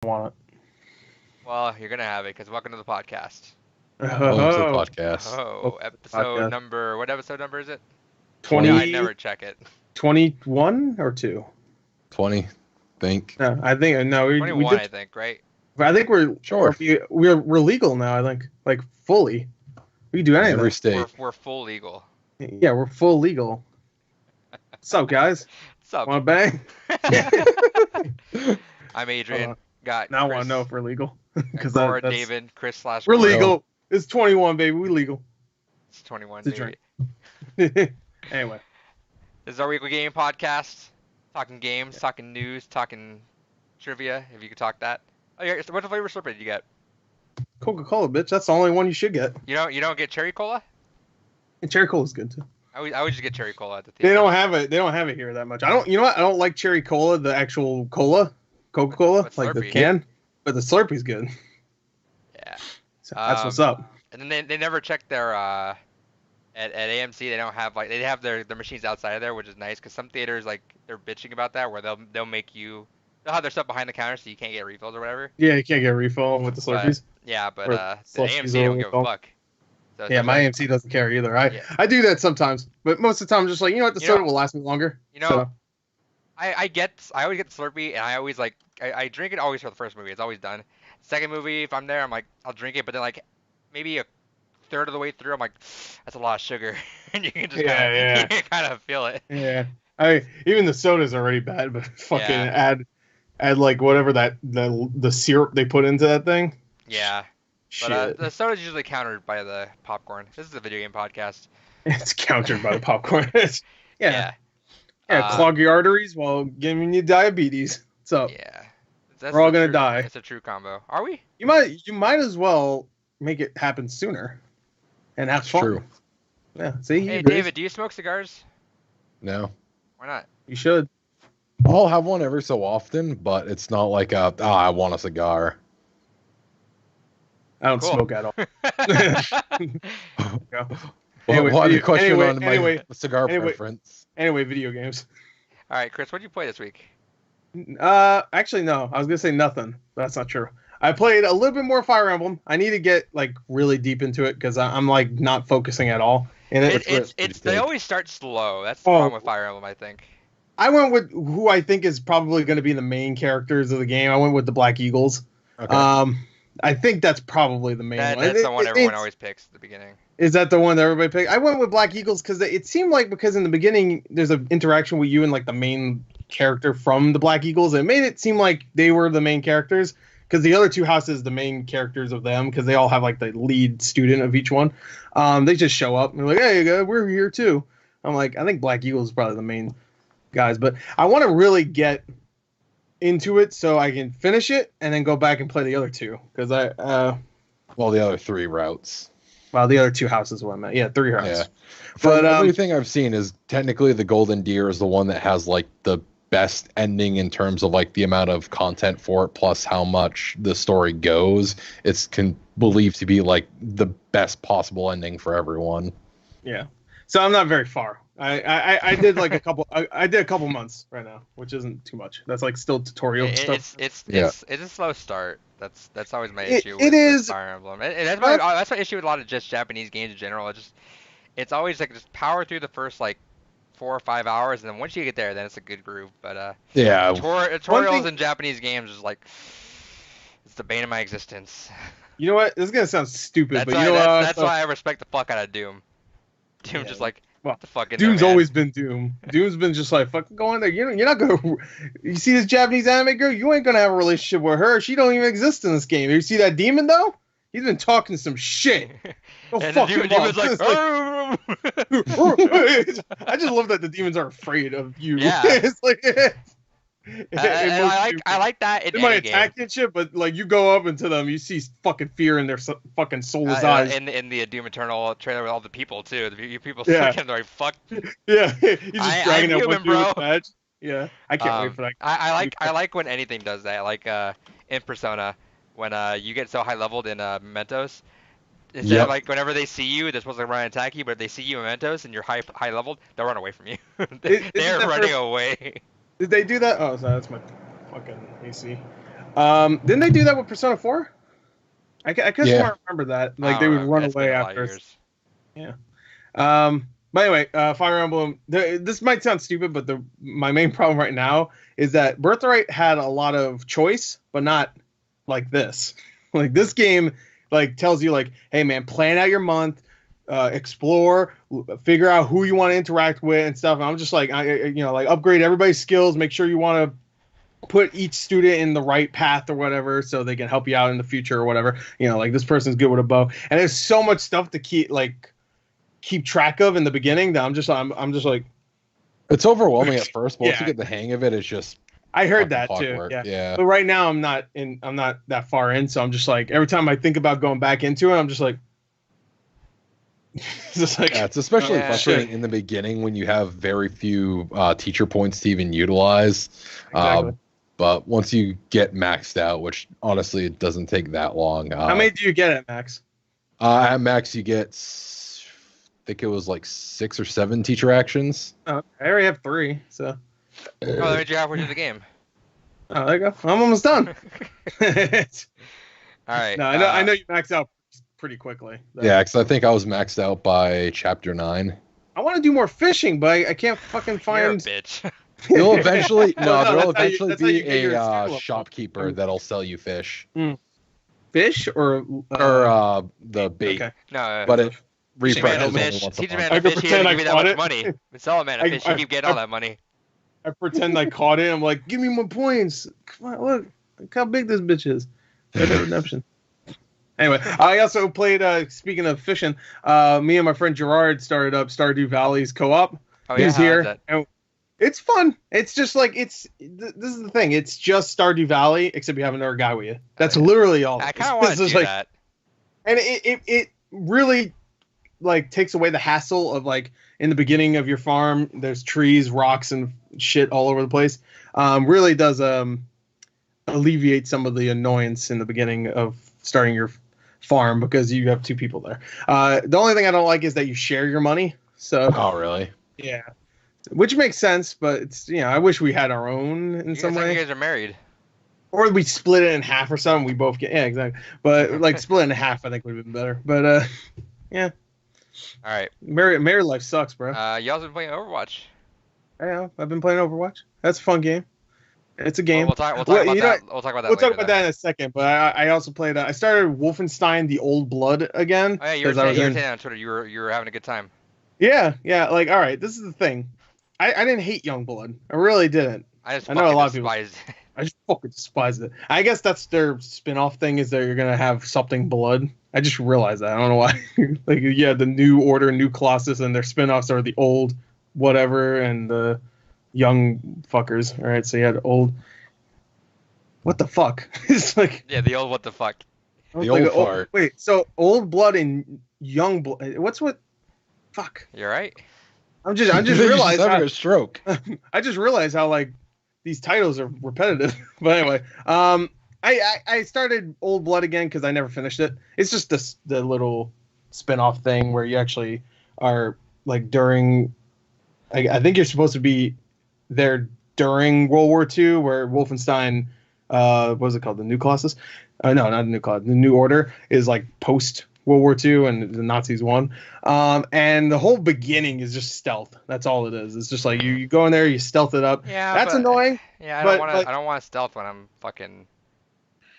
Want it. Well, you're gonna have it because welcome to the podcast. Welcome to the Oh, podcast. Oh, episode number. What episode number is it? 20, I never check it. 21 or 2? 20, think. No, I think no. We 21, did, I think, right? I think we're Sure. we're legal now. I think like fully. We can do anything. Every state. We're full legal. Yeah, we're full legal. What's up, guys? What's up? Want to bang? I'm Adrian. Got Now I Chris, want to know if we're legal. Because Laura, David, Chris slash. We're Laura. legal. It's 21, baby. We legal. It's 21. It's a Baby. Anyway, This is our weekly game podcast. Talking games, talking news, talking trivia. If you could talk that. Oh, yeah. What flavor Slurpee did you get? Coca-Cola, bitch. That's the only one you should get. You don't get cherry cola? And cherry cola is good too. I would just get cherry cola at the theater. They don't have it. They don't have it here that much. I don't. You know what? I don't like cherry cola, the actual cola, Coca-Cola, With like the Slurpee. can. But the Slurpee's good. Yeah. So that's what's up. And then they never check their at AMC. They don't have they have their machines outside of there, which is nice because some theaters they're bitching about that where they'll make you they'll have their stuff behind the counter so you can't get refills or whatever. Yeah, you can't get a refill with the Slurpees. Yeah, but Or the slushies AMC don't give a refill. fuck. So Yeah, my AMC doesn't care either. I do that sometimes, but most of the time I'm just like, you know what, the soda will last me longer. I always get the Slurpee and I always I drink it always for the first movie. It's always done. Second movie, if I'm there, I'm like I'll drink it, but then maybe a third of the way through, I'm like, that's a lot of sugar, and you can just kind of feel it. Yeah, even the soda's already bad, but fucking Yeah. add like whatever the syrup they put into that thing. Yeah, Shit, but the soda's usually countered by the popcorn. This is a video game podcast. it's countered by the popcorn. Yeah. Clog your arteries while giving you diabetes. So Yeah. we're all gonna die. It's a true combo. Are we? You might as well make it happen sooner, and have fun. True. Yeah. See, he Hey, agrees. David, do you smoke cigars? No. Why not? You should. I'll have one every so often, but it's not like I want a cigar. I don't Cool. smoke at all. Yeah. Well, Anyway, why the question on my anyway, cigar anyway. preference? Anyway, video games. All right, Chris, what did you play this week? Actually, no. I was gonna say nothing. But that's not true. I played a little bit more Fire Emblem. I need to get really deep into it because I'm not focusing at all. And They always start slow. That's the problem with Fire Emblem, I think. I went with who I think is probably going to be the main characters of the game. I went with the Black Eagles. Okay. I think that's probably the main one. That's the one everyone always picks at the beginning. Is that the one that everybody picked? I went with Black Eagles because it seemed like because in the beginning there's an interaction with you and the main character from the Black Eagles. It made it seem like they were the main characters because the other two houses, the main characters of them, because they all have the lead student of each one. They just show up and they're like, hey, we're here too. I'm like, I think Black Eagles is probably the main guys, but I want to really get into it so I can finish it and then go back and play the other two because Well, the other 3 routes. well, the other two houses is what I meant. Yeah, 3 rounds. Yeah. From everything I've seen is technically the Golden Deer is the one that has the best ending in terms of the amount of content for it plus how much the story goes. It's believed to be the best possible ending for everyone. Yeah. So I'm not very far. I did a couple. I did a couple months right now, which isn't too much. That's still tutorial stuff. It's a slow start. That's always my issue. It is Fire Emblem. And that's my issue with a lot of just Japanese games in general. It's always just power through the first 4 or 5 hours, and then once you get there, then it's a good groove. But yeah, tutorials in Japanese games is it's the bane of my existence. You know what? This is gonna sound stupid, That's but why, you know what? that's why I respect the fuck out of Doom. Doom's just well, the fucking. Doom's always been Doom. Doom's been just fucking go in there. You're not gonna. You see this Japanese anime girl? You ain't gonna have a relationship with her. She don't even exist in this game. You see that demon though? He's been talking some shit. Go and fuck the him demon's up. I just love that the demons are afraid of you. Yeah. It's I like that. They might attack and shit, but you go up into them, you see fucking fear in their fucking soulless eyes. In the Doom Eternal trailer with all the people too. The people Yeah. looking like fuck. Yeah, he's just dragging that one human, dude with bro. the badge. Yeah, I can't wait for that. I like when anything does that. Like in Persona, when you get so high leveled in Mementos. Instead of whenever they see you, they're supposed to run and attack you, but if they see you in Mementos and you're high leveled, they'll run away from you. They're running away. Did they do that? Oh, sorry, that's my fucking AC. Didn't they do that with Persona 4? I just Yeah. want to remember that. Like I they don't would remember. run It's been away a lot of after. years. Yeah. But anyway, Fire Emblem. This might sound stupid, but my main problem right now is that Birthright had a lot of choice, but not like this. Like this game, like tells you like, hey man, plan out your month, explore, figure out who you want to interact with and stuff. And I'm just like, like upgrade everybody's skills, make sure you want to put each student in the right path or whatever, so they can help you out in the future or whatever. Like this person's good with a bow, and there's so much stuff to keep track of in the beginning that I'm just like, it's overwhelming at first, but once Yeah. you get the hang of it, it's just I heard fucking that too. clockwork. Yeah. Yeah. But right now I'm not that far in, so I'm just like, every time I think about going back into it, I'm just like, it's just like, Yeah, it's especially Yeah. frustrating in the beginning when you have very few teacher points to even utilize. Exactly. But once you get maxed out, which honestly it doesn't take that long. How many do you get at max? At max, you get, I think it was like 6 or 7 teacher actions. Oh, I already have 3, so. Oh, there you halfway through the game. Oh, there you go. I'm almost done. All right. No, I know you max out pretty quickly. Yeah, because I think I was maxed out by chapter 9. I want to do more fishing, but I can't fucking You're a find. bitch. There'll eventually there'll that's how you eventually get your be skill a level. shopkeeper that'll sell you fish Fish or the bait. Okay. No. But it teach a man refreshes to only fish. once a Teach a month. man I to could fish. He doesn't pretend give you I that much caught money. Sell a man a fish. You keep getting all that money. I pretend I caught it. I'm like, give me more points. Come on, look how big this bitch is. Red Dead Redemption. Anyway, I also played. Speaking of fishing, me and my friend Gerard started up Stardew Valley's co-op. Oh yeah. He's how is here. that? And it's fun. It's just like this is the thing. It's just Stardew Valley, except you have another guy with you. That's literally all. I it is. kind of want It's to just do like, that. and it really like takes away the hassle of like in the beginning of your farm. There's trees, rocks, and shit all over the place. Really does alleviate some of the annoyance in the beginning of starting your farm because you have 2 people there. The only thing I don't like is that you share your money. So Oh really? yeah, which makes sense, but it's I wish we had our own in some You way, guys are married. or we split it in half or something. We both get exactly, but like split it in half, I think would have been better. But yeah, All right. married life sucks, bro. You also been playing Overwatch. Yeah, I've been playing Overwatch. That's a fun game. It's a game. We'll talk about Well, that. We'll talk about that. We'll talk later, about then. that in a second. But I also played. I started Wolfenstein: The Old Blood again. Oh yeah, you were 'cause I was saying in- on Twitter you were having a good time. Yeah. Like, all right, this is the thing. I didn't hate Youngblood. I really didn't. I just I know a lot of people- despised it. I just fucking despise it. I guess that's their spin-off thing, is that you're gonna have something blood. I just realized that. I don't know why. Like, yeah, the New Order, New Colossus, and their spin-offs are the old whatever and the young fuckers. All right, so you had old. What the fuck? It's like Yeah, the old what the fuck. The old fart. Wait, so old blood and young blood. What's what? Fuck. You're right. I just You're realized. having a stroke. I just realized how like these titles are repetitive. But anyway, I started Old Blood again because I never finished it. It's just the little spin-off thing where you actually are like during. I think you're supposed to be there during World War II, where Wolfenstein, what was it called, the New Colossus? No, not the New Colossus. The New Order is like post World War II, and the Nazis won. And the whole beginning is just stealth. That's all it is. It's just like you go in there, you stealth it up. Yeah, That's but- annoying. Yeah, I But, don't want to. like- I don't want to stealth when I'm fucking.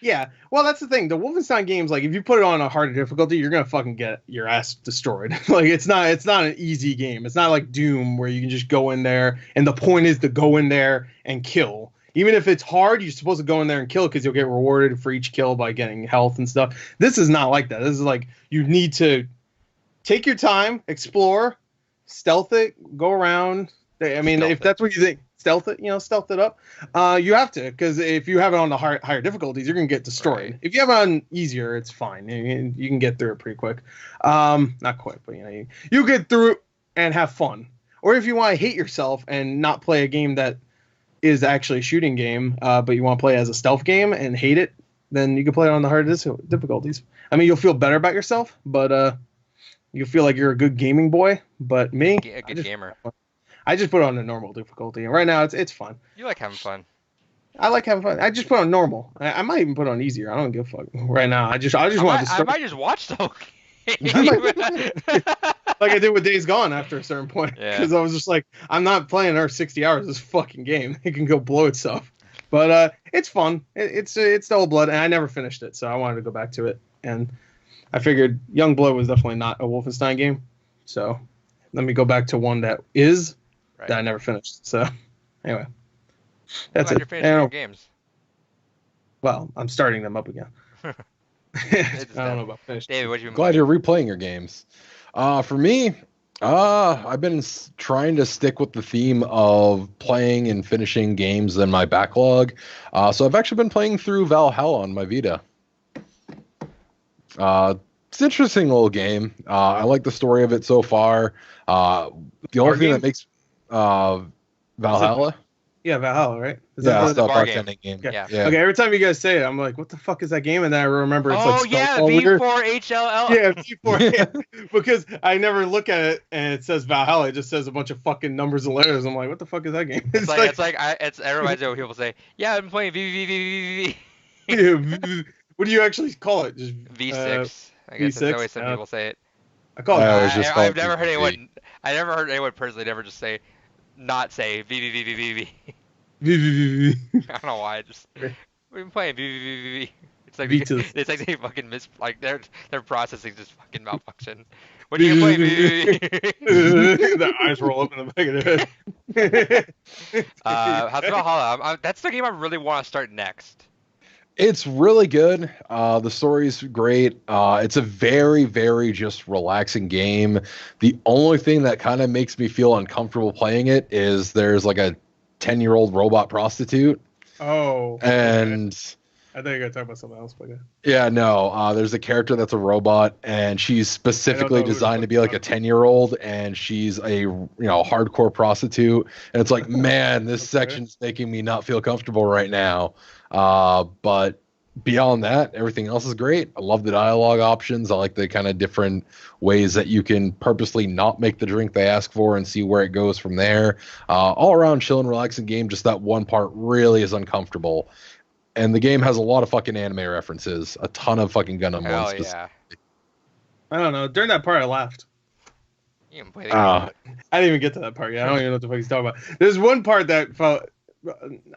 Yeah, well, that's the thing. The Wolfenstein games, like, if you put it on a harder difficulty, you're gonna fucking get your ass destroyed. Like, it's not an easy game. It's not like Doom where you can just go in there, and the point is to go in there and kill. Even if it's hard, you're supposed to go in there and kill because you'll get rewarded for each kill by getting health and stuff. This is not like that. This is like you need to take your time, explore, stealth it, go around. I mean, Stealth if it. that's what you think, stealth it up. You have to, because if you have it on the higher difficulties, you're gonna get destroyed. Right. If you have it on easier, it's fine. You can get through it pretty quick. Not quick, but you get through it and have fun. Or if you want to hate yourself and not play a game that is actually a shooting game, but you want to play as a stealth game and hate it, then you can play it on the hardest difficulties. I mean, you'll feel better about yourself, but you'll feel like you're a good gaming boy. But me, A good gamer. I just put it on the normal difficulty, and right now it's fun. You like having fun. I like having fun. I just put on normal. I might even put on easier. I don't give a fuck right now. I just want to I start might just watch the whole like I did with Days Gone after a certain point, Yeah. because I was just like, I'm not playing another 60 hours of this fucking game. It can go blow itself. But it's fun. It's the old blood, and I never finished it, so I wanted to go back to it. And I figured Young Blood was definitely not a Wolfenstein game, so let me go back to one that is Right. that I never finished. So anyway, that's Glad it. you're finishing your games. Well, I'm starting them up again. I don't know about finished. David, what you been Glad playing? you're replaying your games. For me, I've been trying to stick with the theme of playing and finishing games in my backlog. So I've actually been playing through Valhalla on my Vita. It's an interesting little game. I like the story of it so far. The only thing that makes Valhalla. Yeah, Valhalla, right? Is Yeah, that it's the bar bartending game. Yeah. Okay, every time you guys say it, I'm like, what the fuck is that game? And then I remember it's Oh like yeah, spelled all weird. V4HLL. Yeah, V4. Because I never look at it and it says Valhalla. It just says a bunch of fucking numbers and letters. I'm like, what the fuck is that game? It reminds me of what people say. Yeah, I've been playing V. What do you actually call it? Just V6. I guess that's the way some people say it. I call it. I always just call I've it never heard VVV. anyone. I never heard anyone personally never just say, not say V. V. I don't know why. We've been playing V. It's like V2. it's like they fucking their processing just fucking malfunction. When you play V. The eyes roll up in the back of their head. How's Valhalla? That's the game I really want to start next. It's really good. The story's great. It's a very, very just relaxing game. The only thing that kind of makes me feel uncomfortable playing it is there's like a 10-year-old robot prostitute. Oh. And I thought you were going to talk about something else, but yeah, no, there's a character that's a robot, and she's specifically designed to be like a 10-year-old, and she's a hardcore prostitute. And it's like, man, this section's making me not feel comfortable right now. But beyond that, everything else is great. I love the dialogue options. I like the kind of different ways that you can purposely not make the drink they ask for and see where it goes from there. All around chill and relaxing game. Just that one part really is uncomfortable. And the game has a lot of fucking anime references. A ton of fucking Gundam Hell ones. yeah. I don't know. During that part, I laughed. You can play the game. I didn't even get to that part yet. I don't even know what the fuck he's talking about. There's one part that felt...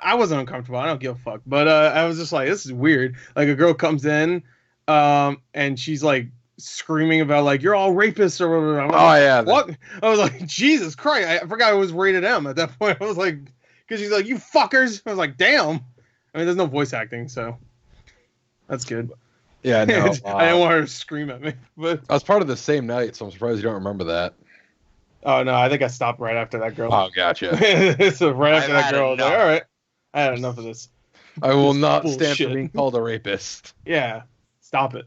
I wasn't uncomfortable. I don't give a fuck. But I was just like, this is weird. Like, a girl comes in, and she's like screaming about like, you're all rapists or whatever. I'm like, yeah. what? I was like, Jesus Christ. I forgot it was rated M at that point. I was like, because she's like, you fuckers. I was like, damn. I mean, there's no voice acting, so that's good. Yeah, no. I didn't want her to scream at me. But I was part of the same night, so I'm surprised you don't remember that. oh, no, I think I stopped right after that girl. Oh, gotcha. So right after I've that had girl, I was like, enough. all right, I had enough of this. I will This not stand bullshit. for being called a rapist. Yeah, stop it.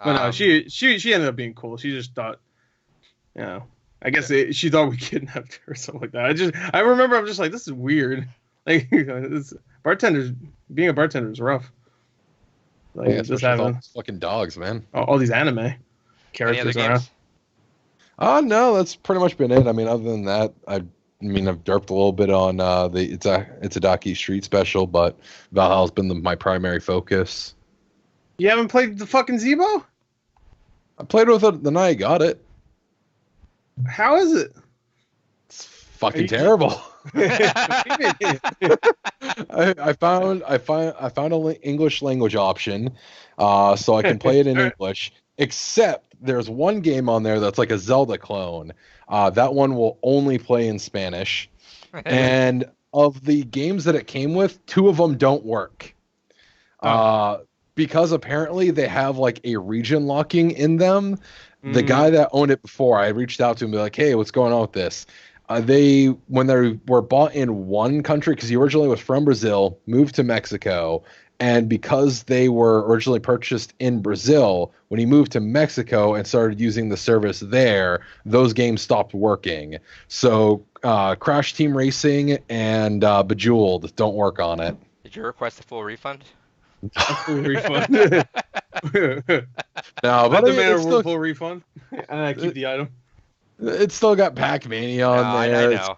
But no, she ended up being cool. She just thought, I guess she thought we kidnapped her or something like that. I remember I'm just like, this is weird. Like, being a bartender is rough. Like, Yeah, just especially with all having those fucking dogs, man. all these anime Any other characters around. games? No, that's pretty much been it. I mean, other than that, I've derped a little bit on the Itadaki Street Special, but Valhalla's been my primary focus. You haven't played the fucking Zebo? I played with it the night I got it. How is it? It's fucking you- terrible. I I found an English language option, so I can play it in English. Except there's one game on there that's like a Zelda clone. That one will only play in Spanish. And of the games that it came with, 2 of them don't work. Because apparently they have like a region locking in them. The guy that owned it before, I reached out to him and be like, hey, what's going on with this? When they were bought in one country, because he originally was from Brazil, moved to Mexico, and because they were originally purchased in Brazil, when he moved to Mexico and started using the service there, those games stopped working. So Crash Team Racing and Bejeweled don't work on it. Did you request a full refund? A full refund. No, I but demand a full refund, and I keep the item. It's still got Pac-Mania on No, there. I know.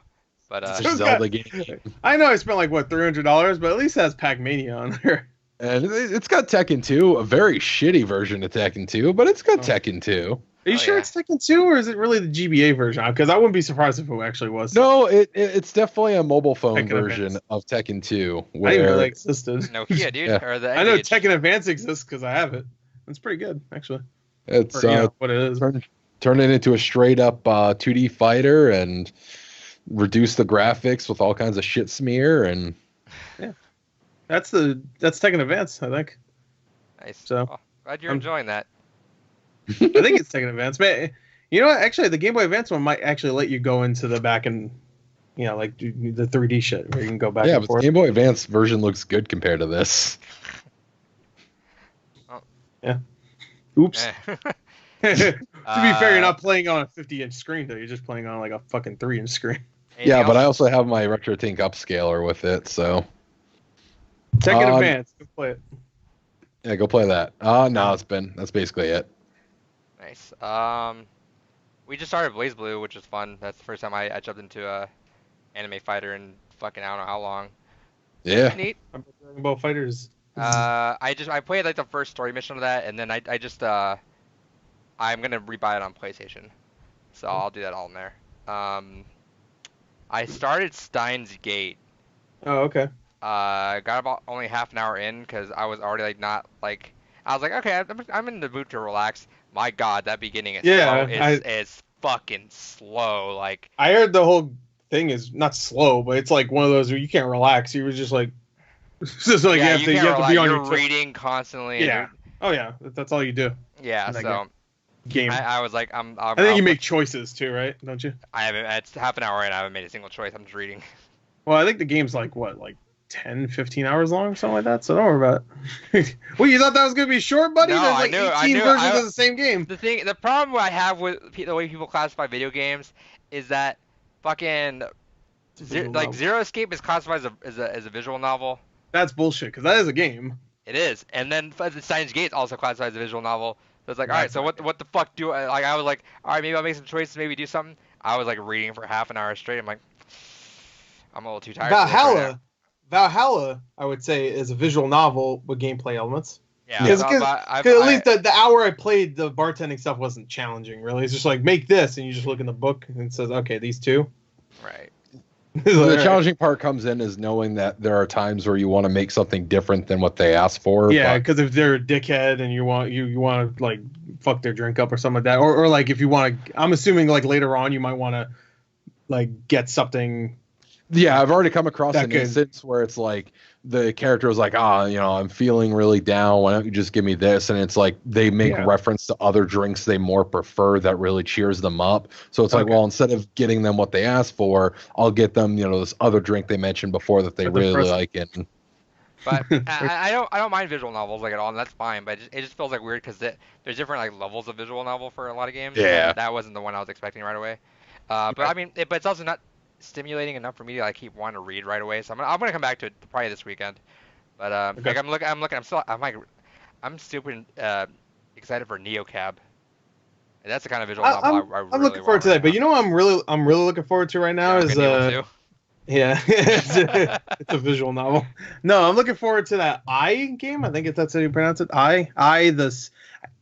But It's a It's Zelda got- game. I know I spent like what $300, but at least it has Pac-Mania on there. And it's got Tekken 2, a very shitty version of Tekken 2, but it's got Oh. Tekken 2. Are you Oh, sure yeah. it's Tekken 2 or is it really the GBA version? Because I wouldn't be surprised if it actually was. No, it's definitely a mobile phone Tekken version Advance. of Tekken 2. I didn't even Where know that existed. Nokia, dude, Yeah. or the I know Engage. Tekken Advance exists because I have it. It's pretty good, actually. it's For, what it is. turn it into a straight up 2D fighter and reduce the graphics with all kinds of shit smear and That's Tekken Advance, I think. Nice. So, Oh, glad you're I'm- enjoying that. I think it's Tekken Advance. Man, you know what? Actually, the Game Boy Advance one might actually let you go into the back and, like do the 3D shit where you can go back yeah, and but the forth. Game Boy Advance version looks good compared to this. Oops. Eh. To be fair, you're not Uh, playing on a 50-inch screen, though. You're just playing on like a fucking 3-inch screen. Anything Yeah, but I else? also have my RetroTink upscaler with it, so Tekken Advance. Go play it. yeah, go play that. No, that's basically it. Nice. We just started Blaze Blue, which is fun. That's the first time I jumped into a anime fighter in fucking I don't know how long. Yeah. Neat. Dragon Ball Fighters. I played like the first story mission of that, and then I'm gonna rebuy it on PlayStation, so I'll do that all in there. I started Steins Gate. Oh, okay. Got about only half an hour in because I was already like not like I was like okay I'm in the mood to relax. My God, that beginning is Yeah, slow. It's fucking slow. Like I heard the whole thing is not slow, but it's like one of those where you can't relax. You were just like, it's just like yeah, you have to be on you're your toes. reading constantly. and Yeah. Oh yeah, that's all you do. Yeah. in that So Game. I was like I'm I think you make choices too, right? Don't you? I haven't. It's half an hour in. I haven't made a single choice. I'm just reading. Well, I think the game's like what, like 10, 15 hours long, something like that. So don't worry about it. Well, you thought that was gonna be short, buddy? No, There's I like knew- I 18 knew- versions of the same game. The problem I have with the way people classify video games is that fucking Visual like novel. Zero Escape is classified as a visual novel. That's bullshit because that is a game. It is, and then the Steins Gate also classified as a visual novel. So it's like, all right, That's so not what the fuck do I like? I was like, all right, maybe I'll make some choices, maybe do something. I was like reading for half an hour straight. I'm like, I'm a little too tired. for this right now. Valhalla, I would say, is a visual novel with gameplay elements. Yeah, Because so at least the hour I played, the bartending stuff wasn't challenging, really. It's just like, make this, and you just look in the book, and it says, okay, these two. right. It's The like, all right. challenging part comes in is knowing that there are times where you want to make something different than what they ask for. Yeah, but- because if they're a dickhead and you want to like fuck their drink up or something like that, or like if you want to, I'm assuming like later on you might want to like get something. Yeah, I've already come across That an good. instance where it's like the character was like, I'm feeling really down. Why don't you just give me this? And it's like they make Yeah. reference to other drinks they more prefer that really cheers them up. So it's like, Okay. well, instead of getting them what they asked for, I'll get them, this other drink they mentioned before that they But the really first- like. And But I don't mind visual novels like at all, and that's fine. But it just feels like weird because there's different like levels of visual novel for a lot of games. Yeah. and that wasn't the one I was expecting right away. But I mean, but it's also not stimulating enough for me to like keep wanting to read right away. So I'm gonna come back to it probably this weekend. But Okay. like I'm super excited for Neocab. And that's the kind of visual novel I really I'm looking forward to that. But you know what I'm really looking forward to right now is yeah, it's a visual novel. No, I'm looking forward to that game. I think that's how you pronounce it.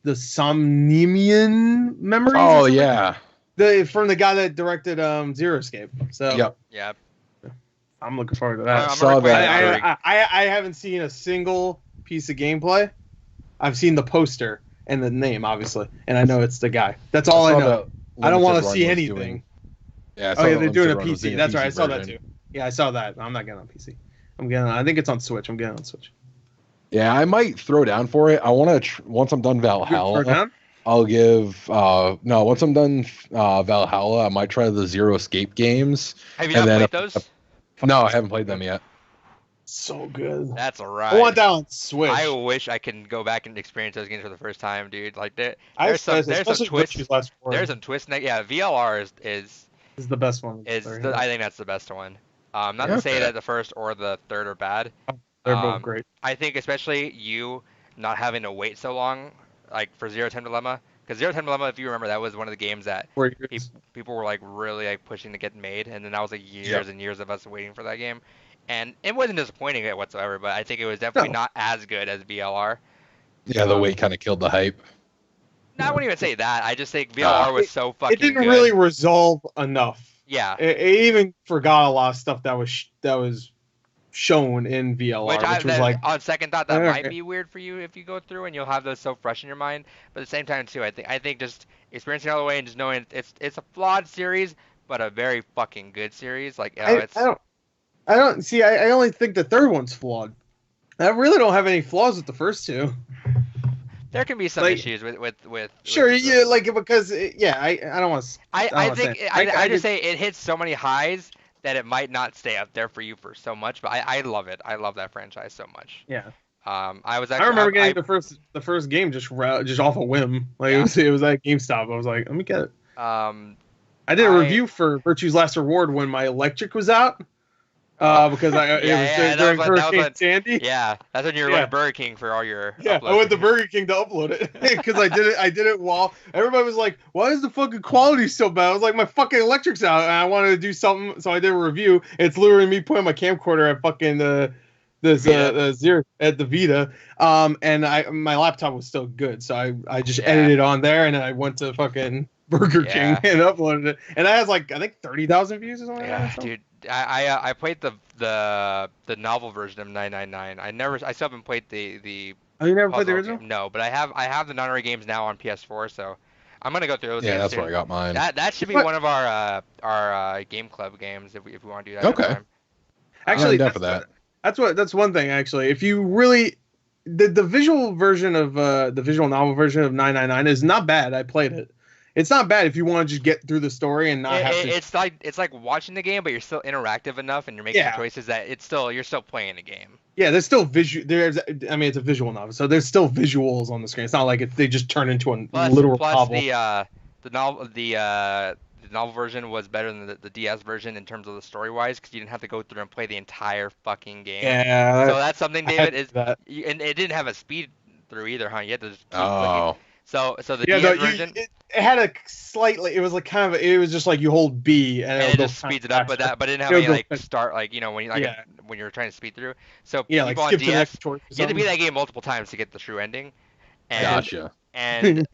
The Somnimian Memories. or oh something? yeah, from the guy that directed Zero Escape. So yep. Yeah. I'm looking forward to that. I'm saw already that. playing I haven't seen a single piece of gameplay. I've seen the poster and the name, obviously, and I know it's the guy. That's all I saw know. that I don't want Limited to Run see was anything. doing- Yeah, I saw Oh yeah, that they're doing a Limited Run was PC. doing That's right. I PC saw that version. too. Yeah, I saw that. I'm not getting on PC. I think it's on Switch. I'm getting on Switch. Yeah, I might throw down for it. I want to once I'm done Throw Valhalla. down? I'll give no. Once I'm done Valhalla, I might try the Zero Escape games. Have you And not then played those? No, I haven't played them yet. So good. That's alright. I want that on Switch. I wish I can go back and experience those games for the first time, dude. Like there's some especially twists. Glitchy's last four. There's some twists. Yeah, VLR is This is the best one. I think that's the best one. Not Yeah, to say okay. that the first or the third are bad. They're both great. I think especially you not having to wait so long, like for Zero Time Dilemma, Because Zero Time Dilemma, if you remember, that was one of the games that 4 years. people were like really like pushing to get made, and then that was like years and years of us waiting for that game, and it wasn't disappointing whatsoever, but I think it was definitely not as good as VLR. Yeah, the wait kind of killed the hype. No, I wouldn't even say that. I just think VLR was so fucking It didn't good. really resolve enough. Yeah. It even forgot a lot of stuff that was shown in VLR, which was like, on second thought, that might be weird for you if you go through and you'll have those so fresh in your mind. But at the same time, too, I think just experiencing it all the way and just knowing it's a flawed series, but a very fucking good series. Like, I don't see. I only think the third one's flawed. I really don't have any flaws with the first two. There can be some issues with sure, yeah, like because I don't want to. I just say it hits so many highs that it might not stay up there for you for so much, but I love it. I love that franchise so much. Yeah. I remember getting the first game just off a whim. Like it was at GameStop. I was like, let me get it. I did a review for Virtue's Last Reward when my electric was out. Because it was during Hurricane Sandy. Yeah, that's when you were going to Burger King for all your. Yeah, I went to Burger King to upload it because I did it while everybody was like, "Why is the fucking quality so bad?" I was like, "My fucking electric's out," and I wanted to do something, so I did a review. It's literally me putting my camcorder at fucking Zero at the Vita, and my laptop was still good, so I just edited on there, and then I went to fucking Burger King and uploaded it, and that has like I think 30,000 views or something. Yeah, dude. I played the novel version of 999. I still haven't played the. Oh, you never played the original? No, but I have the Nunnery games now on PS4, so I'm gonna go through those. Yeah, games that's soon. where I got mine. That should be one of our game club games if we want to do that. Okay. Actually, I'm down for that. That's one thing actually. If you really the visual version of the visual novel version of 999 is not bad. I played it. It's not bad if you want to just get through the story and not have to. It's like watching the game, but you're still interactive enough, and you're making choices that you're still playing the game. Yeah, there's still visual. It's a visual novel, so there's still visuals on the screen. It's not like they just turn into a literal novel. The novel version was better than the DS version in terms of the story wise, because you didn't have to go through and play the entire fucking game. Yeah. So that's something, David, and it didn't have a speed through either, huh? You had to just keep clicking. So the DS version. It had a slightly. It was like it was just like you hold B and it just speeds it up, but it didn't have any like start when when you're trying to speed through. So people like on skip DS, to you had to beat that game multiple times to get the true ending. And, Gotcha. And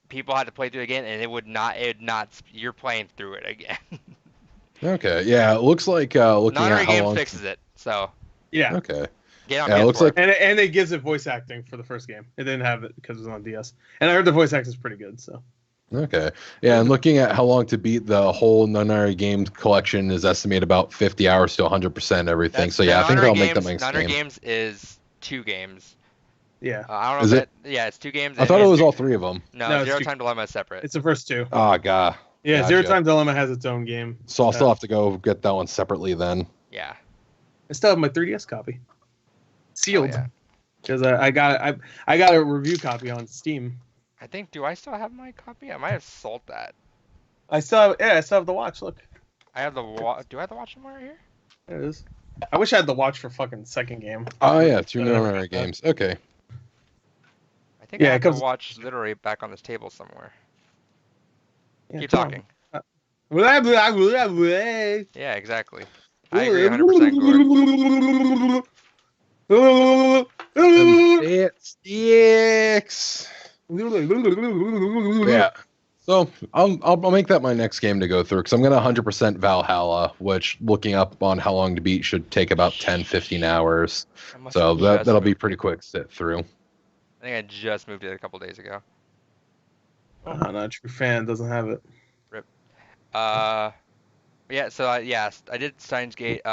people had to play through it again, and it would not. You're playing through it again. Okay. Yeah. It looks like looking Nunnery at how Games long. fixes it. So. Yeah. Okay. Yeah, it looks like and it gives it voice acting for the first game. It didn't have it because it was on DS, and I heard the voice acting is pretty good. So. Okay. Yeah, and looking at how long to beat the whole Nunnery Games collection is estimated about 50 hours to 100% everything. So yeah, I think I'll make that next Nunnery game. Games is 2 games. Yeah. I don't know. Is it? Yeah, it's 2 games. I thought it was all 3 of them. No, Zero Time Dilemma is separate. It's the first 2. Oh god. Yeah, Gotcha. Zero Time Dilemma has its own game. So I'll still have to go get that one separately then. Yeah. I still have my 3DS copy. Sealed. Oh, yeah. Because I got a review copy on Steam. I think. Do I still have my copy? I might have sold that. I still have the watch. Look. I have the watch. Do I have the watch somewhere here? There it is. I wish I had the watch for fucking second game. Oh yeah, 2 Nunnery games. Okay. I think I have the watch literally back on this table somewhere. Yeah, Keep talking. Blah, blah, blah, blah. Yeah, exactly. I agree 100%. It sticks. Yeah. So I'll make that my next game to go through because I'm gonna 100% Valhalla, which looking up on how long to beat should take about 10-15 hours. So that'll be pretty quick sit through. I think I just moved it a couple days ago. I'm not a true fan. Doesn't have it. Rip. Yeah. So I did Steins Gate. Did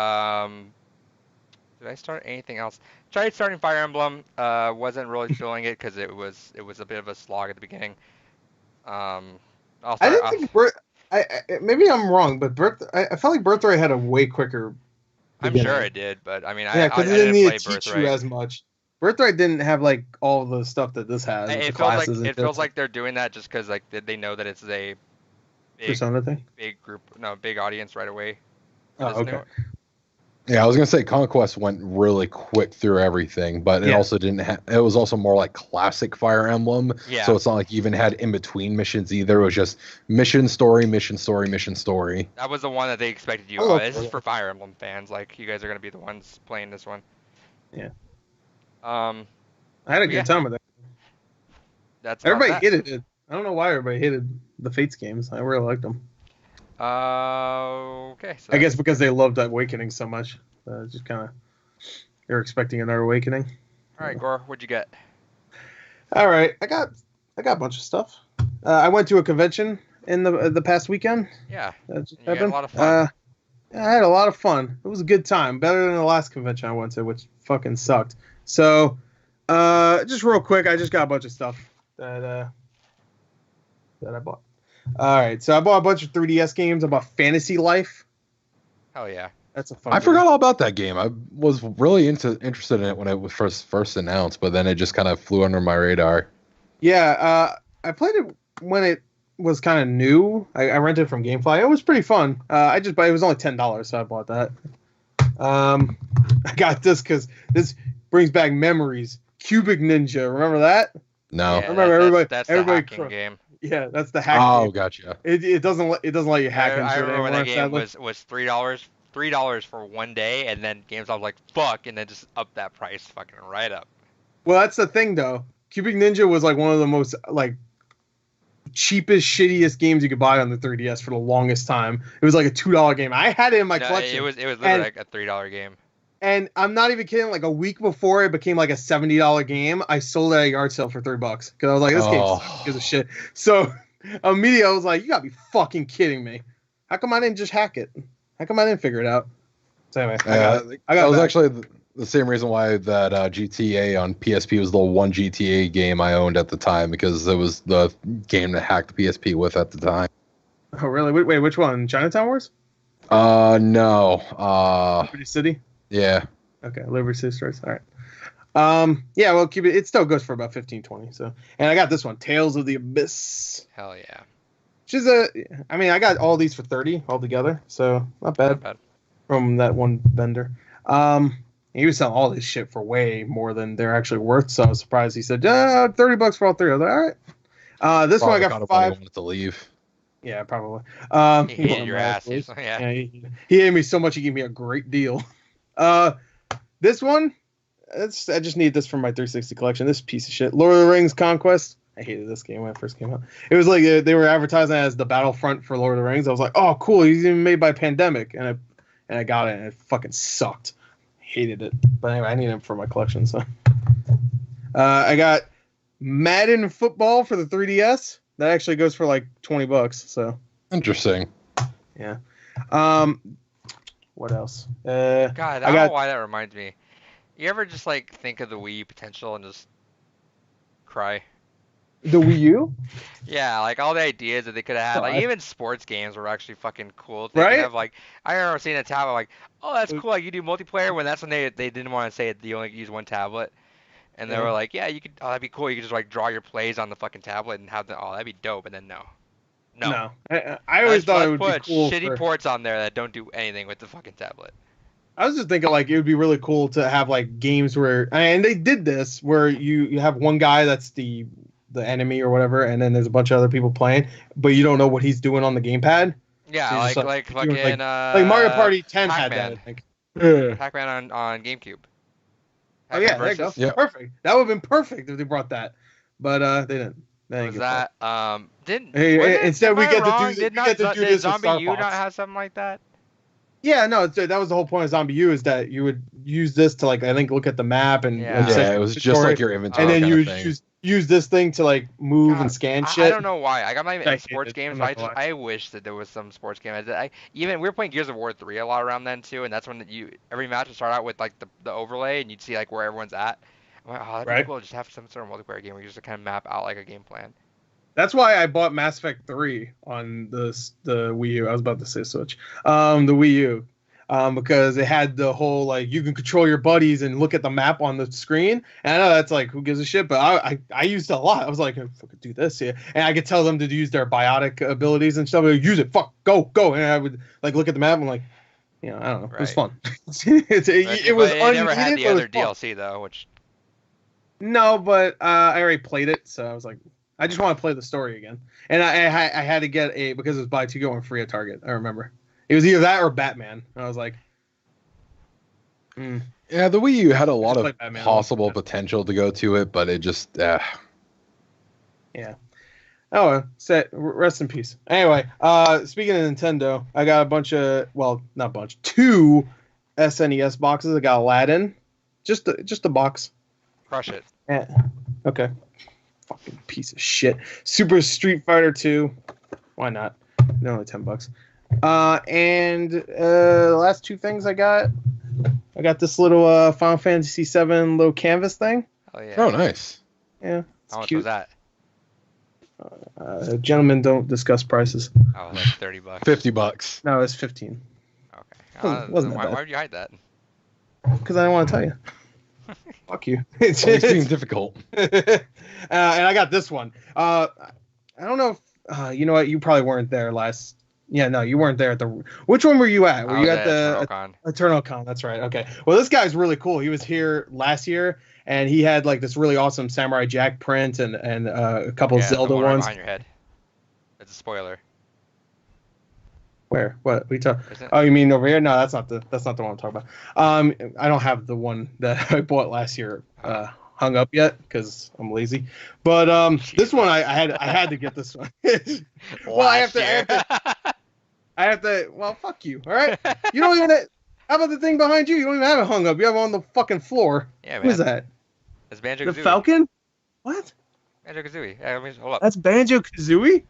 I start anything else? Tried starting Fire Emblem. Wasn't really feeling it because it was a bit of a slog at the beginning. Maybe I'm wrong, but I felt like Birthright had a way quicker. I'm sure it did, but I mean, because it didn't need to teach you as much. Birthright didn't have like all the stuff that this has. It feels like they're doing that just because like they know that it's a big Persona thing, big group, big audience right away. Oh, okay. Yeah, I was gonna say Conquest went really quick through everything, but it also didn't have. It was also more like classic Fire Emblem. Yeah. So it's not like you even had in between missions either. It was just mission story, mission story, mission story. That was the one that they expected you. Oh, This is for Fire Emblem fans. Like you guys are gonna be the ones playing this one. Yeah. I had a good time with that. That's everybody that. hated it. I don't know why everybody hated the Fates games. I really liked them. Okay. So I guess because they loved Awakening so much. Just kind of, you're expecting another Awakening. All right, Gore, what'd you get? All right, I got a bunch of stuff. I went to a convention in the past weekend. Yeah. That just You had a happened. lot of fun. I had a lot of fun. It was a good time, better than the last convention I went to, which fucking sucked. So, just real quick, I just got a bunch of stuff that I bought. All right, so I bought a bunch of 3DS games. I bought Fantasy Life. Hell yeah. That's a fun. I game. forgot all about that game. I was really interested in it when it was first announced, but then it just kind of flew under my radar. Yeah, I played it when it was kind of new. I rented it from GameFly. It was pretty fun. It was only $10, so I bought that. I got this because this brings back memories. Cubic Ninja, remember that? No. Yeah, remember that's everybody the hacking game. Yeah, that's the hack. Oh, game. Gotcha. It doesn't let you hack into I it remember when anymore, that game sadly. was $3 for one day, and then GameStop was like, fuck, and then just up that price fucking right up. Well, that's the thing, though. Cubic Ninja was like one of the most like cheapest, shittiest games you could buy on the 3DS for the longest time. It was like a $2 game. I had it in my collection. It was literally like a $3 game. And I'm not even kidding. Like a week before it became like a $70 game, I sold it at a yard sale for $3 because I was like, this game gives a shit. So immediately I was like, you gotta be fucking kidding me. How come I didn't just hack it? How come I didn't figure it out? So anyway, that was actually the same reason why that GTA on PSP was the one GTA game I owned at the time, because it was the game to hack the PSP with at the time. Oh really? Wait, which one? Chinatown Wars? No. Liberty City? Yeah. Okay, Liberty City Stories. All right. Yeah, well, it still goes for about 15-20. So, and I got this one, Tales of the Abyss. Hell yeah. Which is I got all these for 30 altogether, so not bad. Not bad. From that one vendor. He was selling all this shit for way more than they're actually worth, so I was surprised. He said, $30 for all three. I was like, all right. This probably one I got for $5. Wanted to leave. Yeah, probably. He hated your ass. Yeah. He hated me so much he gave me a great deal. This one, I just need this for my 360 collection. This piece of shit, Lord of the Rings Conquest. I hated this game when it first came out. It was like they were advertising it as the Battlefront for Lord of the Rings. I was like, oh, cool. He's even made by Pandemic, and I got it, and it fucking sucked. Hated it. But anyway, I need it for my collection. So, I got Madden Football for the 3DS. That actually goes for like $20. So interesting. Yeah. What else? God, I don't know why that reminds me. You ever just like think of the Wii U potential and just cry? The Wii U? Yeah, like all the ideas that they could have had. Like even sports games were actually fucking cool. They right? Could have, like, I remember seeing a tablet like, oh, that's cool. Like you do multiplayer when that's when they didn't want to say it. You only use one tablet. And they were like, yeah, you could. Oh, that'd be cool. You could just like draw your plays on the fucking tablet and have the. Oh, that'd be dope. And then no. I always thought it would be cool. Shitty ports on there that don't do anything with the fucking tablet. I was just thinking like it would be really cool to have like games where, and they did this where you have one guy that's the enemy or whatever, and then there's a bunch of other people playing, but you don't know what he's doing on the gamepad. Yeah, so like fucking like Mario Party 10 Pac-Man. had that, I think. Pac-Man on GameCube. Oh yeah, there you go. Yeah. Perfect. That would have been perfect if they brought that, but they didn't. Was that didn't? Instead we get to do Did this Zombie with Star U Fox. not have something like that? Yeah, no, that was the whole point of Zombie U, is that you would use this to like I think look at the map and it was just like your inventory, and then you would use this thing to like move and scan shit. I don't know why. Like I'm not even in sports games. I wish that there was some sports game. Even we were playing Gears of War 3 a lot around then too, and that's when every match would start out with like the overlay, and you'd see like where everyone's at. I'm like, oh, that'd be cool. Just have some sort of multiplayer game where you just kind of map out like a game plan. That's why I bought Mass Effect 3 on the Wii U. I was about to say Switch. The Wii U. Because it had the whole like you can control your buddies and look at the map on the screen. And I know that's like who gives a shit, but I used it a lot. I was like, I could do this here, and I could tell them to use their biotic abilities and stuff. Use it, fuck, go, and I would like look at the map and like, you know, I don't know. It was Right. fun. It was But it never had unneeded, the but it was other fun. DLC though, which No, but I already played it, so I was like, I just want to play the story again. And I had to get because it was buy two get one free at Target. I remember it was either that or Batman. And I was like, Yeah, the Wii U had a lot just of like Batman. possible potential to go to it, but it just yeah. Oh, well, rest in peace. Anyway, speaking of Nintendo, I got a bunch of, well, not a bunch, 2 SNES boxes. I got Aladdin, just a box. crush it. Yeah. Okay. Fucking piece of shit. Super Street Fighter 2. Why not? They're only $10. And the last 2 things I got this little Final Fantasy VII little canvas thing. Oh yeah. oh nice. Yeah. It's How much cute. was that? Gentlemen don't discuss prices. Oh, like $30. $50. No, it's 15. Okay. Wasn't that why bad. would you hide that? Because I don't want to tell you. Fuck you. It seems difficult. And I got this one. I don't know if you know what, you probably weren't there last. Yeah, no, you weren't there at the. Which one were you at? Were I you was at the EternalCon. Eternal Con? That's right. Okay. Well, this guy's really cool. He was here last year, and he had like this really awesome Samurai Jack print and a couple Yeah, Zelda the one right ones. behind your head. It's a spoiler. Where? What? We talk? Is it? Oh, you mean over here? No, that's not the one I'm talking about. I don't have the one that I bought last year hung up yet because I'm lazy. But this one I had to get this one. Well, I have to. Well, fuck you. All right. You don't even. How about the thing behind you? You don't even have it hung up. You have it on the fucking floor. Yeah, man. What is that? It's Banjo The Kazooie. Falcon? What? Banjo Kazooie. Yeah, let me hold up. That's Banjo Kazooie.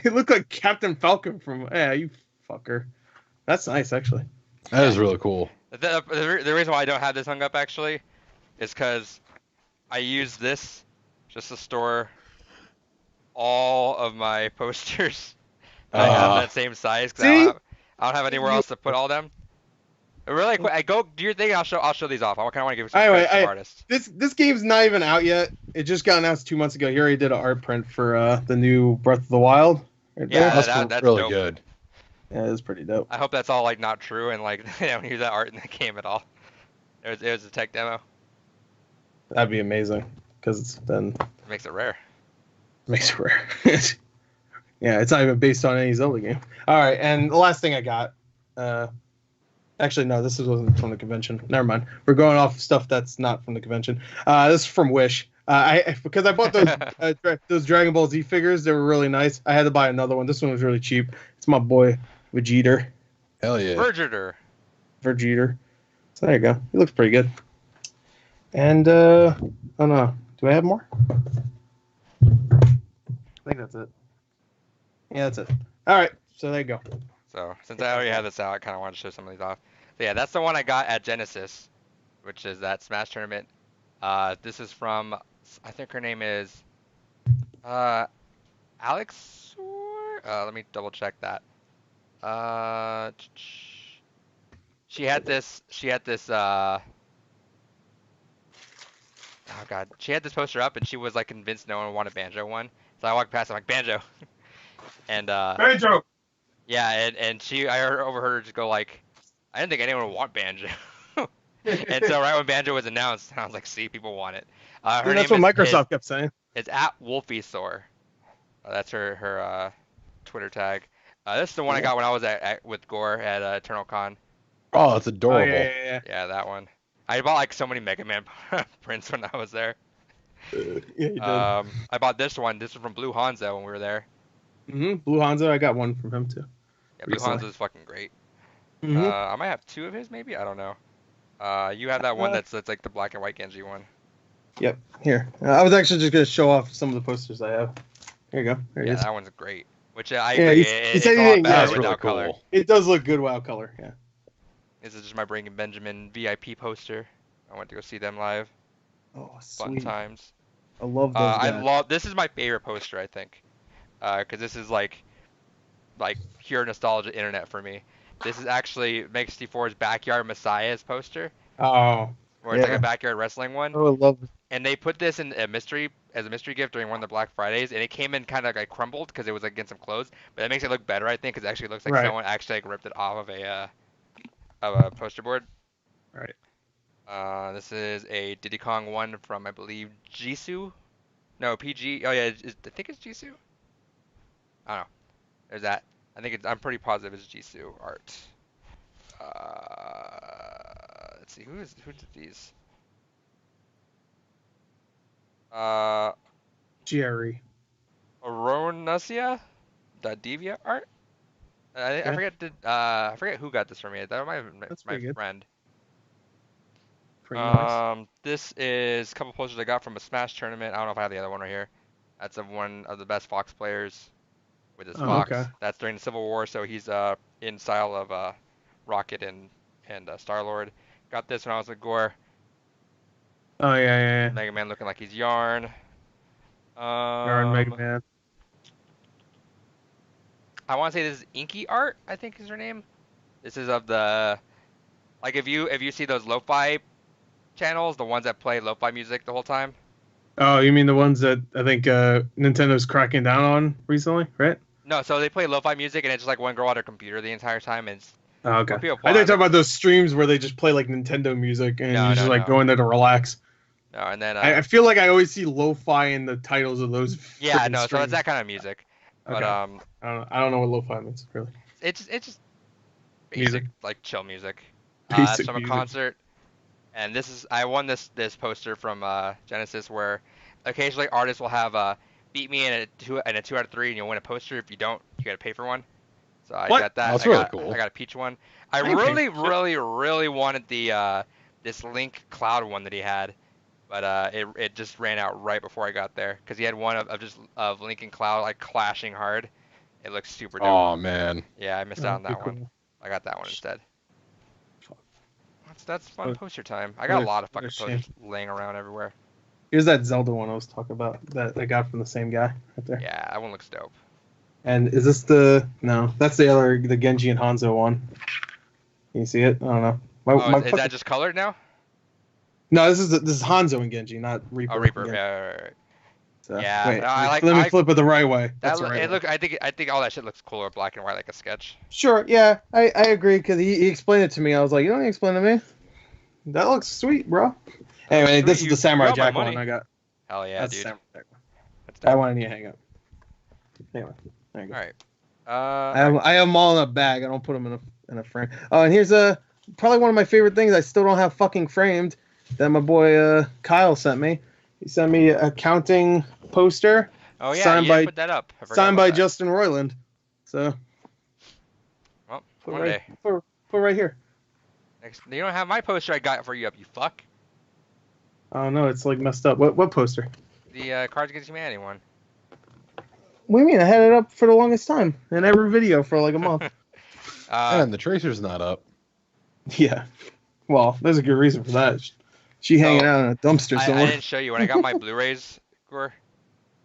It looked like Captain Falcon from. Yeah, you fucker. That's nice, actually. That is really cool. The reason why I don't have this hung up actually is because I use this just to store all of my posters. I have that same size because I don't have anywhere else to put all them. Really quick, I go do your thing. I'll show these off. I kind of want to give some credit to artists. This game's not even out yet. It just got announced 2 months ago. He already did an art print for the new Breath of the Wild. Right Yeah, there. that's really dope. good. Yeah, it's pretty dope. I hope that's all like not true and like they don't use that art in the game at all. It was a tech demo. That'd be amazing because then It makes it rare. makes it rare. Yeah, it's not even based on any Zelda game. All right, and the last thing I got. Actually, no, this wasn't from the convention. Never mind. We're going off stuff that's not from the convention. This is from Wish. Because I bought those Dragon Ball Z figures. They were really nice. I had to buy another one. This one was really cheap. It's my boy Vegeta. Hell yeah. Vegeta. So there you go. He looks pretty good. And I don't know. Do I have more? I think that's it. Yeah, that's it. All right. So there you go. So since I already had this out, I kind of wanted to show some of these off. So yeah, that's the one I got at Genesis, which is that Smash tournament. This is from, I think her name is Alex. Let me double check that. She had this. Oh god, she had this poster up, and she was like convinced no one wanted Banjo one. So I walked past, I'm like Banjo, and Banjo. yeah, and I overheard her just go like, I didn't think anyone would want Banjo. And so right when Banjo was announced, I was like, see, people want it. Her That's name what Microsoft kept saying. It's at Wolfie that's her Twitter tag. This is the one I got when I was with Gore at Eternal Con. Oh, it's adorable. Oh, yeah. Yeah, that one. I bought like so many Mega Man prints when I was there. Yeah, you did. I bought this one. This was from Blue Hanzo when we were there. Blue Hanzo, I got one from him too. Yeah, Blue Recently. Hanzo is fucking great. Mm-hmm. I might have 2 of his, maybe. I don't know. You have that one that's like the black and white Genji one. Yep. Here, I was actually just gonna show off some of the posters I have. Here you go. There it Yeah, is. that one's great. Which I Yeah, agree. it's It's a lot anything- better yeah, That's without really color. cool. It does look good. Wow, color. Yeah. This is just my Breaking Benjamin VIP poster. I went to go see them live. Oh, Fun sweet. times. I love those guys. This is my favorite poster, I think, because this is like pure nostalgia internet for me. This is actually Mega 64's Backyard Messiah's poster, Oh. where it's like Yeah. a backyard wrestling one. Oh, I love it. And they put this in a mystery as a mystery gift during one of the Black Fridays, and it came in kind of like crumbled because it was against some clothes. But that makes it look better, I think, because it actually looks like Right. someone actually like ripped it off of a poster board. Right. This is a Diddy Kong one from I believe Jisoo. No, PG. Oh yeah, I think it's Jisoo. I don't know. There's that. I'm pretty positive it's Jisoo art. Let's see who did these. Jerry. Aronasia, the Devia art. I forget who got this for me. That might have been That's my pretty good. friend. Pretty nice. This is a couple posters I got from a Smash tournament. I don't know if I have the other one right here. That's of one of the best Fox players with his Fox. Okay. That's during the Civil War, so he's in style of Rocket and Star Lord. Got this when I was with Gore. Oh yeah. Mega Man looking like he's Yarn. Yarn Mega Man. I want to say this is Inky Art, I think is her name. This is of the, like if you see those lo-fi channels, the ones that play lo-fi music the whole time. Oh, you mean the ones that I think Nintendo's cracking down on recently, right? No, so they play lo-fi music and it's just like one girl on her computer the entire time. And it's, Oh, okay. people I didn't talk about those streams where they just play like Nintendo music and No, you just no, like no. go in there to relax. No, and then I feel like I always see lo-fi in the titles of those. yeah, frickin' no, so streams. it's that kind of music. But Okay. I don't know what lo-fi means really. it's just basic Music. like chill music. Basic It's from music. a concert, and I won this poster from Genesis where occasionally artists will have beat me in a 2 out of 3 and you'll win a poster. If you don't, you gotta pay for one. So I What? got that. That's I really got, cool. I got a Peach one. I ain't really, paying for shit. really wanted the this Link Cloud one that he had, but it just ran out right before I got there because he had one of Link and Cloud like clashing hard. It looks super dope. Oh man. Yeah, I missed out on That'd that be one. cool. I got that one instead. Fuck. That's fun What- poster time. I got a lot of what a fucking posters laying around everywhere. Here's that Zelda one I was talking about that I got from the same guy right there. Yeah, that one looks dope. And is this no? That's the Genji and Hanzo one. Can you see it? I don't know. Is that just colored now? No, this is Hanzo and Genji, not Reaper. Oh, Reaper. again. Yeah, right. So, Yeah, wait, no, I let me flip it the right way. That's That the right way. look. I think all that shit looks cooler black and white like a sketch. Sure, yeah, I agree because he explained it to me. I was like, you don't need to explain to me. That looks sweet, bro. Anyway, this is the Samurai got my Jack money. one I got. Hell yeah, That's dude. the Samurai Jack one. That's I dope. wanted you to hang up. Anyway, there you go. All right. I have them all in a bag. I don't put them in a frame. Oh, and here's probably one of my favorite things. I still don't have fucking framed that my boy Kyle sent me. He sent me a counting poster Oh yeah, signed you didn't by- put that up. I forgot signed about by that. Justin Roiland. So Well, put one right, day. put right here. You don't have my poster I got for you up, you fuck. Oh no, it's like messed up. What poster? The Cards Against Humanity one. What do you mean? I had it up for the longest time in every video for like a month. And the tracer's not up. Yeah. Well, there's a good reason for that. She hanging out in a dumpster I somewhere. didn't show you when I got my Blu-rays. Gore.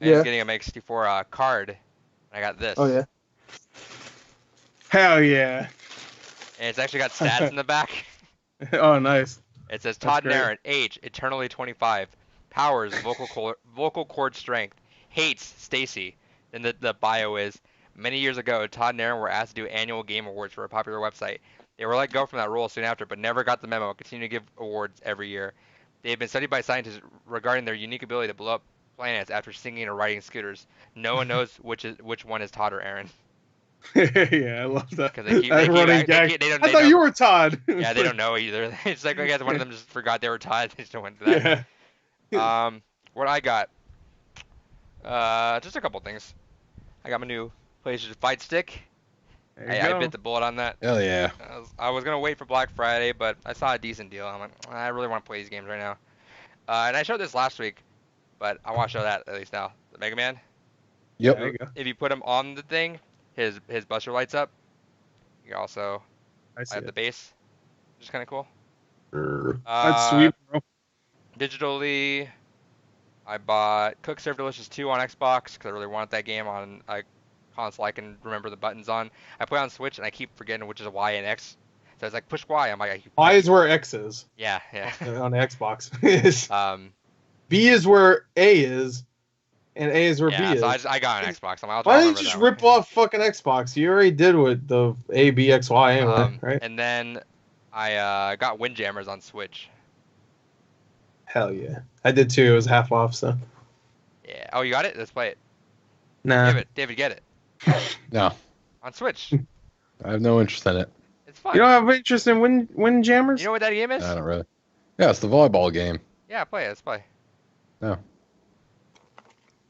I Yeah. was getting a Make64 card. And I got this. Oh yeah. Hell yeah. And it's actually got stats in the back. Oh nice. It says That's Todd great. Narrant, age, eternally 25, powers, vocal cord strength, hates Stacy. Then the bio is, many years ago, Todd and Aaron were asked to do annual game awards for a popular website. They were let go from that role soon after, but never got the memo and continue to give awards every year. They have been studied by scientists regarding their unique ability to blow up planets after singing or riding scooters. No one knows which one is Todd or Aaron. Yeah, I love that. 'Cause they keep- That they keep running act- they gag. keep- they don't- I they thought don't- you were Todd. Yeah, they don't know either. It's like I guess one of them just forgot they were Todd. They just went to that. Yeah. What I got? Just a couple things. I got my new PlayStation Fight Stick. There you I go. bit the bullet on that. Hell yeah. I was gonna wait for Black Friday, but I saw a decent deal. I'm like, I really want to play these games right now. And I showed this last week, but I want to show that at least now. The Mega Man. Yep. There you go. If you put him on the thing, his buster lights up. You also I see have the it. base, which is kind of cool. That's sweet, bro. Digitally, I bought Cook Serve Delicious 2 on Xbox because I really wanted that game on a console I can remember the buttons on. I play on Switch and I keep forgetting which is Y and X. So it's like push Y. I'm like, Y is where X is yeah. on the Xbox. Um, B is where A is, and A is where B yeah. is. So I got an Xbox. Why didn't you just rip off fucking Xbox? You already did with the A, B, X, Y anyway, right? And then I got Windjammers on Switch. Hell yeah. I did too. It was half off, so. Yeah. Oh, you got it? Let's play it. Nah. David, get it. No, On Switch. I have no interest in it. It's fun. You don't have interest in Windjammers? You know what that game is? I don't really. Yeah, it's the volleyball game. Yeah, play it. Let's play. No.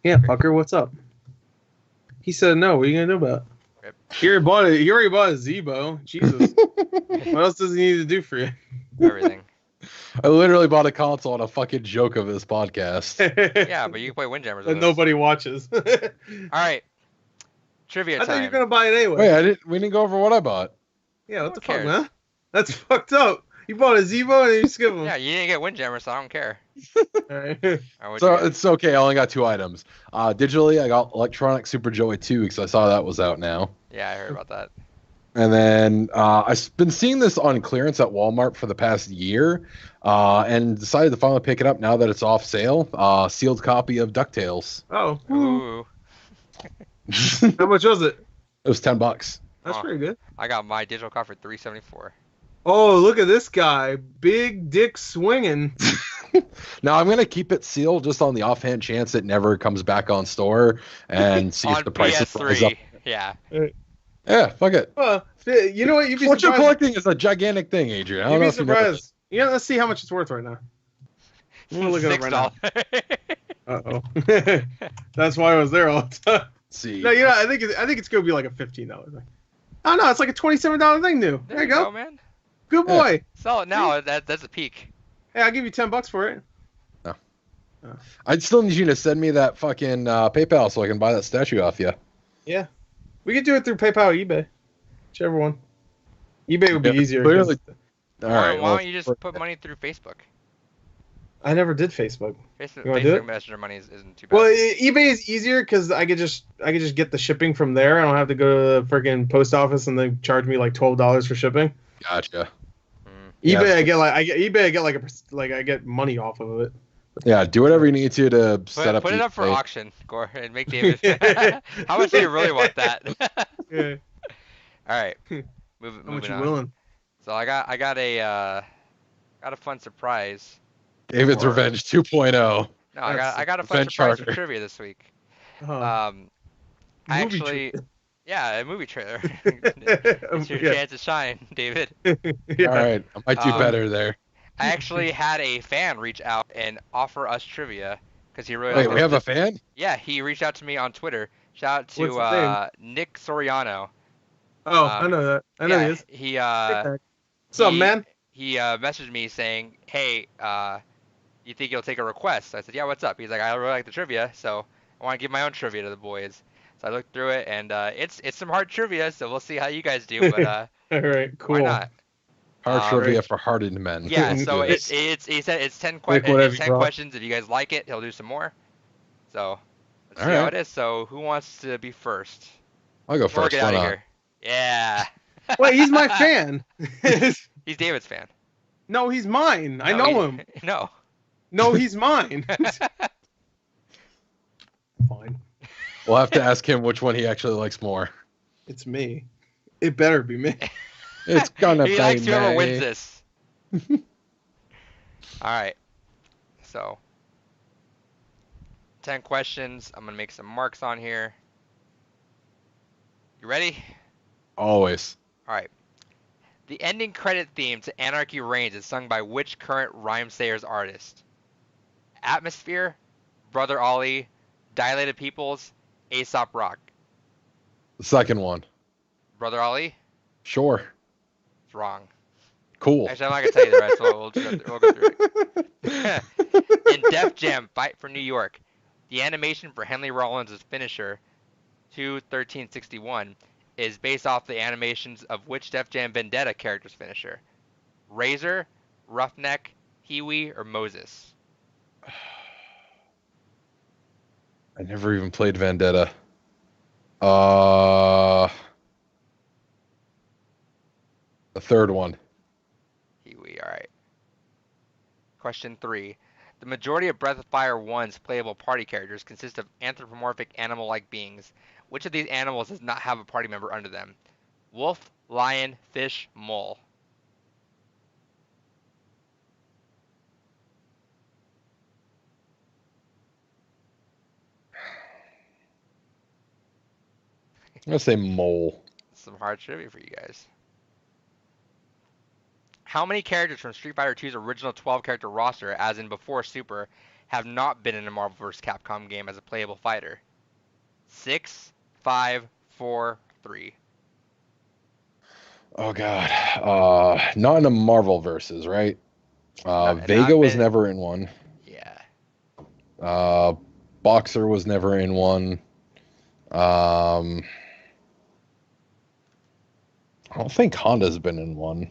Yeah, fucker, what's up? He said no. What are you gonna do about it? He already bought a Zebo. Jesus. What else does he need to do for you? Everything. I literally bought a console on a fucking joke of this podcast. Yeah, but you can play Windjammers. That nobody watches. All right. Trivia time. I thought you were gonna buy it anyway. Wait, we didn't go over what I bought. Yeah, what the cares? fuck, man? That's fucked up. You bought a Zebo and you skip them. Yeah, you didn't get Windjammers, so I don't care. Alright. So it's okay. I only got 2 items. Digitally, I got Electronic Super Joey 2 because I saw that was out now. Yeah, I heard about that. And then I've been seeing this on clearance at Walmart for the past year, and decided to finally pick it up now that it's off sale. Sealed copy of DuckTales. Oh. Ooh. How much was it? It was $10. That's pretty good. I got my digital copy for $374. Oh, look at this guy. Big dick swinging. Now I'm gonna keep it sealed just on the offhand chance it never comes back on store and see if the price rise up. Yeah. Yeah, fuck it. You know what? You'd be What you're surprised. collecting is a gigantic thing, Adrian. I don't You'd know be if you know surprised. Yeah, let's see how much it's worth right now. I'm gonna look it up right now. $6. That's why I was there all the time. Let's see. No, you know, I think it's gonna be like a $15 thing. Oh no, it's like a $27 thing new. There you go, man. Good boy. Sell it now. That's a peak. Hey, I'll give you $10 for it. No. I still need you to send me that fucking PayPal so I can buy that statue off you. Yeah, we could do it through PayPal or eBay, whichever one. eBay would be easier. Clearly. All Why right. don't you just put money through Facebook? I never did Facebook. Facebook Messenger money isn't too bad. Well, eBay is easier because I could just get the shipping from there. I don't have to go to the freaking post office and they charge me like $12 for shipping. Gotcha. eBay, Yeah. I get money off of it. Yeah, do whatever you need to set up. Put it up for auction, Gore, and make David. How much do you really want that? Yeah. All right. How much Moving you on. willing? So I got a fun surprise. David's Revenge 2.0. No, I got a fun Revenge surprise for Charter. trivia this week. Uh-huh. I Movie actually, yeah, a movie trailer. It's your chance to shine, David. Yeah. All right, I might do better there. I actually had a fan reach out and offer us trivia because he really. Wait, liked we it. have a fan? Yeah, he reached out to me on Twitter. Shout out What's to his name? Nick Soriano. Oh, I know that. I know yeah, he is. He What's up, man? He messaged me saying, "Hey, you think you'll take a request?" I said, "Yeah, what's up?" He's like, "I really like the trivia, so I want to give my own trivia to the boys." So I looked through it, and it's some hard trivia, so we'll see how you guys do. But All right, cool. why not? Hard trivia for hardened men. Yeah, so he said it's 10 questions. If you guys like it, he'll do some more. So let's see how it is. So who wants to be first? I'll go Before we first. get Why out of not? here. Yeah. Wait, he's my fan. He's David's fan. No, he's mine. I No, know him. No. No, he's mine. Fine. We'll have to ask him which one he actually likes more. It's me. It better be me. It's gonna He be likes whoever me. wins this. All right. So 10 questions. I'm gonna make some marks on here. You ready? Always. All right. The ending credit theme to Anarchy Reigns is sung by which current Rhymesayers artist? Atmosphere, Brother Ollie, Dilated Peoples, Aesop Rock. The second one. Brother Ollie? Sure. It's wrong. Cool. Actually, I'm not gonna tell you the rest, so we'll go through it. In Def Jam Fight for New York, the animation for Henry Rollins' finisher, 2/13/61, is based off the animations of which Def Jam Vendetta character's finisher? Razor, Roughneck, Pee-wee, or Moses? I never even played Vendetta. The third one. Kiwi, alright. Question 3. The majority of Breath of Fire 1's playable party characters consist of anthropomorphic animal-like beings. Which of these animals does not have a party member under them? Wolf, lion, fish, mole. I'm gonna say mole. Some hard trivia for you guys. How many characters from Street Fighter II's original 12-character roster, as in before Super, have not been in a Marvel vs. Capcom game as a playable fighter? 6, 5, 4, 3. Oh god. Not in the Marvel versus, right? Vega was never in one. Yeah. Boxer was never in one. I don't think Honda's been in one.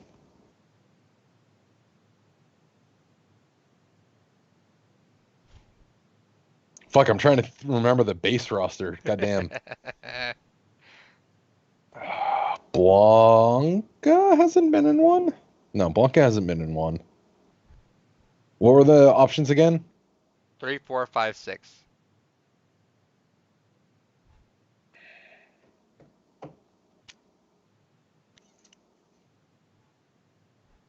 Fuck, I'm trying to remember the base roster. Goddamn. Blanca hasn't been in one? No, Blanca hasn't been in one. What were the options again? 3, 4, 5, 6. I'm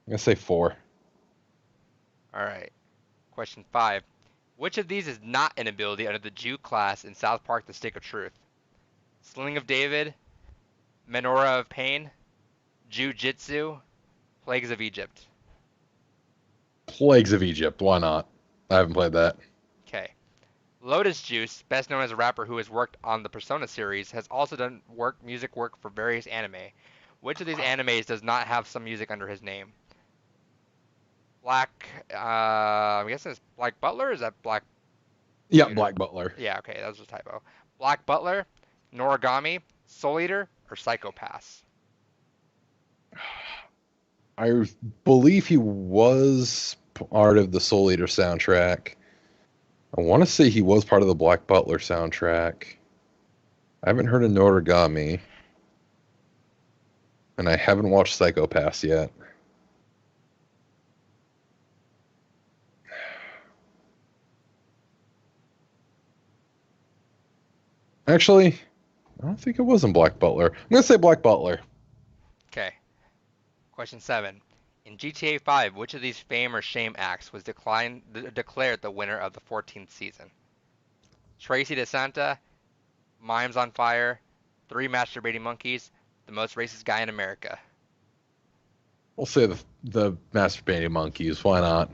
gonna say 4. Alright. Question 5. Which of these is not an ability under the Jew class in South Park: The Stick of Truth? Sling of David, Menorah of Pain, Jiu-Jitsu, Plagues of Egypt. Plagues of Egypt, why not? I haven't played that. Okay. Lotus Juice, best known as a rapper who has worked on the Persona series, has also done music work for various anime. Which of these animes does not have some music under his name? I'm guessing it's Black Butler, or is that Black? Yeah, Black Butler. Yeah, okay, that was a typo. Black Butler, Noragami, Soul Eater, or Psycho-Pass? I believe he was part of the Soul Eater soundtrack. I want to say he was part of the Black Butler soundtrack. I haven't heard of Noragami. And I haven't watched Psycho-Pass yet. Actually, I don't think it was in Black Butler. I'm going to say Black Butler. Okay. Question 7. In GTA 5, which of these fame or shame acts was declared the winner of the 14th season? Tracy DeSanta, Mimes on Fire, 3 Masturbating Monkeys, the most racist guy in America. We'll say the Masturbating Monkeys. Why not?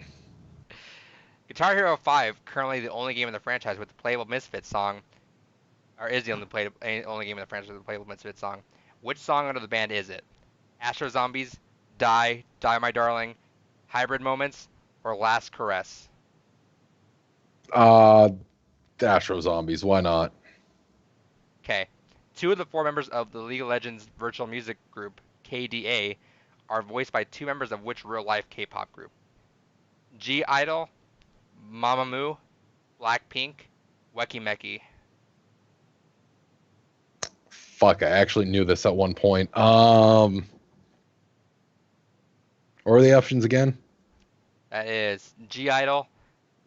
Guitar Hero 5, currently the only game in the franchise with the playable Misfits song, or is the only game in the franchise with the playable Misfits song. Which song under the band is it? Astro Zombies, Die My Darling, Hybrid Moments, or Last Caress? Astro Zombies. Why not? Okay. 2 of the 4 members of the League of Legends virtual music group, KDA, are voiced by 2 members of which real-life K-pop group? G-Idol, Mamamoo, Blackpink, Weki Meki. Fuck, I actually knew this at one point. What were the options again? That is G-Idol,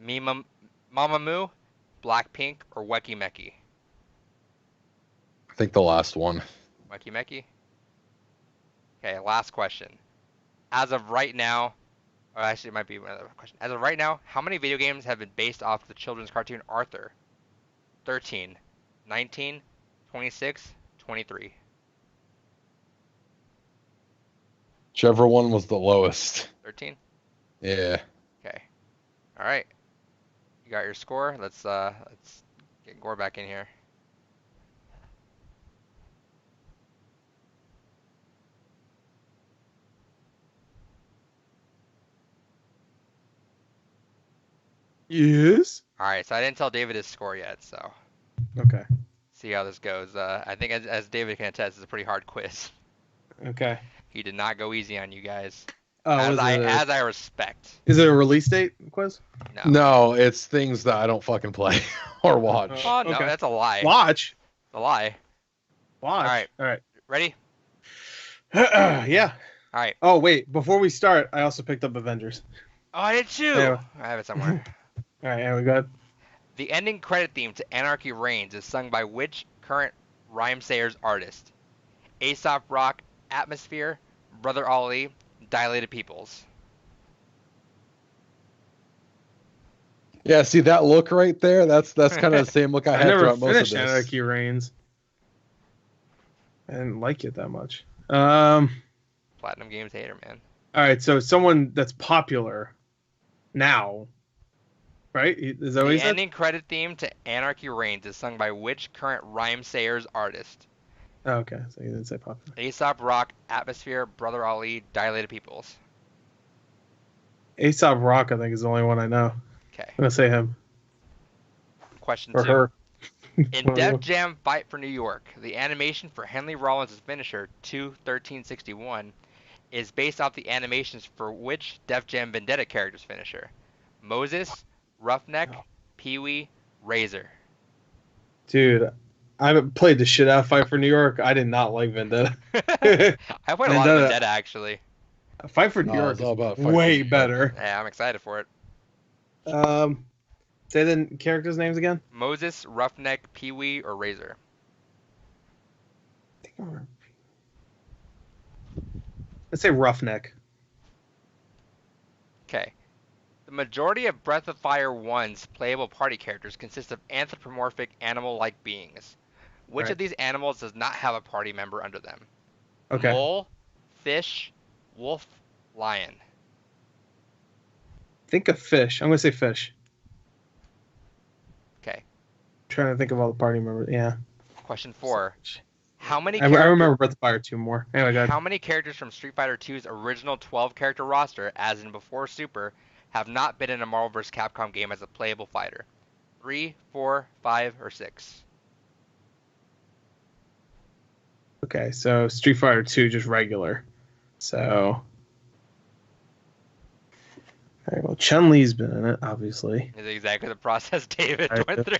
Mamamoo, Blackpink, or Weki Meki. I think the last one. Weki Meki? Okay, last question. As of right now, or actually it might be another question. As of right now, how many video games have been based off the children's cartoon Arthur? 13, 19, 26, 23. Whichever one was the lowest. 13? Yeah. Okay. All right. You got your score. Let's get Gore back in here. Yes. All right. So I didn't tell David his score yet, so Okay. see how this goes. I think as David can attest, it's a pretty hard quiz. Okay. He did not go easy on you guys. As I respect. Is it a release date quiz? No. No, it's things that I don't fucking play or watch. Oh no, Okay. that's a lie. Watch. A lie. Watch. All right. All right. Ready? Yeah. All right. Oh wait, before we start, I also picked up Avengers. Oh, I did too. Yeah. I have it somewhere. All right, here we go. The ending credit theme to Anarchy Reigns is sung by which current Rhymesayers artist? Aesop Rock, Atmosphere, Brother Ali, Dilated Peoples. Yeah, see that look right there? That's kind of the same look I I had never throughout most of finished this. Anarchy Reigns. I didn't like it that much. Platinum Games hater, man. All right, so someone that's popular now, right? Is that what The he said? ending credit theme to Anarchy Reigns is sung by which current Rhymesayers artist? Oh, okay, so you didn't say popular. Aesop Rock, Atmosphere, Brother Ali, Dilated Peoples. Aesop Rock, I think, is the only one I know. Okay. I'm gonna say him Question or 2. her. In Def Jam Fight for New York, the animation for Henry Rollins' finisher 2-1361 is based off the animations for which Def Jam Vendetta character's finisher? Moses, Roughneck, Pee-wee, Razor. Dude, I haven't played the shit out of Fight for New York. I did not like Vendetta. I played a lot of Vendetta. Vendetta actually. Fight for New No, York it's all about is Fight for way New York. better. Yeah, I'm excited for it. Say the characters' names again. Moses, Roughneck, Pee-wee, or Razor. I think I remember. Let's say Roughneck. Okay. The majority of Breath of Fire 1's playable party characters consist of anthropomorphic animal-like beings. Which Right. of these animals does not have a party member under them? Okay. Mole, fish, wolf, lion. Think of fish. I'm gonna say fish. Okay. Trying to think of all the party members. Yeah. Question 4. How many I remember Breath of Fire 2 more. Anyway, go ahead. How many characters from Street Fighter 2's original 12-character roster, as in before Super, have not been in a Marvel vs. Capcom game as a playable fighter? 3, 4, 5, or 6? Okay, so Street Fighter 2 just regular. So. All right, well, Chun-Li's been in it, obviously. Is exactly the process David I- went through.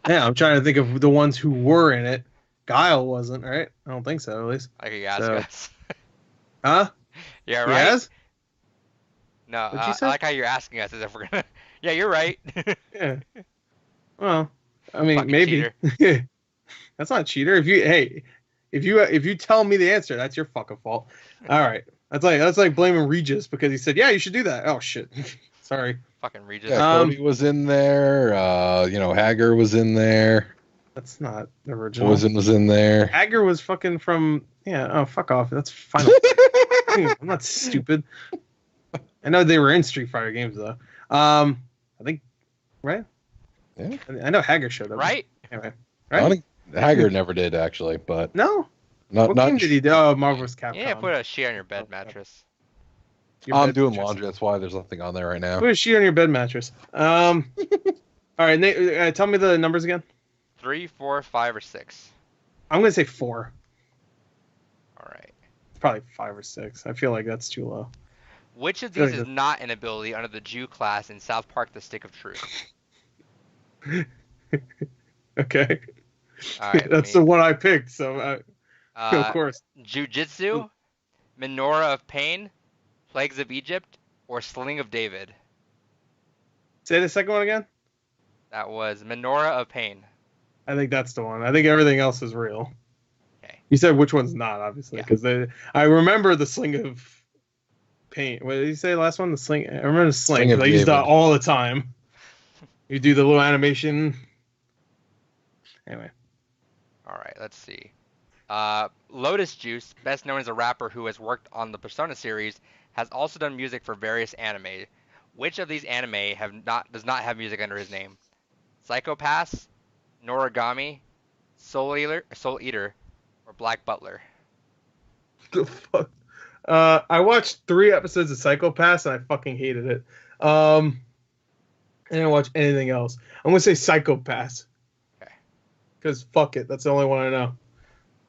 Yeah, I'm trying to think of the ones who were in it. Guile wasn't, right? I don't think so, at least. I could ask So- us. Huh? Yeah, right? Yes? No, What'd you say? I like how you're asking us as if we're gonna. Yeah, you're right. Yeah. Well, I mean, Fucking maybe. That's not a cheater. If you tell me the answer, that's your fucking fault. All right. That's like blaming Regis because he said, "Yeah, you should do that." Oh shit. Sorry. Fucking Regis. Yeah, Cody was in there. Hager was in there. That's not original. Poison was in there. Hager was fucking from oh fuck off. That's final. I'm not stupid. I know they were in Street Fighter games though. I think right? Yeah. I know Hager showed up. Right? Anyway. I Right? think Hager never did actually, but No. not What not. game did he do? Oh, Marvel vs. Capcom. Yeah, put a sheet on your bed mattress. Your I'm bed doing mattress. laundry. That's why there's nothing on there right now. Put a sheet on your bed mattress. All right, Nate, tell me the numbers again. 3, 4, 5, or 6. I'm gonna say 4. All right. It's probably 5 or 6. I feel like that's too low. Which of Feel these like is not an ability under the Jew class in South Park: The Stick of Truth? Okay. All right. That's the one I picked. So of course. Jujitsu, Menorah of Pain, Plagues of Egypt, or Sling of David? Say the second one again. That was Menorah of Pain. I think that's the one. I think everything else is real. Okay. You said which one's not, obviously, Yeah. because I remember the Sling of Pain. What did you say last one? The Sling. I remember the Sling. Sling of 'cause I used that David. all the time. You do the little animation. Anyway. All right, let's see. Lotus Juice, best known as a rapper who has worked on the Persona series, has also done music for various anime. Which of these anime does not have music under his name? Psycho Pass, Noragami, Soul Eater, or Black Butler? The fuck? I watched 3 episodes of Psycho Pass and I fucking hated it. I didn't watch anything else. I'm gonna say Psycho Pass. Okay. Because fuck it, that's the only one I know.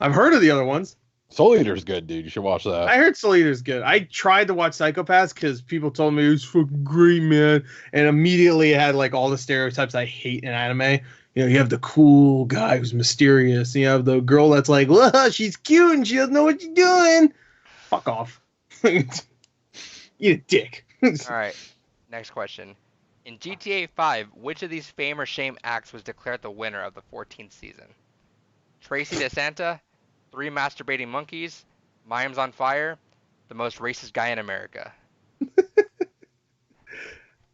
I've heard of the other ones. Soul Eater's good, dude. You should watch that. I heard Soul Eater's good. I tried to watch Psycho Pass because people told me it was fucking great, man. And immediately it had like all the stereotypes I hate in anime. You know, you have the cool guy who's mysterious. And you have the girl that's like, well, she's cute and she doesn't know what she's doing. Fuck off. Eat a dick. All right. Next question. In GTA 5, which of these fame or shame acts was declared the winner of the 14th season? Tracy DeSanta, 3 masturbating monkeys, Mimes on Fire, the most racist guy in America.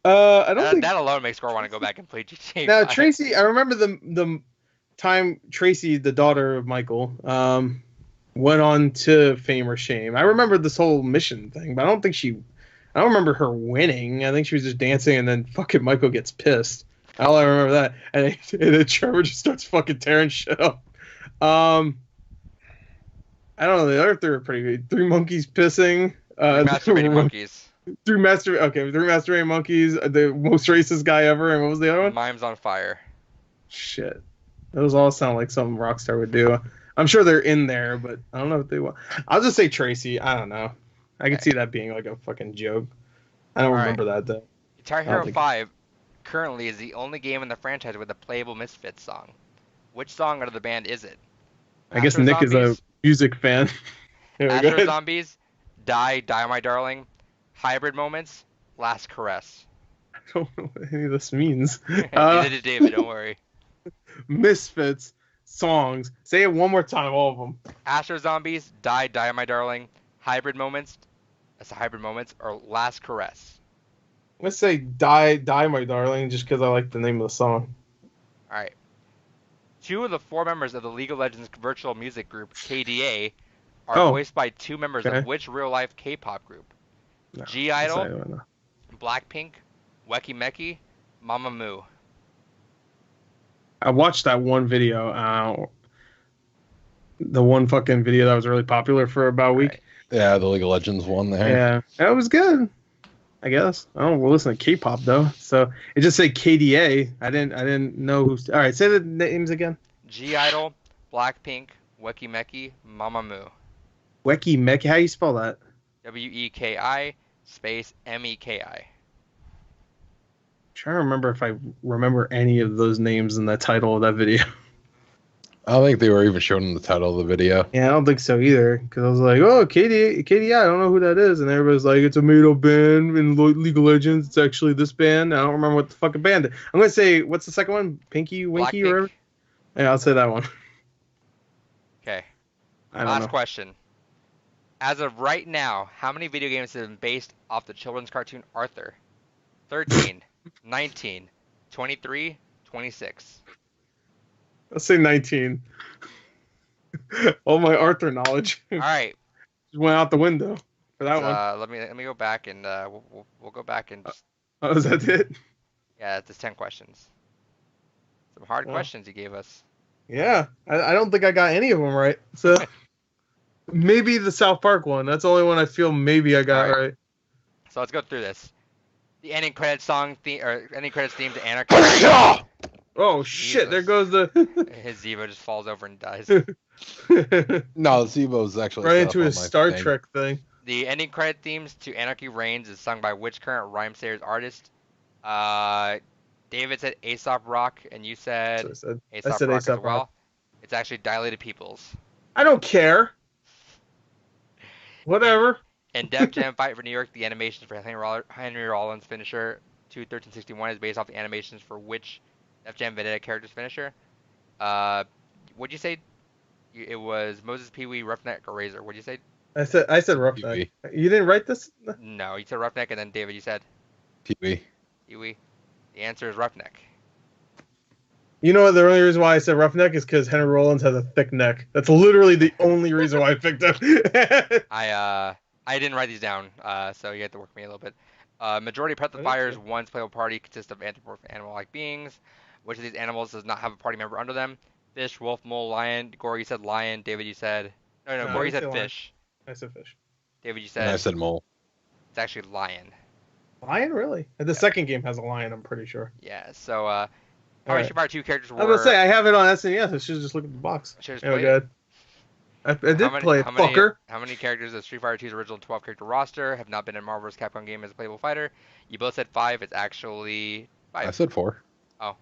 I don't think That alone makes Gore want to go back and play GTA now 5. Tracy. I remember the time Tracy, the daughter of Michael, went on to fame or shame. I remember this whole mission thing, but I don't remember her winning. I think she was just dancing, and then fucking Michael gets pissed. All I remember that, and then Trevor just starts fucking tearing shit up. I don't know. The other 3 are pretty good. 3 monkeys pissing. 3 masturbating monkeys. 3 masturbating monkeys. The most racist guy ever. And what was the other one? Mimes on Fire. Shit. Those all sound like something Rockstar would do. I'm sure they're in there, but I don't know if they will. I'll just say Tracy. I don't know. I could see that being like a fucking joke. I don't remember that though. Guitar Hero 5 currently is the only game in the franchise with a playable Misfits song. Which song out of the band is it? I guess Nick is a music fan. Astro Zombies, Die My Darling, Hybrid Moments, Last Caress. I don't know what any of this means. Neither did David, don't worry. Misfits songs. Say it one more time, all of them. Astro Zombies, Die My Darling, Hybrid Moments, or Last Caress. Let's say Die My Darling, just because I like the name of the song. Alright. 2 of the 4 members of the League of Legends virtual music group, KDA, are voiced by 2 members of which real-life K-pop group? No, G-Idol, Blackpink, Weki Meki, Mamamoo. I watched that one video. The one fucking video that was really popular for about a week. Right. Yeah, the League of Legends one there. Yeah, that was good. I guess I don't listen to K-pop though, so it just said KDA. I didn't know who's. All right, say the names again. G-Idol, Blackpink, Weki Meki, Mamamoo. Weki Meki. How you spell that? Weki space Meki. Trying to remember if I remember any of those names in the title of that video. I don't think they were even shown in the title of the video. Yeah, I don't think so either. Because I was like, oh, KDI, I don't know who that is. And everybody's like, it's a made-up band in League of Legends. It's actually this band. I don't remember what the fucking band is. I'm going to say, what's the second one? Pinky, Winky, or whatever? Yeah, I'll say that one. Okay. Last question. As of right now, how many video games have been based off the children's cartoon Arthur? 13, 19, 23, 26. Let's say 19. All my Arthur knowledge All right. just went out the window for that one. Let me go back and we'll go back and just. Oh, is that it? Yeah, it's 10 questions. Some hard questions you gave us. Yeah, I don't think I got any of them right. So maybe the South Park one. That's the only one I feel maybe I got right. So let's go through this. The ending credits ending credits theme to Anarchy. Oh shit! There goes the. His Zevo just falls over and dies. No, the Zevo's actually right into his Star Trek thing. The ending credit themes to Anarchy Reigns is sung by which current Rhymesayers artist? David said Aesop Rock, and you said Aesop Rock as well. It's actually Dilated Peoples. I don't care. Whatever. In Def Jam Fight for New York, the animations for Henry Rollins' finisher 2-1361 is based off the animations for which Def Jam Vendetta character's finisher? What'd you say? It was Moses Pee Wee, Roughneck, or Razor. What'd you say? I said Roughneck. You didn't write this? No, you said Roughneck, and then David, you said Pee Wee. Pee Wee. The answer is Roughneck. You know what? The only reason why I said Roughneck is because Henry Rollins has a thick neck. That's literally the only reason why I picked him. I didn't write these down, so you have to work with me a little bit. Majority of Pet the Fire's once playable party consists of anthropomorphic animal-like beings. Which of these animals does not have a party member under them? Fish, wolf, mole, lion. Gore, you said lion. David, you said... No, Gore, you said fish. I said fish. David, you said... And I said mole. It's actually lion. Lion, really? The second game has a lion, I'm pretty sure. Yeah, so, how many Street Fighter 2 characters were... I was going to say, I have it on SNES. I should just look at the box. Oh, good. I did play it, fucker. How many characters of Street Fighter 2's original 12-character roster have not been in Marvel vs. Capcom game as a playable fighter? You both said 5. It's actually 5. I said 4. Oh.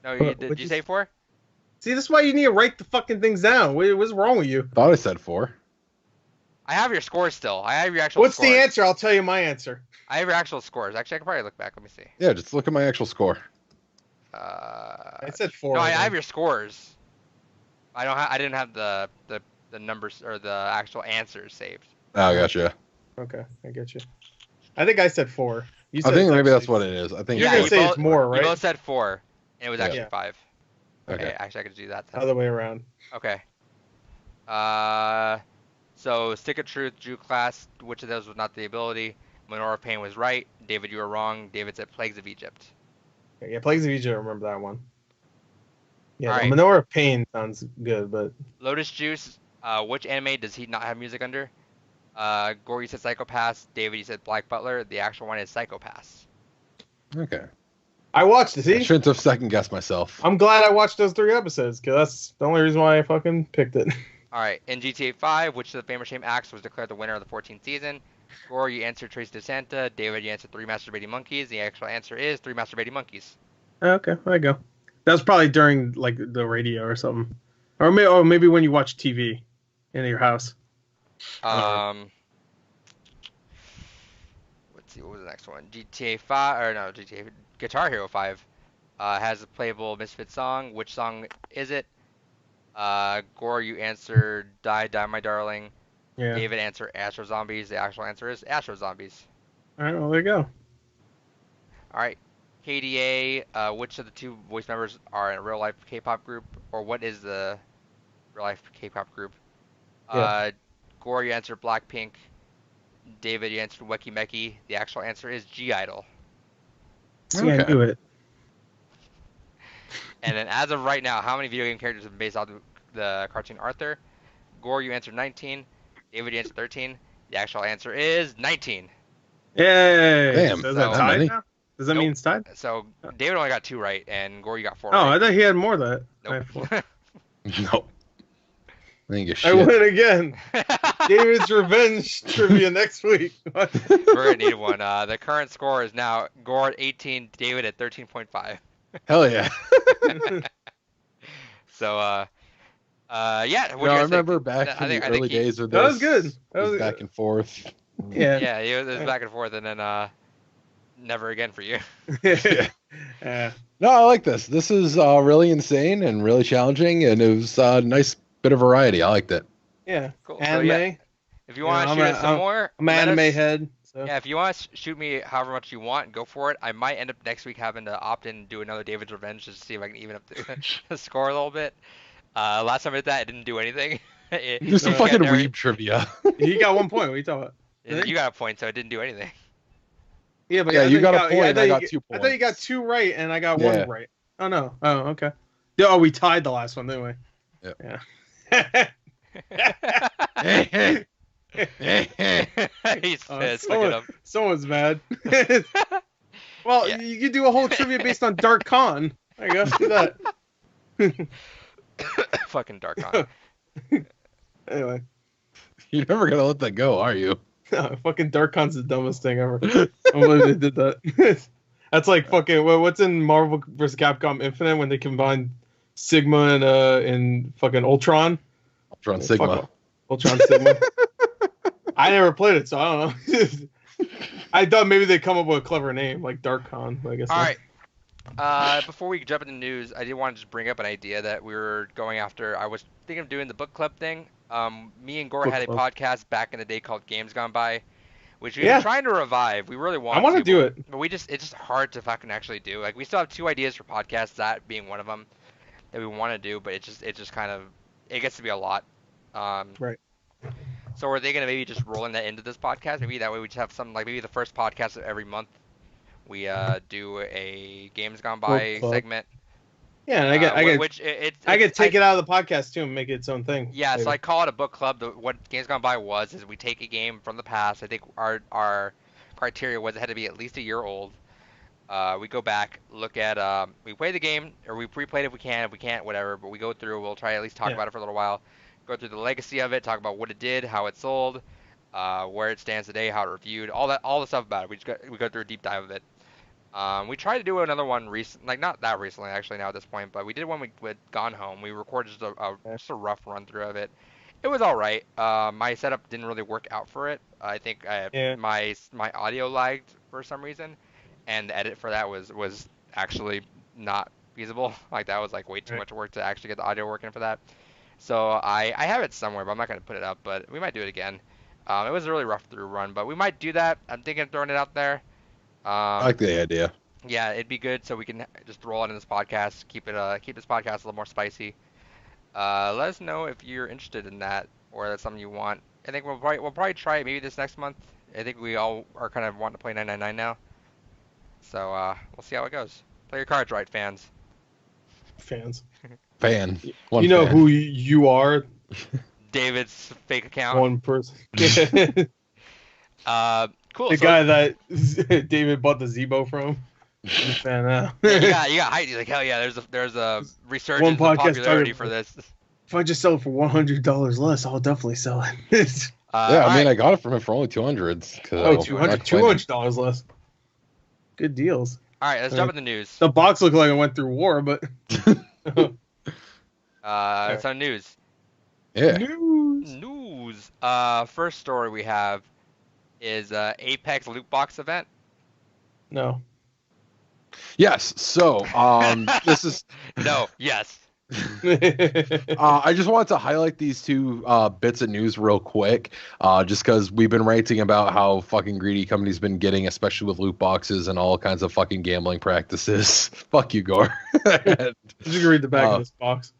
No, did you say 4? See, this is why you need to write the fucking things down. What's wrong with you? Thought I said 4. I have your scores still. I have your actual What's scores. the answer? I'll tell you my answer. I have your actual scores. Actually, I can probably look back. Let me see. Yeah, just look at my actual score. I said 4. No, I think. have your scores. I didn't have the numbers or the actual answers saved. Oh, gotcha. Okay, I get you. I think I said 4. You I said think it's maybe that's actually- what it is. I think You're Yeah, gonna you say both- it's more, right? You both said 4, and it was actually Yeah. 5. Okay, Okay. actually, I could do that then. Other way around. Okay. So Stick of Truth, Drew Class, which of those was not the ability? Menorah of Pain was right. David, you were wrong. David said Plagues of Egypt. Okay, yeah, Plagues of Egypt. I remember that one. Yeah, All the right. Menorah of Pain sounds good, but Lotus Juice, which anime does he not have music under? Gore, you said Psychopaths. David, you said Black Butler. The actual one is Psychopaths. Okay. I watched it. I See, shouldn't have second guessed myself. I'm glad I watched those 3 episodes because that's the only reason why I fucking picked it. All right, in GTA 5, which of the famous shame acts was declared the winner of the 14th season? Gore, you answered Trace DeSanta. David, you answered 3 Masturbating Monkeys. The actual answer is 3 Masturbating Monkeys. Okay, there you go. That was probably during like the radio or something, or maybe when you watch TV in your house. Let's see, what was the next one? GTA 5, or no, GTA Guitar Hero 5 has a playable Misfit song. Which song is it? Gore, you answered Die, Die, My Darling. Yeah. David answered Astro Zombies. The actual answer is Astro Zombies. All right, well there you go. All right. KDA, which of the 2 voice members are in a real life K-pop group, or what is the real life K-pop group? Yeah. Gore, you answered Blackpink. David, you answered Weki Meki. The actual answer is G-Idol. See, I Okay. knew it. And then as of right now, how many video game characters have been based off the cartoon Arthur? Gore, you answered 19. David, you answered 13. The actual answer is 19. Yay! Damn, So is that that tied many? now? Does that Nope. mean it's tied? So David only got 2 right, and Gore, you got 4 Oh, right. I thought he had more than that. I had Nope. 4. Nope. I think it's I shit. win again. David's revenge trivia next week. What? We're going to need one. The current score is now Gore at 18, David at 13.5. Hell yeah. So, yeah. What No, do I you guys remember think? back I in think- the I think early he- days of this. That was good. That it was was back and forth. Yeah. Yeah, it was back and forth, and then never again for you. Yeah. No, I like this. This is really insane and really challenging, and it was a nice bit of variety. I liked it. Yeah. Cool. So, Anime. yeah, if you want to I'm shoot a- us some more, I'm an let anime us- head. So. Yeah, if you want to shoot me however much you want, go for it. I might end up next week having to opt in and do another David's Revenge just to see if I can even up the score a little bit. Last time I did that, it didn't do anything. Do some Yeah, fucking never- weeb trivia. He got 1 point. What are you talking about? You got a point, so it didn't do anything. Yeah, but Yeah, I you thought got a point, and I got you- 2 I thought you got points. 2 right, and I got Yeah. 1 right. Oh no. Oh, okay. Yeah, oh, we tied the last one, didn't we? Yep. Yeah. He's Oh, pissed. Look at him. Someone's mad. Well, Yeah. you could do a whole trivia based on Dark Con. There you go. Do that. Fucking Dark On. Anyway, You're never gonna let that go, are you? no, fucking Dark Con's the dumbest thing ever. I don't believe they did that. That's like fucking what's in Marvel vs. Capcom Infinite when they combine Sigma and fucking Ultron. Ultron Sigma. Fuck Ultron Sigma. I never played it, so I don't know. I thought maybe they'd come up with a clever name like Dark Con, but I guess All not. right. Before we jump into news, I did want to just bring up an idea that we were going after. I was thinking of doing the book club thing. Me and Gore Book had a club. podcast back in the day called Games Gone By, which we've Yeah. been trying to revive. We really want I want to do it. but it's just hard to fucking actually do. Like, we still have 2 ideas for podcasts, that being one of them that we want to do, but it just kind of, it gets to be a lot. Right. So are they gonna maybe just rolling that into this podcast? Maybe that way we just have some, like, maybe the first podcast of every month we do a Games Gone By Book club. segment. Yeah, and I could take it out of the podcast too and make it its own thing. Yeah, so maybe. I call it a book club. What Games Gone By was is we take a game from the past. I think our criteria was it had to be at least a year old. We go back, look at, we play the game, or we replay it if we can. If we can't, whatever. But we go through. We'll try to at least talk Yeah. about it for a little while. Go through the legacy of it, talk about what it did, how it sold, where it stands today, how it reviewed, all the stuff about it. We go through a deep dive of it. We tried to do another one not that recently actually now at this point, but we did one with Gone Home. We recorded just a rough run through of it. It was all right. My setup didn't really work out for it. I think my audio lagged for some reason, and the edit for that was actually not feasible. Like that was like way too much work to actually get the audio working for that. So I have it somewhere, but I'm not gonna put it up. But we might do it again. It was a really rough through run, but we might do that. I'm thinking of throwing it out there. I like the idea. Yeah, it'd be good so we can just roll it in this podcast. Keep this podcast a little more spicy. Let us know if you're interested in that or that's something you want. I think we'll probably try it maybe this next month. I think we all are kind of wanting to play 999 now. So we'll see how it goes. Play your cards right, fans. Fan. One you know fan. who you are? David's fake account. One person. Cool. The guy that David bought the Zebo from. Fan now. you got hyped. He's like, hell yeah, there's a resurgence of popularity for this. If I just sell it for $100 less, I'll definitely sell it. Yeah, I mean, I got it from him for only $200. $200 less. Good deals. All right, let's jump in the news. The box looked like it went through war, but. Some news. Yeah. News. First story we have is Apex loot box event. No. Yes. So, this is no. Yes. I just wanted to highlight these two bits of news real quick, just because we've been ranting about how fucking greedy companies been getting, especially with loot boxes and all kinds of fucking gambling practices. Fuck you, Gore. You can read the back of this box.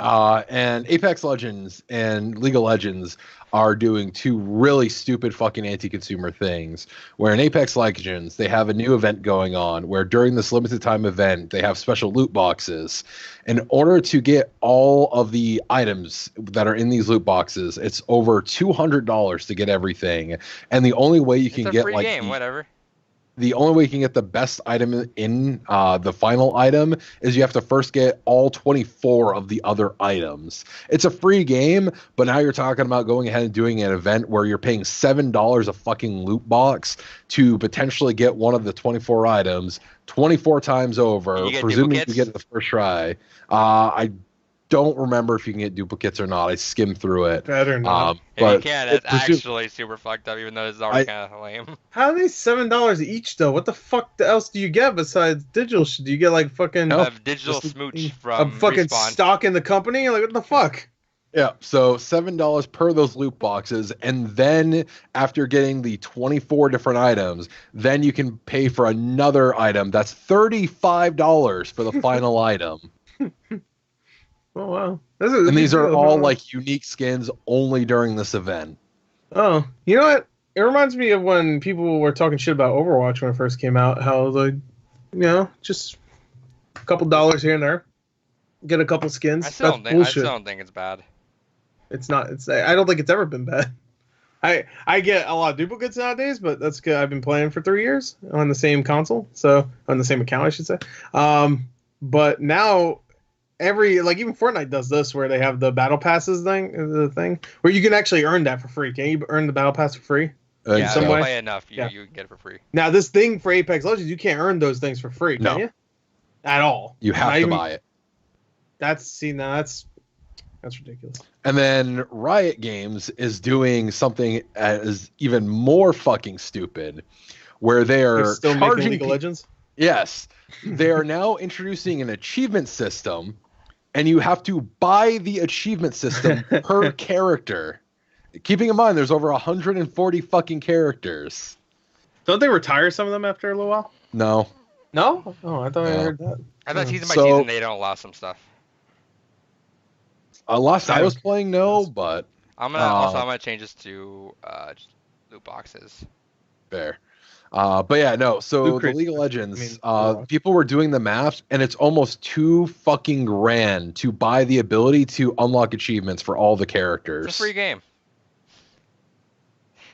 And Apex Legends and League of Legends are doing two really stupid fucking anti-consumer things. Where in Apex Legends, they have a new event going on where during this limited time event, they have special loot boxes. In order to get all of the items that are in these loot boxes, it's over $200 to get everything. And the only way you can get free game, whatever. The only way you can get the best item in the final item is you have to first get all 24 of the other items. It's a free game, but now you're talking about going ahead and doing an event where you're paying $7 a fucking loot box to potentially get one of the 24 items 24 times over, presuming you get it the first try. I don't remember if you can get duplicates or not. I skimmed through it. Better not. If you can, it's actually super fucked up, even though it's already kind of lame. How are they $7 each, though? What the fuck else do you get besides digital shit? Do you get, like, fucking... digital smooch from a fucking Respawn. stock in the company? Like, what the fuck? Yeah, so $7 per those loot boxes, and then after getting the 24 different items, then you can pay for another item. That's $35 for the final item. Oh, wow. And these are all, like, unique skins only during this event. Oh, you know what? It reminds me of when people were talking shit about Overwatch when it first came out, how, like, you know, just a couple dollars here and there. Get a couple skins. I still don't think it's bad. It's not. I don't think it's ever been bad. I get a lot of duplicates nowadays, but that's good. I've been playing for 3 years on the same console, so on the same account, I should say. But now... even Fortnite does this where they have the battle passes the thing where you can actually earn that for free. Can you earn the battle pass for free? Yeah, if you play enough, you get it for free. Now this thing for Apex Legends, you can't earn those things for free, can you? At all. You have to buy it. That's ridiculous. And then Riot Games is doing something that is even more fucking stupid, where they're still charging making League of Legends. Yes, they are now introducing an achievement system. And you have to buy the achievement system per character. Keeping in mind, there's over 140 fucking characters. Don't they retire some of them after a little while? No. No? Oh, I thought I heard that. I thought season by season they don't allow some stuff. Last I was playing, no, but... I'm gonna change this to just loot boxes. Fair. But yeah, no. So the League of Legends, people were doing the math, and it's almost $2 fucking grand to buy the ability to unlock achievements for all the characters. It's a free game.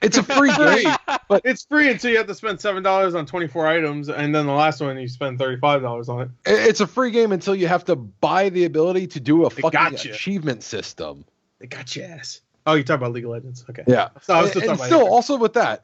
It's a free game, but it's free until you have to spend $7 on 24 items, and then the last one you spend $35 on it. It's a free game until you have to buy the ability to do a fucking achievement system. They got your ass. Oh, you're talking about League of Legends, okay? Yeah. So I was still also with that,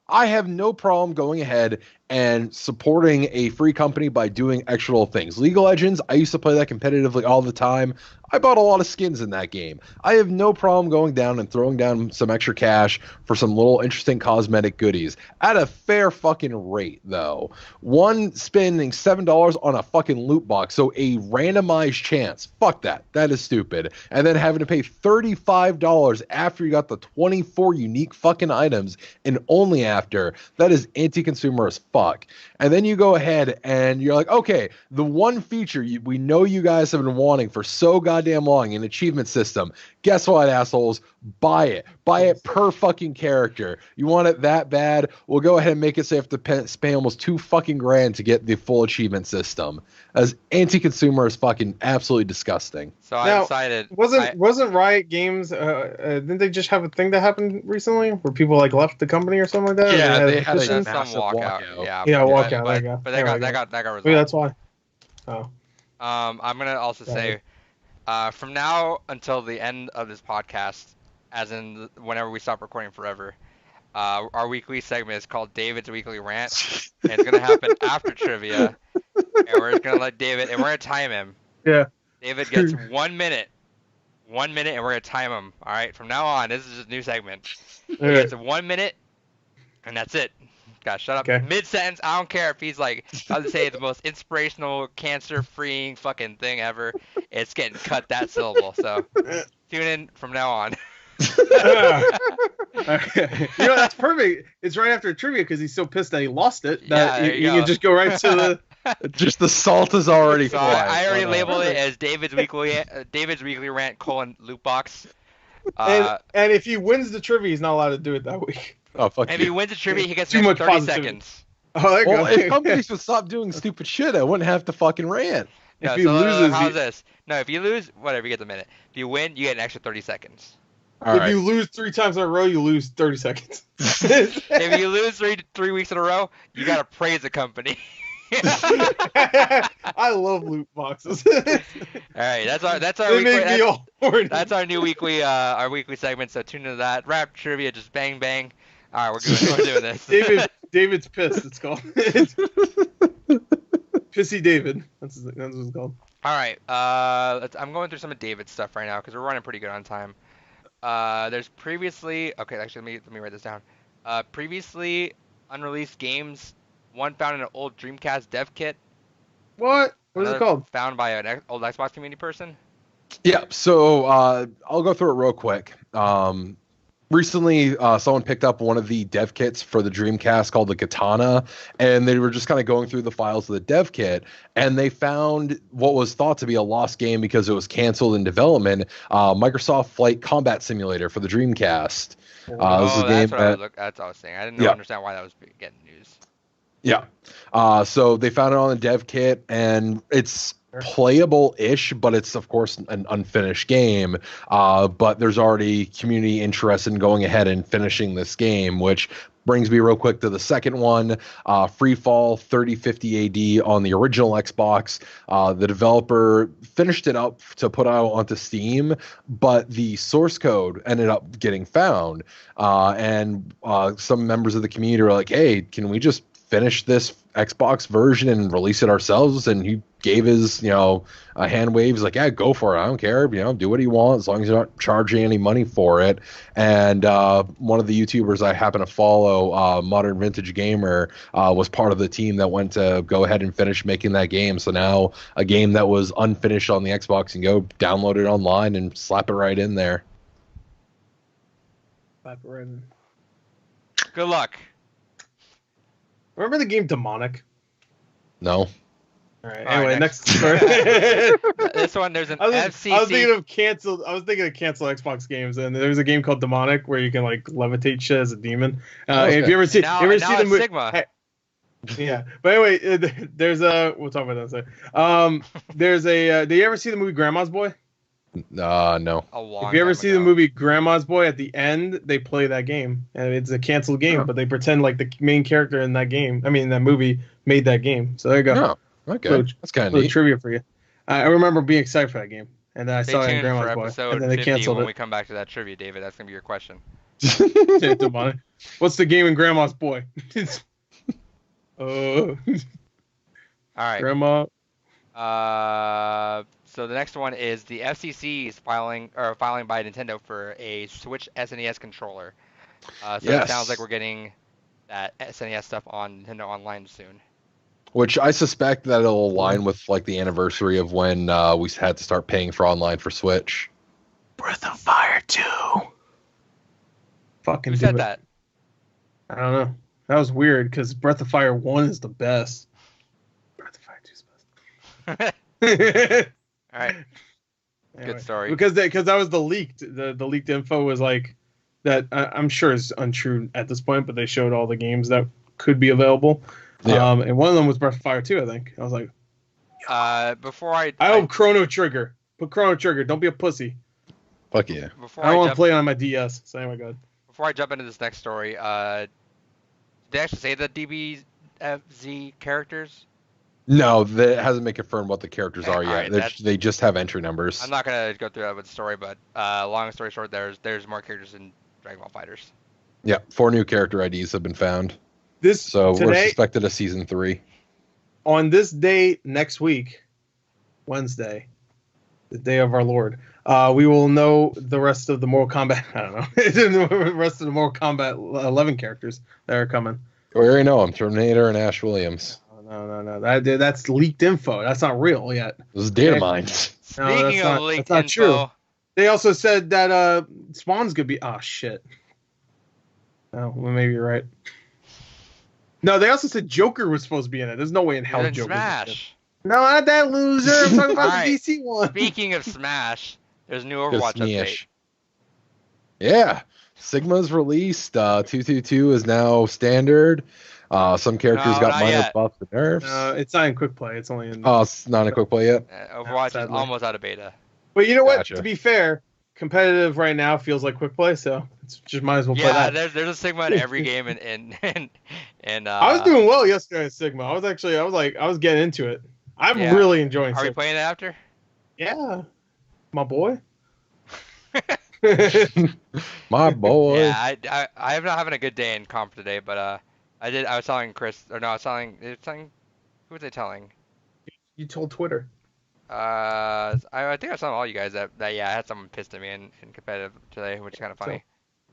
I have no problem going ahead and supporting a free company by doing extra little things. League of Legends, I used to play that competitively all the time. I bought a lot of skins in that game. I have no problem going down and throwing down some extra cash for some little interesting cosmetic goodies at a fair fucking rate, though. One spending $7 on a fucking loot box, so a randomized chance. Fuck that. That is stupid. And then having to pay $35 after you got the 24 unique fucking items and only after. That is anti-consumer as fuck. And then you go ahead and you're like, okay, the one feature we know you guys have been wanting for so goddamn long, an achievement system. Guess what, assholes? Buy it. Buy it per fucking character. You want it that bad? We'll go ahead and make it so you have to pay almost $2 fucking grand to get the full achievement system. As anti-consumer is fucking absolutely disgusting. So I decided. Wasn't Riot Games? Didn't they just have a thing that happened recently where people like left the company or something like that? Yeah, they had some massive walkout. Yeah, walkout. There you go. But that got resolved. Yeah, that's why. Oh. I'm gonna also say, from now until the end of this podcast, as in whenever we stop recording forever, our weekly segment is called David's Weekly Rant, and it's gonna happen after trivia, and we're just gonna let David, and we're gonna time him. Yeah. David gets 1 minute, and we're gonna time him. All right, from now on, this is just a new segment. He gets 1 minute, and that's it. Gosh, shut up. Okay. Mid-sentence, I don't care if he's like, I would say the most inspirational, cancer-freeing fucking thing ever. It's getting cut that syllable. So tune in from now on. Okay. You know, that's perfect. It's right after trivia because he's so pissed that he lost it that you can just go right to the. Just the salt is already So flying. I already labeled it as David's Weekly Rant : loot box. And if he wins the trivia, he's not allowed to do it that week. Oh, fuck If you. he wins the trivia, he gets Too an much extra 30 positivity. seconds. Oh, there you Well, go. if companies would stop doing stupid shit, I wouldn't have to fucking rant. If No, he so loses, how's this? No, if you lose, whatever, you get the minute. If you win, you get an extra 30 seconds. All if right. you lose 3 times in a row, you lose 30 seconds. If you lose three weeks in a row, you gotta praise the company. I love loot boxes. All right, that's our They weekly, make me all horny. that's our new weekly segment. So tune into that. Rap trivia, just bang bang. All right, we're doing this. David's pissed. It's called. Pissy David. That's what it's called. All right, I'm going through some of David's stuff right now because we're running pretty good on time. There's previously, okay, actually let me write this down. Previously unreleased games. One found in an old Dreamcast dev kit. What? What is it called? Found by an old Xbox community person. Yeah, so I'll go through it real quick. Recently, someone picked up one of the dev kits for the Dreamcast called the Katana, and they were just kind of going through the files of the dev kit, and they found what was thought to be a lost game because it was canceled in development, Microsoft Flight Combat Simulator for the Dreamcast. This is a game that's what I was saying. I didn't understand why that was getting news. Yeah. So they found it on the dev kit, and it's playable-ish, but it's, of course, an unfinished game. But there's already community interest in going ahead and finishing this game, which brings me real quick to the second one, Freefall 3050 AD on the original Xbox. The developer finished it up to put out onto Steam, but the source code ended up getting found. And some members of the community were like, hey, can we just finish this Xbox version and release it ourselves? And he gave his, hand waves like, yeah, go for it. I don't care. Do what you want as long as you're not charging any money for it. And one of the YouTubers I happen to follow, Modern Vintage Gamer, was part of the team that went to go ahead and finish making that game. So now a game that was unfinished on the Xbox can go download it online and slap it right in there. Slap it right in. Good luck. Remember the game Demonic? No. All right. Anyway, next. This one, there's an FCC. I was thinking of canceled Xbox games, and there's a game called Demonic where you can like levitate shit as a demon. If you ever see, the movie? Sigma. Yeah, but anyway, there's we'll talk about that in a second. There's a. Do you ever see the movie Grandma's Boy? No. If you ever see the movie Grandma's Boy, at the end they play that game, and it's a canceled game, but they pretend like the main character in that movie made that game. So there you go. Oh, okay, that's kind of neat. Trivia for you. I remember being excited for that game, and then I saw it in Grandma's for Boy, episode and then they 50 canceled when it. we come back to that trivia, David. That's gonna be your question. What's the game in Grandma's Boy? Oh, All right. Grandma. So the next one is the FCC is filing by Nintendo for a Switch SNES controller. So it sounds like we're getting that SNES stuff on Nintendo Online soon. Which I suspect that it'll align with like the anniversary of when we had to start paying for online for Switch. Breath of Fire 2. Fucking Who do said it. that? I don't know. That was weird because Breath of Fire 1 is the best. Breath of Fire 2 is the best. All right. Anyway, Good story. Because that was the leaked. The leaked info was like that. I'm sure is untrue at this point, but they showed all the games that could be available. Yeah. And one of them was Breath of Fire 2, I think. I was like, Before I hope Chrono Trigger. Put Chrono Trigger. Don't be a pussy. Fuck yeah. Before I don't want to play it on my DS. So anyway, go ahead. Before I jump into this next story, did they actually say the DBFZ characters? No, that hasn't been confirmed what the characters are yet. Right, They just have entry numbers. I'm not gonna go through that with the story, but long story short, there's more characters in Dragon Ball Fighters. Yeah, 4 new character IDs have been found. We're suspected a season 3. On this day next week, Wednesday, the day of our Lord, we will know the rest of the Mortal Kombat. I don't know. The rest of the Mortal Kombat 11 characters that are coming. We already know them: Terminator and Ash Williams. No. That's leaked info. That's not real yet. This is data mines. Speaking of leaked that's not info, true. They also said that Spawn's gonna be. Oh shit. Oh, well, maybe you're right. No, they also said Joker was supposed to be in it. There's no way in hell Joker. Smash. No, not that loser. I'm talking about Right. the DC one. Speaking of Smash, there's a new Overwatch update. Yeah, Sigma's released. 222 is now standard. Some characters got minor buffs and nerfs. It's not in quick play. It's only in. Oh, it's not in quick play yet. Overwatch is almost out of beta. But you know what? Gotcha. To be fair, competitive right now feels like quick play, so it's just might as well play Yeah, that. there's a Sigma in every game, and I was doing well yesterday at Sigma. I was getting into it. I'm really enjoying. Are we Sigma. playing it after? Yeah, my boy. My boy. Yeah, I'm not having a good day in comp today, but I was telling Chris, or no, I was telling who was I telling? You told Twitter. I think I was telling all you guys that I had someone pissed at me in competitive today, which is kind of funny.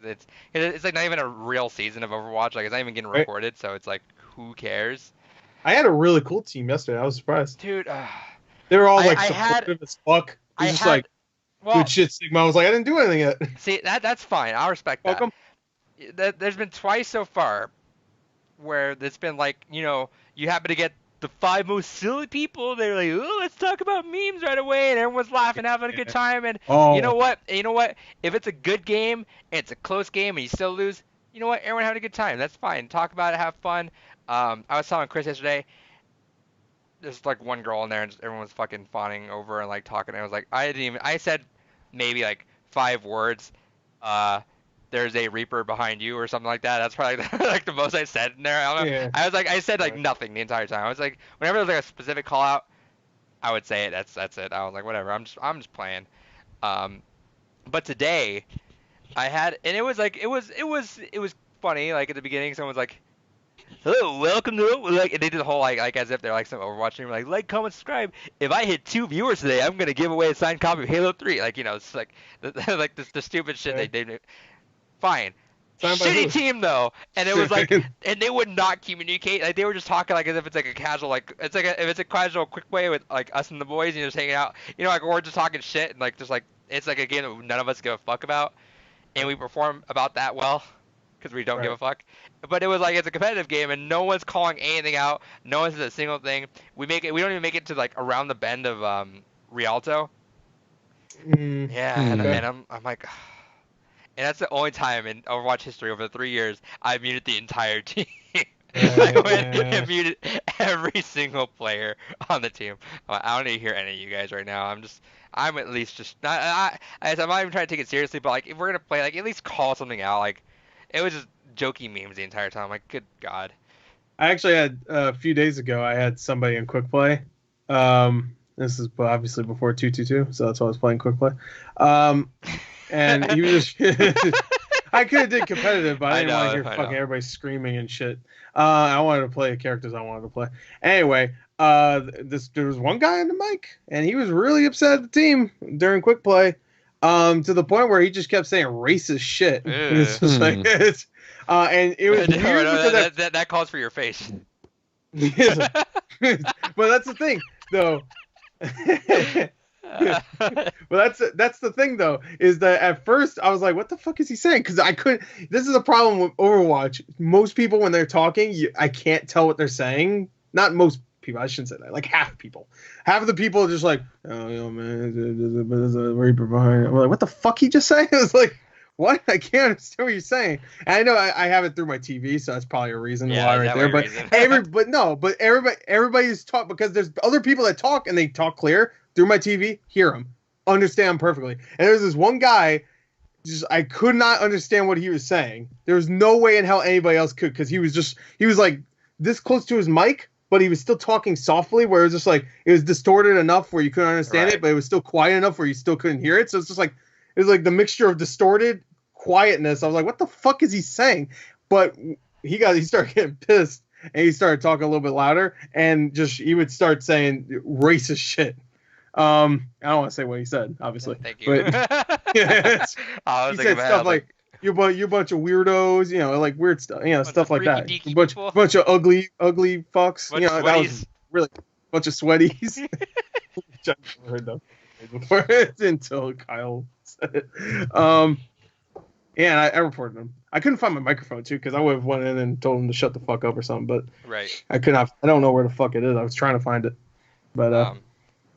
It's like not even a real season of Overwatch. Like it's not even getting recorded, so it's like who cares? I had a really cool team yesterday. I was surprised. Dude, they were all like supportive as fuck. It was just like good shit, Sigma. I was like, I didn't do anything yet. See, that's fine. I'll respect that. Welcome. There's been twice so far where it's been like, you happen to get the 5 most silly people. They're like, oh, let's talk about memes right away, and everyone's laughing, having a good time. And you know what? If it's a good game and it's a close game and you still lose, you know what? Everyone having a good time. That's fine. Talk about it, have fun. I was telling Chris yesterday. There's like one girl in there, and everyone was fucking fawning over and like talking. And I was like, I said maybe like 5 words. There's a Reaper behind you or something like that. That's probably like the most I said in there. I said like nothing the entire time. I was like, whenever there was like a specific call out, I would say it. That's it. I was like, whatever. I'm just playing. But today, I had, and it was like it was funny. Like at the beginning, someone was like, hello, welcome to like, and they did the whole like as if they're like some Overwatch streamer, like, comment, subscribe. If I hit 2 viewers today, I'm gonna give away a signed copy of Halo 3. Like it's like like the stupid shit they did. Fine. Shitty team though, and it was like, and they would not communicate. Like they were just talking like as if it's like a casual, like it's like if it's a casual quick way with like us and the boys, just hanging out. Like we're just talking shit and like just like it's like a game that none of us give a fuck about, and we perform about that well, because we don't give a fuck. But it was like it's a competitive game and no one's calling anything out. No one says a single thing. We don't even make it to like around the bend of Rialto. And I'm like. And that's the only time in Overwatch history over the 3 years I've muted the entire team. I went and muted every single player on the team. I don't need to hear any of you guys right now. I'm at least just not. I'm not even trying to take it seriously, but like if we're gonna play, like at least call something out. Like it was just jokey memes the entire time. Like good God. I actually had a few days ago. I had somebody in quick play. This is obviously before 222, so that's why I was playing quick play. And he was just, I could have did competitive, but I didn't want to hear I fucking know. everybody screaming and shit. I wanted to play the characters I wanted to play. Anyway, there was one guy on the mic, and he was really upset at the team during quick play, to the point where he just kept saying racist shit. It's just like, and it was weird because that calls for your face. but that's the thing, though. Well, that's the thing though, is that at first I was like, what the fuck is he saying? Because I couldn't. This is the problem with Overwatch. Most people, when they're talking, I can't tell what they're saying. Not most people, I shouldn't say that. Like half of the people are just like, oh yo man, there's a reaper behind. I'm like, what the fuck he just saying? It was like, what? I can't understand what you're saying. And I know I have it through my TV, so that's probably a reason why right there. But everybody's talk, because there's other people that talk and they talk clear through my TV, hear them, understand perfectly. And there's this one guy, just I could not understand what he was saying. There was no way in hell anybody else could, because he was like this close to his mic, but he was still talking softly, where it was just like, it was distorted enough where you couldn't understand it, but it was still quiet enough where you still couldn't hear it. So it's just like, it was like the mixture of distorted quietness. I was like, what the fuck is he saying? But he started getting pissed, and he started talking a little bit louder, and he would start saying racist shit. I don't want to say what he said, obviously. Thank you. But, he said stuff like you bunch of weirdos, like weird stuff, stuff like that. Bunch of ugly fucks. That was really a bunch of sweaties. Which I never heard those before until Kyle said it. And I reported him. I couldn't find my microphone too, because I would have went in and told him to shut the fuck up or something, but I could not. I don't know where the fuck it is. I was trying to find it, but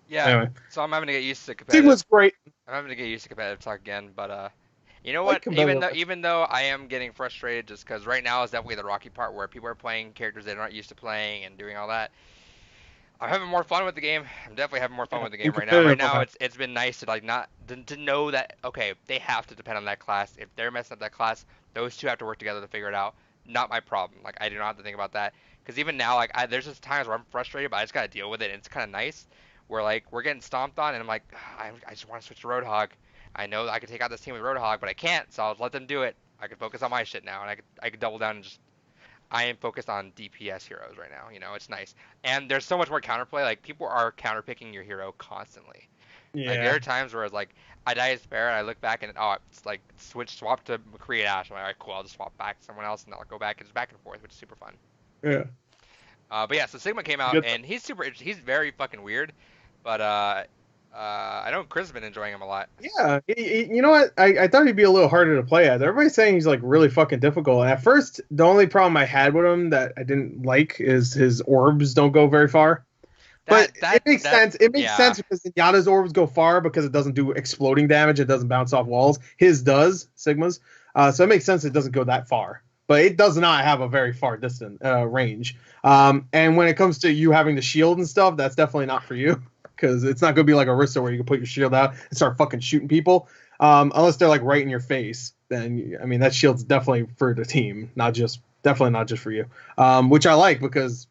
yeah. Anyway. So I'm having to get used to competitive. Sigma's great. I'm having to get used to competitive talk again, but you know what? Even though I am getting frustrated, just because right now is definitely the rocky part where people are playing characters they're not used to playing and doing all that. I'm having more fun with the game. I'm definitely having more fun with the game right now. Right now, it's been nice to to know that, okay, they have to depend on that class. If they're messing up that class, those two have to work together to figure it out. Not my problem. Like, I do not have to think about that. Because even now, like, there's just times where I'm frustrated, but I just gotta deal with it, and it's kind of nice. Where, like, we're getting stomped on, and I'm like, I just want to switch to Roadhog. I know I could take out this team with Roadhog, but I can't, so I'll let them do it. I can focus on my shit now, and I could double down and just... I am focused on DPS heroes right now. It's nice. And there's so much more counterplay. Like, people are counterpicking your hero constantly. Yeah. Like, there are times where it's like, I die as Spare, and I look back, and it's like, swap to McCree Ash. I'm like, all right, cool, I'll just swap back to someone else, and I'll go back. It's back and forth, which is super fun. Yeah. But yeah, so Sigma came out, and he's very fucking weird. But I know Chris has been enjoying him a lot. Yeah, you know what? I thought he'd be a little harder to play as. Everybody's saying he's like really fucking difficult. And at first, the only problem I had with him that I didn't like is his orbs don't go very far. But it makes sense. It makes sense because Zenyatta's orbs go far because it doesn't do exploding damage. It doesn't bounce off walls. His does, Sigma's. So it makes sense it doesn't go that far. But it does not have a very far distance range. And when it comes to you having the shield and stuff, that's definitely not for you. Because it's not going to be like Orisa where you can put your shield out and start fucking shooting people. Unless they're like right in your face. Then, I mean, that shield's definitely for the team. Definitely not just for you. Which I like because,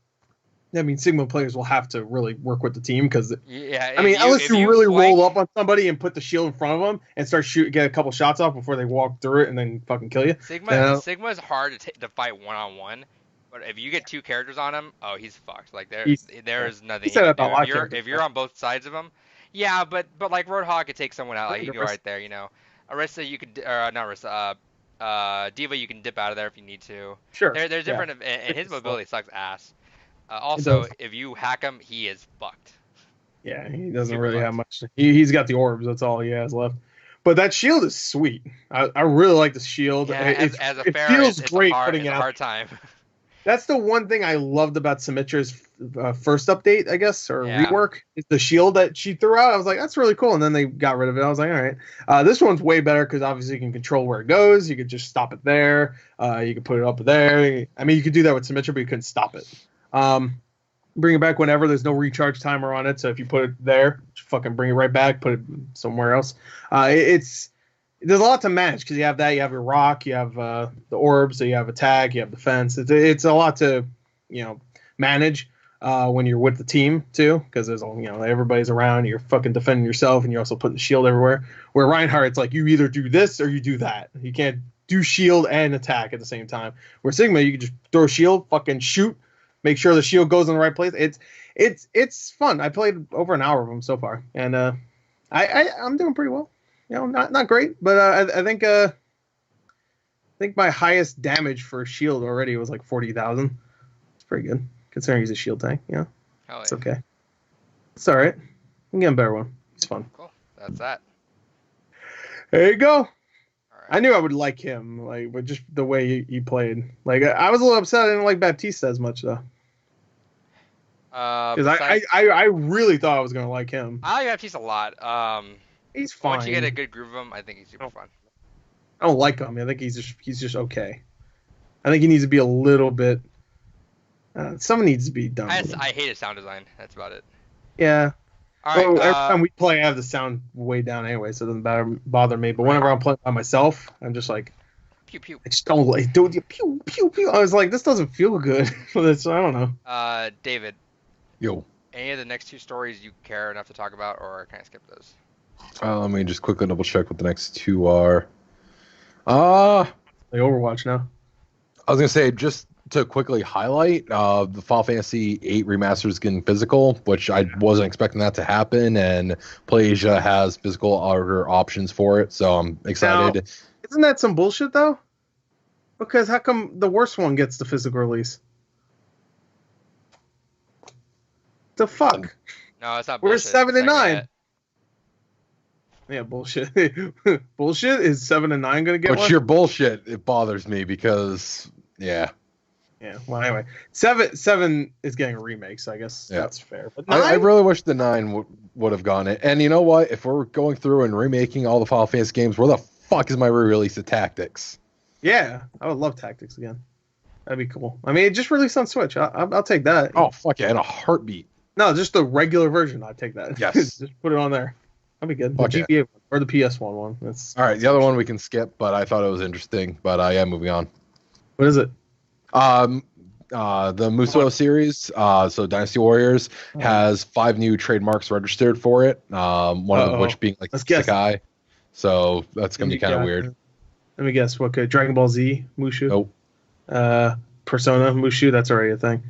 I mean, Sigma players will have to really work with the team. Because, unless you really roll up on somebody and put the shield in front of them and start get a couple shots off before they walk through it and then fucking kill you. Sigma's hard to fight one-on-one. But if you get two characters on him, oh, he's fucked. Like there's nothing. If you're on both sides of him, yeah. But like Roadhog could take someone out. Like you can go right there. Orisa, you could not Orisa. Diva, you can dip out of there if you need to. Sure. There's different, and his mobility sucks ass. Also, if you hack him, he is fucked. Yeah, he doesn't really have much. He's got the orbs. That's all he has left. But that shield is sweet. I really like the shield. Yeah, it feels great putting it out. It's a hard time. That's the one thing I loved about Symmetra's first update, I guess, or rework, is the shield that she threw out. I was like, that's really cool. And then they got rid of it. I was like, all right. This one's way better because obviously you can control where it goes. You could just stop it there. You could put it up there. I mean, you could do that with Symmetra, but you couldn't stop it. Bring it back whenever. There's no recharge timer on it. So if you put it there, fucking bring it right back, put it somewhere else. There's a lot to manage because you have that, you have your rock, you have the orbs, so you have attack, you have defense. It's a lot to manage when you're with the team too, because there's everybody's around, you're fucking defending yourself, and you're also putting the shield everywhere. Where Reinhardt, it's like you either do this or you do that. You can't do shield and attack at the same time. Where Sigma, you can just throw a shield, fucking shoot, make sure the shield goes in the right place. It's fun. I played over an hour of them so far, and I'm doing pretty well. You know, not great, but I think my highest damage for a shield already was like 40,000. It's pretty good considering he's a shield tank. Yeah, it's okay. It's all right. I'm getting a better one. It's fun. Cool. That's that. There you go. All right. I knew I would like him, like, but just the way he played. Like, I was a little upset I didn't like Baptista as much though. Because I really thought I was gonna like him. I like Baptiste a lot. He's fine. Once you get a good groove of him, I think he's super fun. I don't like him. I think he's just okay. I think he needs to be a little bit. Something needs to be done. I hate his sound design. That's about it. Yeah. All right. Every time we play, I have the sound way down anyway, so it doesn't bother me. But whenever I'm playing by myself, I'm just like, pew pew. I just don't like do pew pew pew. I was like, this doesn't feel good. So I don't know. David. Yo. Any of the next two stories you care enough to talk about, or can I skip those? Let me just quickly double check what the next two are. The Overwatch now. I was gonna say, just to quickly highlight, the Final Fantasy VIII Remastered is getting physical, which I wasn't expecting that to happen, and PlayAsia has physical order options for it, so I'm excited. Now, isn't that some bullshit though? Because how come the worst one gets the physical release? The fuck? No, it's not bullshit. We're 7 and 9. Yet. Yeah, bullshit. Bullshit is 7 and 9 gonna get Which one? your bullshit, it bothers me because yeah. Yeah. Well, anyway, 7 is getting a remake, so I guess that's fair. But I really wish the 9 would have gone it. And you know what? If we're going through and remaking all the Final Fantasy games, where the fuck is my re-release of Tactics? Yeah, I would love Tactics again. That'd be cool. I mean, it just released on Switch. I'll take that. Oh fuck yeah, in a heartbeat. No, just the regular version. I'd take that. Yes. Just put it on there. That'd be good. The Fuck GBA one, or the PS1 one. That's all right. The other one we can skip, but I thought it was interesting. But yeah, moving on. What is it? The Muso series, so Dynasty Warriors, has 5 new trademarks registered for it. One of which being like Sakai. So that's gonna be kind of weird. Let me guess. What could Dragon Ball Z Mushu? Nope. Persona Mushu. That's already a thing.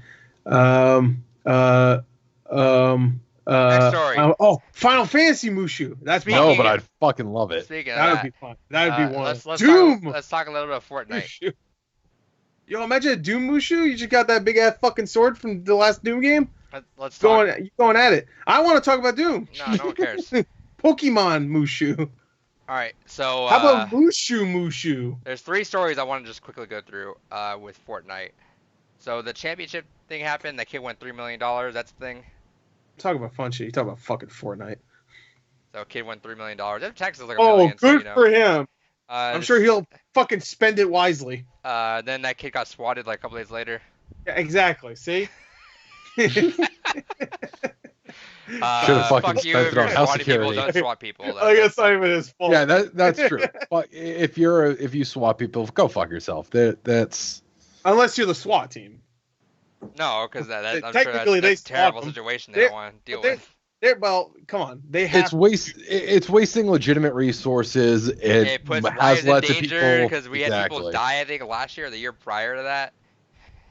Next story. Final Fantasy Mushu. That's no, but I'd fucking love it. That would be fun. That would be one. Let's Doom. Let's talk a little bit of Fortnite. Mushu. Yo, imagine a Doom Mushu. You just got that big ass fucking sword from the last Doom game. Let's talk. Going at it. I want to talk about Doom. No one cares. Pokemon Mushu. All right, so how about Mushu? There's 3 stories I want to just quickly go through with Fortnite. So the championship thing happened. That kid won $3 million. That's the thing. Talk about fun shit. You talk about fucking Fortnite. So a kid won $3 million. That tax is like $1 million. Good for him. I'm sure he'll fucking spend it wisely. Then that kid got swatted like a couple days later. Yeah, exactly. See? Should have fucking spent it on house security. People, don't swat people. I guess not even his fault. Yeah, that's true. But if you swat people, go fuck yourself. That's unless you're the SWAT team. No, because I'm technically sure that's a terrible them. situation they don't want to deal with. Well, come on. It's wasting legitimate resources. It puts lives in danger because we had people die. I think last year or the year prior to that.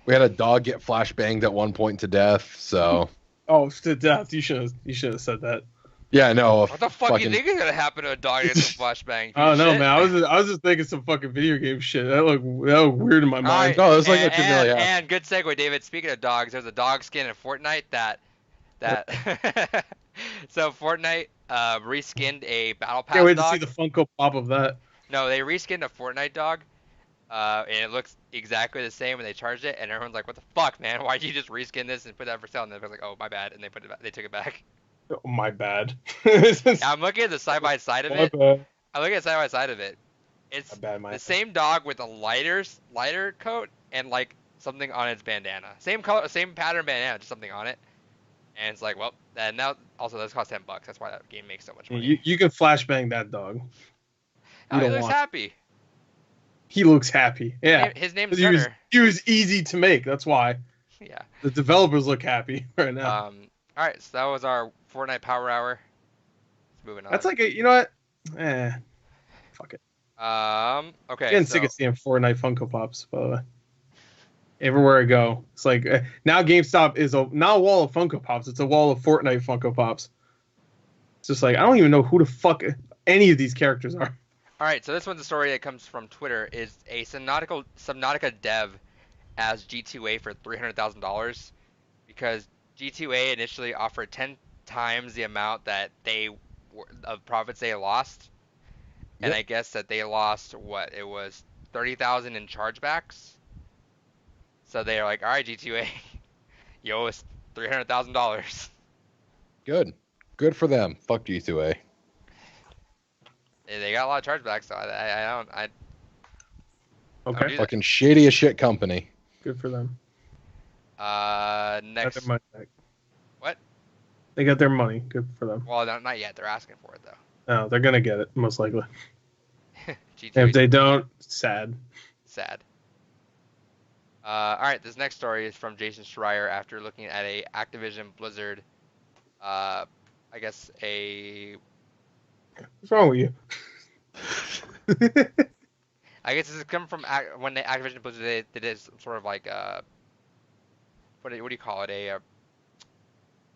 We had a dog get flashbanged at one point to death. So. Oh, to death! You should have said that. Yeah, no. What the fuck do you think is gonna happen to a dog that gets flashbang? I don't know, man. I was just thinking some fucking video game shit. That looked weird in my mind. No, it was like a million. And good segue, David. Speaking of dogs, there's a dog skin in Fortnite that. So Fortnite reskinned a battle pass. Can't wait dog. to see the Funko Pop of that. No, they reskinned a Fortnite dog, and it looks exactly the same when they charged it, and everyone's like, "What the fuck, man? Why'd you just reskin this and put that for sale?" And they're like, "Oh, my bad," and they took it back. Oh, my bad. I'm looking at the side by side of it. Bad. I'm looking at side by side of it. It's the same dog with a lighter coat and like something on its bandana. Same color, same pattern bandana, just something on it. And it's like, well, and now also those cost $10. That's why that game makes so much money. You can flashbang that dog. He looks happy. He looks happy. Yeah. His name's Schrier. He was easy to make. That's why. Yeah. The developers look happy right now. All right, so that was our Fortnite Power Hour. Moving on. That's like you know what? Fuck it. Okay. Getting sick of seeing Fortnite Funko Pops, by the way. Everywhere I go, it's like now GameStop is not a wall of Funko Pops; it's a wall of Fortnite Funko Pops. It's just like I don't even know who the fuck any of these characters are. All right, so this one's a story that comes from Twitter. Is a Subnautica dev as G2A for $300,000 because G2A initially offered 10 times the amount that of profits they lost, and I guess that they lost what it was 30,000 in chargebacks. So they're like, all right, G2A, you owe us $300,000. Good for them. Fuck G2A. They got a lot of chargebacks, so I Okay. do Fucking shady as shit company. Good for them. Next. Got their money back. What? They got their money. Good for them. Well, not yet. They're asking for it though. No, they're gonna get it most likely. G2A. If they don't, sad. Sad. All right, this next story is from Jason Schrier after looking at a Activision-Blizzard, I guess What's wrong with you? I guess this is coming from when the Activision-Blizzard they did some sort of like what do you call it, a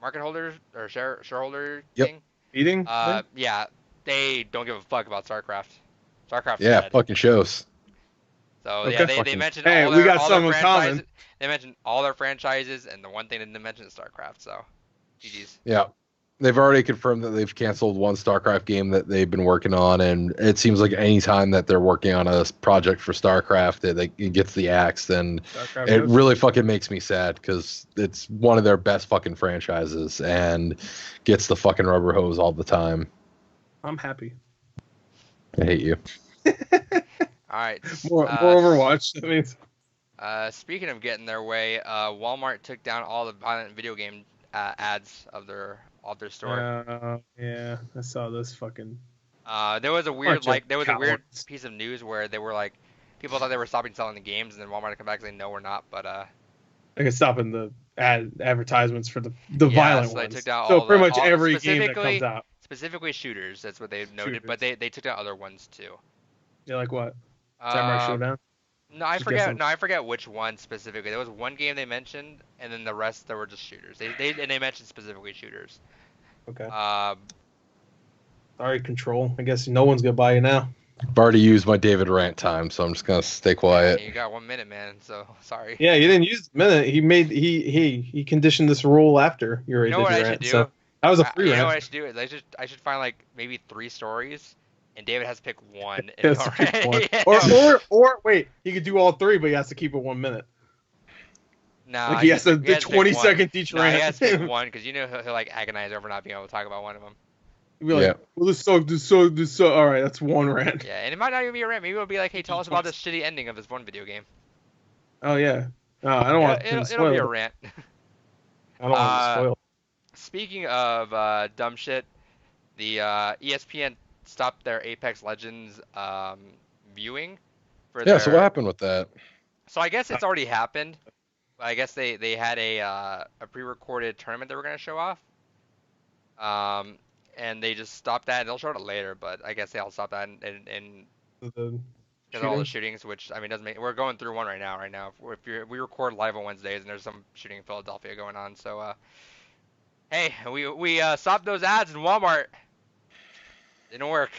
market holder or shareholder thing? Eating? Yeah, they don't give a fuck about Starcraft. Starcraft. Yeah, dead. fucking shows. So Okay. yeah, they mentioned Hey, all we their, got all their something in franchises. common. They mentioned all their franchises, and the one thing they didn't mention is Starcraft. So, GG's. Yeah. They've already confirmed that they've canceled one StarCraft game that they've been working on, and it seems like any time that they're working on a project for StarCraft that it gets the axe, then it really fucking makes me sad because it's one of their best fucking franchises and gets the fucking rubber hose all the time. I'm happy. I hate you. All right. More Overwatch. That means. Speaking of getting their way, Walmart took down all the violent video game ads of their store. Yeah, I saw this fucking. There was a weird cowards. piece of news where they were like, people thought they were stopping selling the games, and then Walmart would come back and say, no, we're not. But Like it's stopping the advertisements for the yeah, violent so ones. they took down So all pretty the, much all, every game that comes out. Specifically shooters, that's what they noted. But they took down other ones too. Yeah, like what? Samurai Showdown. No, I forget which one specifically. There was one game they mentioned, and then the rest there were just shooters. They mentioned specifically shooters. Okay. Sorry, Control. I guess no one's gonna buy you now. I've already used my David Rant time, so I'm just gonna stay quiet. You got 1 minute, man. So sorry. Yeah, you didn't use the minute. He conditioned this rule after you already You know what did I your should rant. do? So that was a free You rant. know what I should do is I should find like maybe 3 stories, and David has to pick one. He has to pick one. Or wait, he could do all 3, but he has to keep it 1 minute. Nah, Like he has to pick 20 one. seconds each Nah, rant. he has to pick one because he'll like agonize over not being able to talk about one of them. He'd be like, well, this so. All right, that's one rant. Yeah, and it might not even be a rant. Maybe it'll be like, hey, tell us about this shitty ending of this one video game. Oh yeah. No, I don't want to It'll spoil be it. a rant. I don't want to spoil it. Speaking of dumb shit, the ESPN stopped their Apex Legends viewing for their... So what happened with that? So I guess it's already happened. I guess they had a pre-recorded tournament they were gonna show off. And they just stopped that. They'll show it later, but I guess they'll stop that and because all the shootings, which I mean doesn't make. We're going through one right now. We record live on Wednesdays, and there's some shooting in Philadelphia going on. So hey, we stopped those ads in Walmart. Didn't work.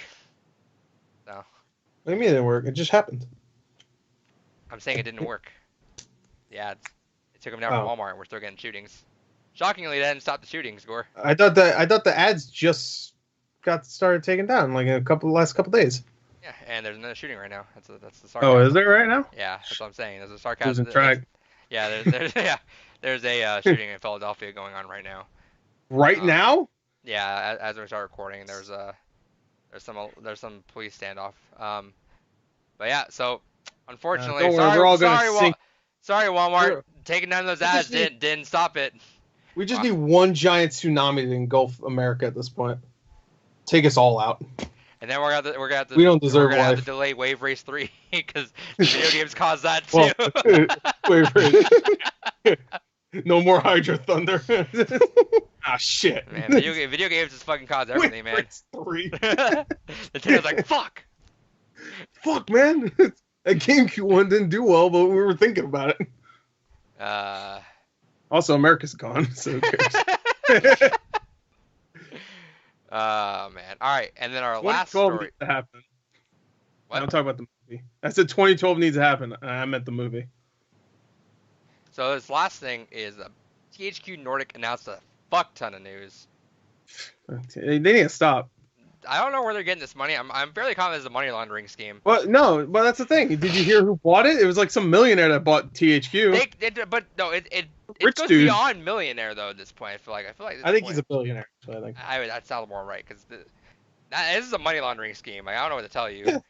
So. What do you mean it didn't work? It just happened. I'm saying it didn't work. The ads. They took them down from Walmart, and we're still getting shootings. Shockingly, that didn't stop the shootings, Gore. I thought the ads just got started taken down like last couple days. Yeah, and there's another shooting right now. That's the sarcasm. Oh, is there right now? Yeah, that's what I'm saying. There's a sarcasm. Losing track. Yeah, there's a shooting in Philadelphia going on right now. Right now? Yeah, as we start recording, there's some police standoff. But yeah, so unfortunately, don't worry, sorry, Walmart, taking down those ads didn't stop it. We just need one giant tsunami to engulf America at this point. Take us all out. And then we're gonna have to. We don't deserve We're gonna have life. to delay Wave Race 3 because video games caused that too. Wait. No more Hydra Thunder. Shit. Man, video games just fucking cause everything, man. Race 3. Nintendo's like, fuck. Fuck, man. That GameCube one didn't do well, but we were thinking about it. Also, America's gone, so who cares? Man. All right, and then our last 2012 story. needs to happen. What? I don't talk about the movie. I said 2012 needs to happen. I meant the movie. So this last thing is THQ Nordic announced a fuck ton of news. They need to stop. I don't know where they're getting this money. I'm fairly confident it's a money laundering scheme. Well, no, but that's the thing. Did you hear who bought it? It was like some millionaire that bought THQ. But no, it Rich goes dude. beyond millionaire though at this point. I feel like I think he's a billionaire. So I think. That sounds more right because this is a money laundering scheme. Like, I don't know what to tell you.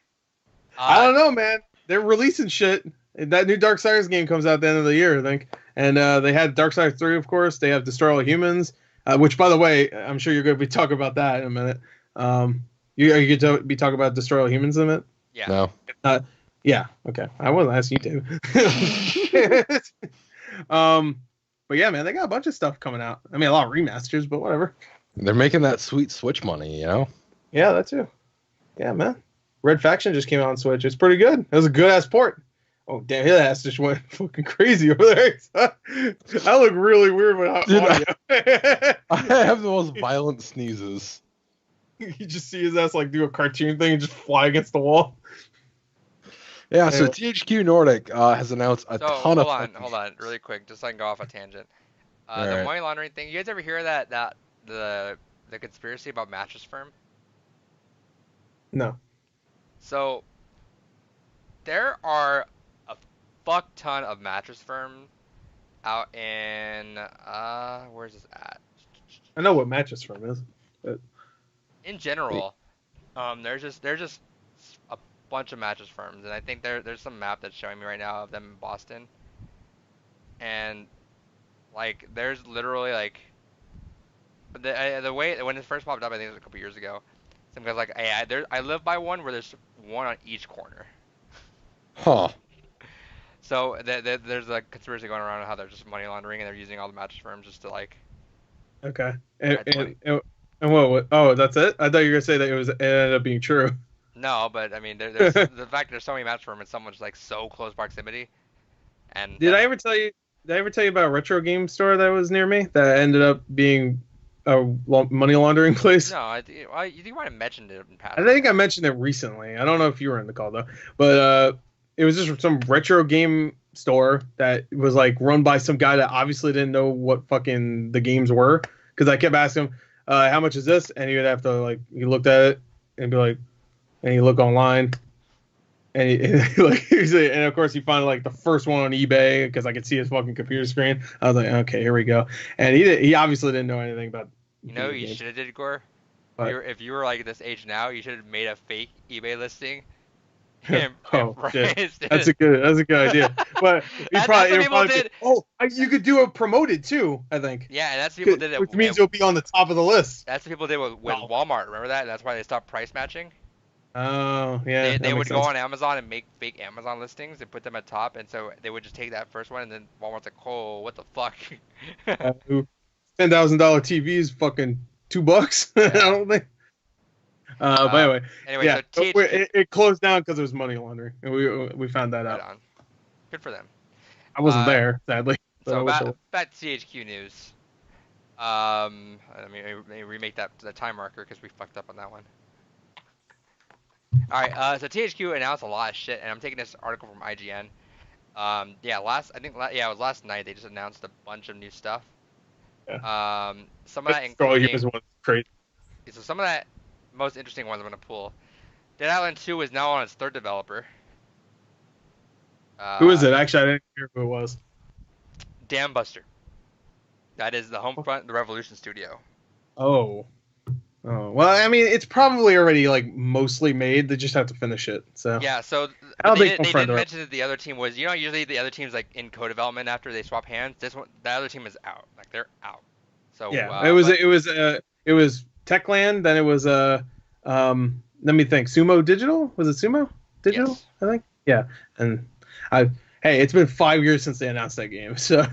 I don't know, man. They're releasing shit. That new Darksiders game comes out at the end of the year, I think. And they had Darksiders 3, of course. They have Destroy All Humans, which, by the way, I'm sure you're going to be talking about that in a minute. Are you going to be talking about Destroy All Humans in a minute? Yeah. No. Yeah. Okay. I wasn't asking you to. But yeah, man, they got a bunch of stuff coming out. I mean, a lot of remasters, but whatever. They're making that sweet Switch money, you know? Yeah, that too. Yeah, man. Red Faction just came out on Switch. It's pretty good. It was a good ass port. Oh, damn, his ass just went fucking crazy over there. I look really weird with audio. I have the most violent sneezes. You just see his ass like do a cartoon thing and just fly against the wall. Yeah, so THQ Nordic has announced a ton of... Hold on, really quick, just so I can go off a tangent. The Alright. money laundering thing, you guys ever hear that the conspiracy about Mattress Firm? No. So, there are a fuck ton of Mattress Firm out in, where's this at? I know what Mattress Firm is. But... In general, there's just a bunch of Mattress Firms, and I think there's some map that's showing me right now of them in Boston. And, like, there's literally, like, the way, when it first popped up, I think it was a couple years ago, some guy's like, hey, I live by one where there's one on each corner. Huh. So there's a conspiracy going around how they're just money laundering and they're using all the Mattress Firms just to, like... Okay. And what? Oh, that's it? I thought you were going to say that it ended up being true. No, but, I mean, there's the fact that there's so many Mattress Firms and someone's, like, so close proximity. And Did I ever tell you about a retro game store that was near me that ended up being a money laundering place? No, you might have mentioned it in past. I think I mentioned it recently. I don't know if you were in the call though, but it was just some retro game store that was like run by some guy that obviously didn't know what fucking the games were, because I kept asking him, how much is this? And he would have to, like, he looked at it and be like, and he look online. And and of course he found like the first one on eBay because I could see his fucking computer screen. I was like, okay, here we go. And he obviously didn't know anything about. You know, you should have did, Gore. If you were like this age now, you should have made a fake eBay listing. Shit. That's a good idea. But you could do it promoted too, I think. Yeah, and that's what people did. Which means it'll be on the top of the list. That's what people did with Walmart. Remember that? That's why they stopped price matching. Oh, yeah. They would go on Amazon and make fake Amazon listings and put them at top, and so they would just take that first one, and then Walmart's like, oh, what the fuck? $10,000 TV is fucking $2. Yeah. I don't think. But anyway, yeah, so it closed down because it was money laundering, and we found that out. On. Good for them. I wasn't there, sadly. So back to CHQ news. Let me remake the time marker because we fucked up on that one. All right, so THQ announced a lot of shit, and I'm taking this article from IGN. It was last night they just announced a bunch of new stuff. Yeah. Some of that including crazy. So some of that most interesting ones I'm gonna pull. Dead Island 2 is now on its third developer. Who is it? Actually, I didn't hear who it was. Dam Buster. That is the Homefront, the Revolution studio. Oh, well, I mean, it's probably already like mostly made. They just have to finish it. So yeah, so they didn't mention that the other team was. You know, usually the other team's like in co-development after they swap hands. The other team is out. Like they're out. So yeah, it was Techland. Then it was let me think. Sumo Digital, was it Sumo Digital? Yes. I think. Yeah, and it's been 5 years since they announced that game. So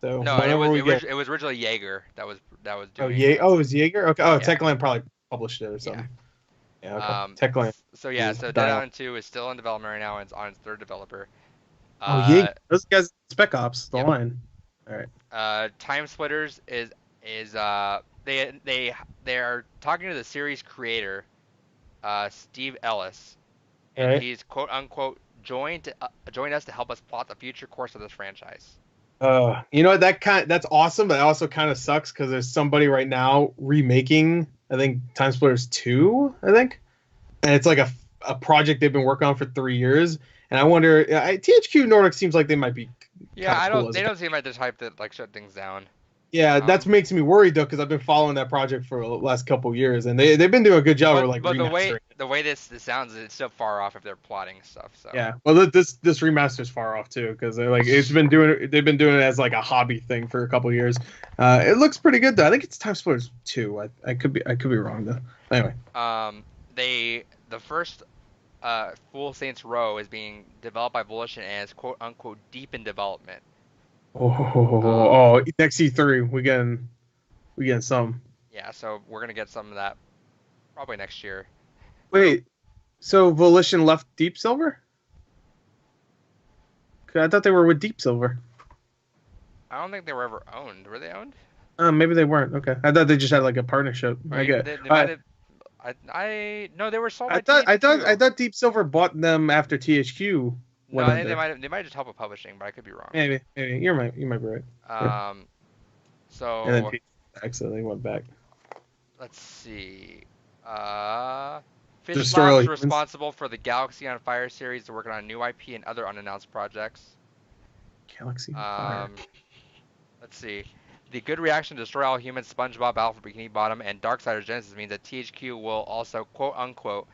no, it was originally Jaeger that was doing. It was Jaeger. Okay. Oh, yeah. Techland probably published it or something. Yeah, okay. Techland. So yeah, so Dead Island 2 is still in development right now, and it's on its third developer. Oh yeah, those guys Spec Ops, the line. All right. Time Splitters is they are talking to the series creator, Steve Ellis, and he's quote unquote joined us to help us plot the future course of this franchise. You know that's awesome, but it also kind of sucks because there's somebody right now remaking, I think, Time Splitters 2, I think, and it's like a project they've been working on for 3 years, and I wonder, THQ Nordic seems like they might be. Yeah, they don't seem like the type that like shut things down. Yeah, that makes me worried though, because I've been following that project for the last couple of years, and they've been doing a good job of like remastering. But the way this sounds, it's still far off if they're plotting stuff. So yeah, well, this remaster's far off too, because they've been doing it as like a hobby thing for a couple of years. It looks pretty good though. I think it's Time Splitters 2. I could be wrong though. Anyway, the first Full Saints Row is being developed by Volition and is quote unquote deep in development. Next E3 we getting some. Yeah, so we're gonna get some of that probably next year. Wait, so Volition left Deep Silver? I thought they were with Deep Silver. I don't think they were ever owned. Were they owned? Maybe they weren't. Okay, I thought they just had like a partnership. I get. No, they were sold by THQ. I thought Deep Silver bought them after THQ. No, I think they might just help with publishing, but I could be wrong. Maybe you might be right. So. And then accidentally went back. Let's see. Fish Labs responsible for the Galaxy on Fire series. They're working on new IP and other unannounced projects. Galaxy on Fire. Let's see. The good reaction to Destroy All Humans, SpongeBob, Alpha Bikini Bottom, and Darksiders Genesis means that THQ will also, quote unquote,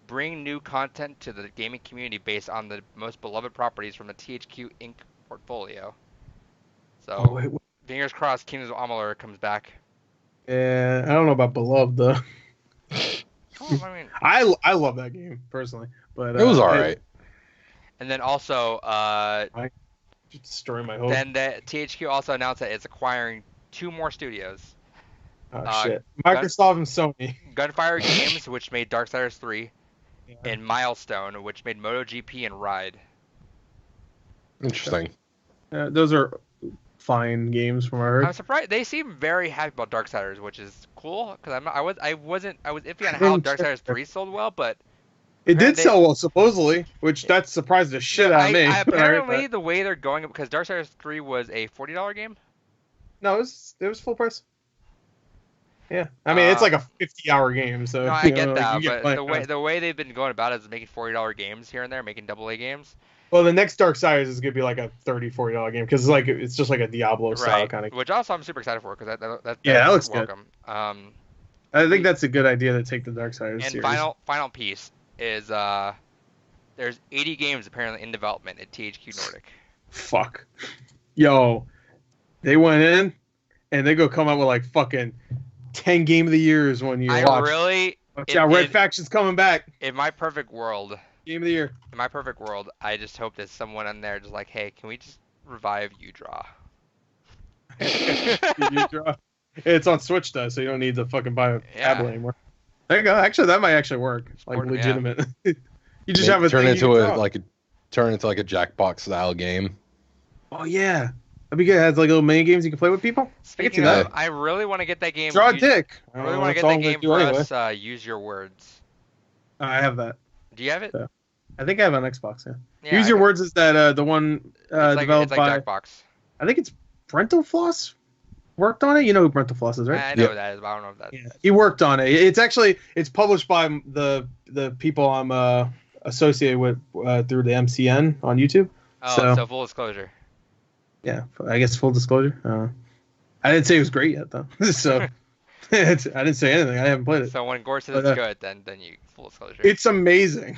bring new content to the gaming community based on the most beloved properties from the THQ Inc. portfolio. So, fingers crossed, Kingdoms of Amalur comes back. Yeah, I don't know about beloved though. I mean, I love that game personally, but it was alright. And then also, I destroy my hope. Then the THQ also announced that it's acquiring 2 more studios. Oh shit! Microsoft and Sony. Gunfire Games, which made Darksiders 3, and Milestone, which made MotoGP and Ride. Interesting. Those are fine games from what I heard. I'm surprised they seem very happy about Darksiders, which is cool because I was iffy on how Darksiders 3 sold well, but it did sell well supposedly, which that surprised the shit out of me. Apparently, the way they're going, because Darksiders 3 was a $40 game. No, it was full price. Yeah, I mean it's like a 50-hour game, so. No, I get that, but the way they've been going about it is making $40 games here and there, making AA games. Well, the next Darksiders is gonna be like a $30-$40 game because it's just like a Diablo style kind of. Which also I'm super excited for because that looks welcome. Good. I think that's a good idea to take the Darksiders series. And final piece is there's 80 games apparently in development at THQ Nordic. Fuck, yo, they went in and they go come out with like fucking 10 Game of the Years one year. Watch out, Red Faction's coming back. In my perfect world. Game of the Year. In my perfect world, I just hope that someone in there just like, hey, can we just revive U-Draw? U-Draw. It's on Switch though, so you don't need to fucking buy a tablet anymore. There you go. Actually, that might actually work. Like legitimate. You just have a turn into like a Jackbox style game. Oh yeah. That'd be good. It has like little mini games you can play with people. Speaking of, I really want to get that game. Draw a dick. I really want to get that game for us. Use Your Words. I have that. Do you have it? So, I think I have on Xbox. Yeah. Use Your Words is that the one developed by Jackbox. I think it's Brental Floss worked on it. You know who Brental Floss is, right? I know who that is, but I don't know if that. Yeah. He worked on it. It's published by the people I'm associated with through the MCN on YouTube. Oh, so full disclosure. Yeah, I guess full disclosure. I didn't say it was great yet though, so I didn't say anything. I haven't played it. So when Gore says it's good, then you full disclosure. It's amazing.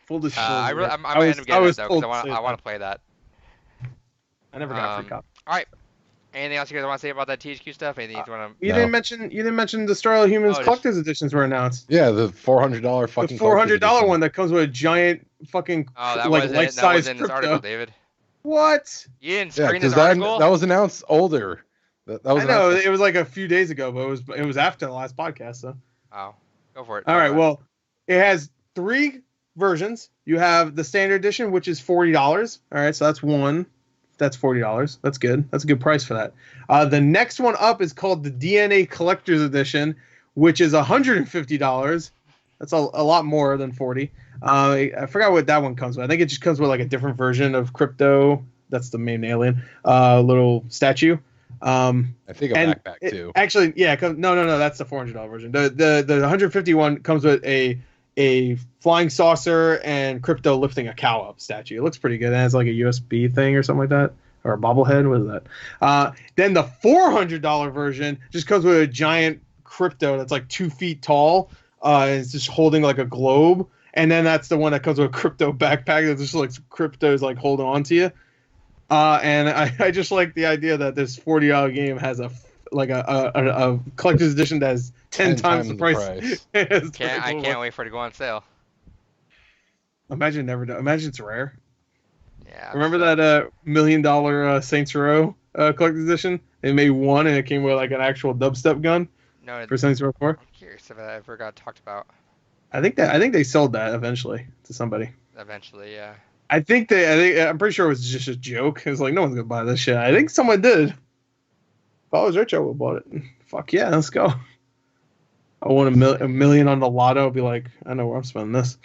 Full disclosure. I might end up getting it though because I want to play that. I never got a free copy. All right. Anything else you guys want to say about that THQ stuff? Anything you want to? You didn't mention the Destroy All Humans collector's editions were announced. Yeah, the $400 fucking. The $400 one that comes with a giant fucking life-size in this article, David. What? You didn't screen this article? That was announced older. I know it was like a few days ago, but it was after the last podcast, so. Oh, go for it. All right, well, It has 3 versions. You have the standard edition, which is $40. All right, so that's one. That's $40. That's good. That's a good price for that. The next one up is called the DNA Collector's Edition, which is $150. That's a lot more than 40. I forgot what that one comes with. I think it just comes with like a different version of Crypto. That's the main alien. Little statue. I think a backpack too. Actually, yeah. No. That's the $400 version. The 150 one comes with a flying saucer and Crypto lifting a cow up statue. It looks pretty good. It has like a USB thing or something like that. Or a bobblehead. What is that? Then the $400 version just comes with a giant Crypto that's like 2 feet tall. It's just holding like a globe. And then that's the one that comes with a Crypto backpack that just like Crypto's like holding on to you. And I just like the idea that this $40 game has a collector's edition that has 10 times the price. I can't wait for it to go on sale. Imagine it's rare. Yeah. Remember that $1 million Saints Row collector's edition? They made one and it came with like an actual dubstep gun. No, for Saints Row 4. I'm curious if I ever got talked about. I think they sold that eventually to somebody. Eventually, yeah. I'm pretty sure it was just a joke. It was like no one's gonna buy this shit. I think someone did. If I was rich, I would have bought it. Fuck yeah, let's go. I want a million on the lotto. I'd be like, I know where I'm spending this.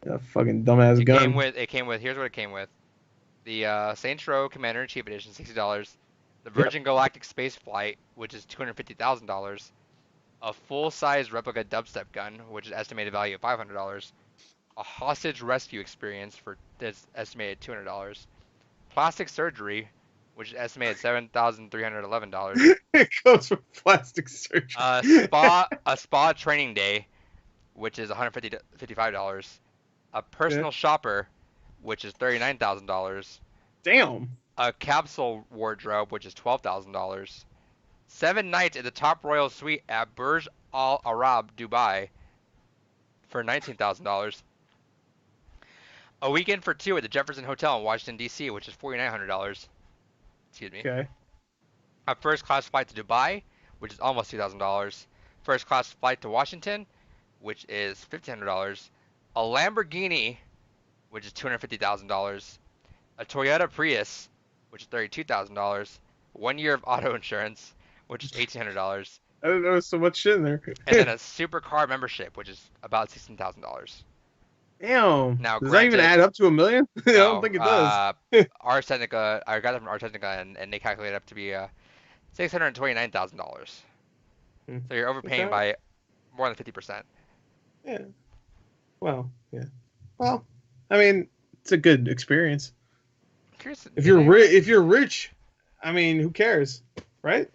That fucking dumbass gun. It came with. Here's what it came with: the Saints Row Commander in Chief Edition, $60. The Virgin Galactic Space Flight, which is $250,000. A full-size replica dubstep gun, which is estimated value of $500. A hostage rescue experience for this estimated $200. Plastic surgery, which is estimated $7,311. It goes for plastic surgery. A spa training day, which is $155. A personal shopper, which is $39,000. Damn. A capsule wardrobe, which is $12,000. 7 nights at the top royal suite at Burj Al Arab, Dubai, for $19,000. A weekend for 2 at the Jefferson Hotel in Washington, D.C., which is $4,900. Excuse me. Okay. A first-class flight to Dubai, which is almost $2,000. First-class flight to Washington, which is $1,500. A Lamborghini, which is $250,000. A Toyota Prius, which is $32,000. 1 year of auto insurance, which is $1,800. I don't know so much shit in there. And then a supercar membership, which is about $16,000. Damn. Now, does that even add up to $1 million? I don't think it does. Ars Technica, I got that from Ars Technica, and they calculated up to be $629,000. So you're overpaying by more than 50%. Yeah. Well, yeah. Well, I mean, it's a good experience. If you're rich, I mean, who cares, right?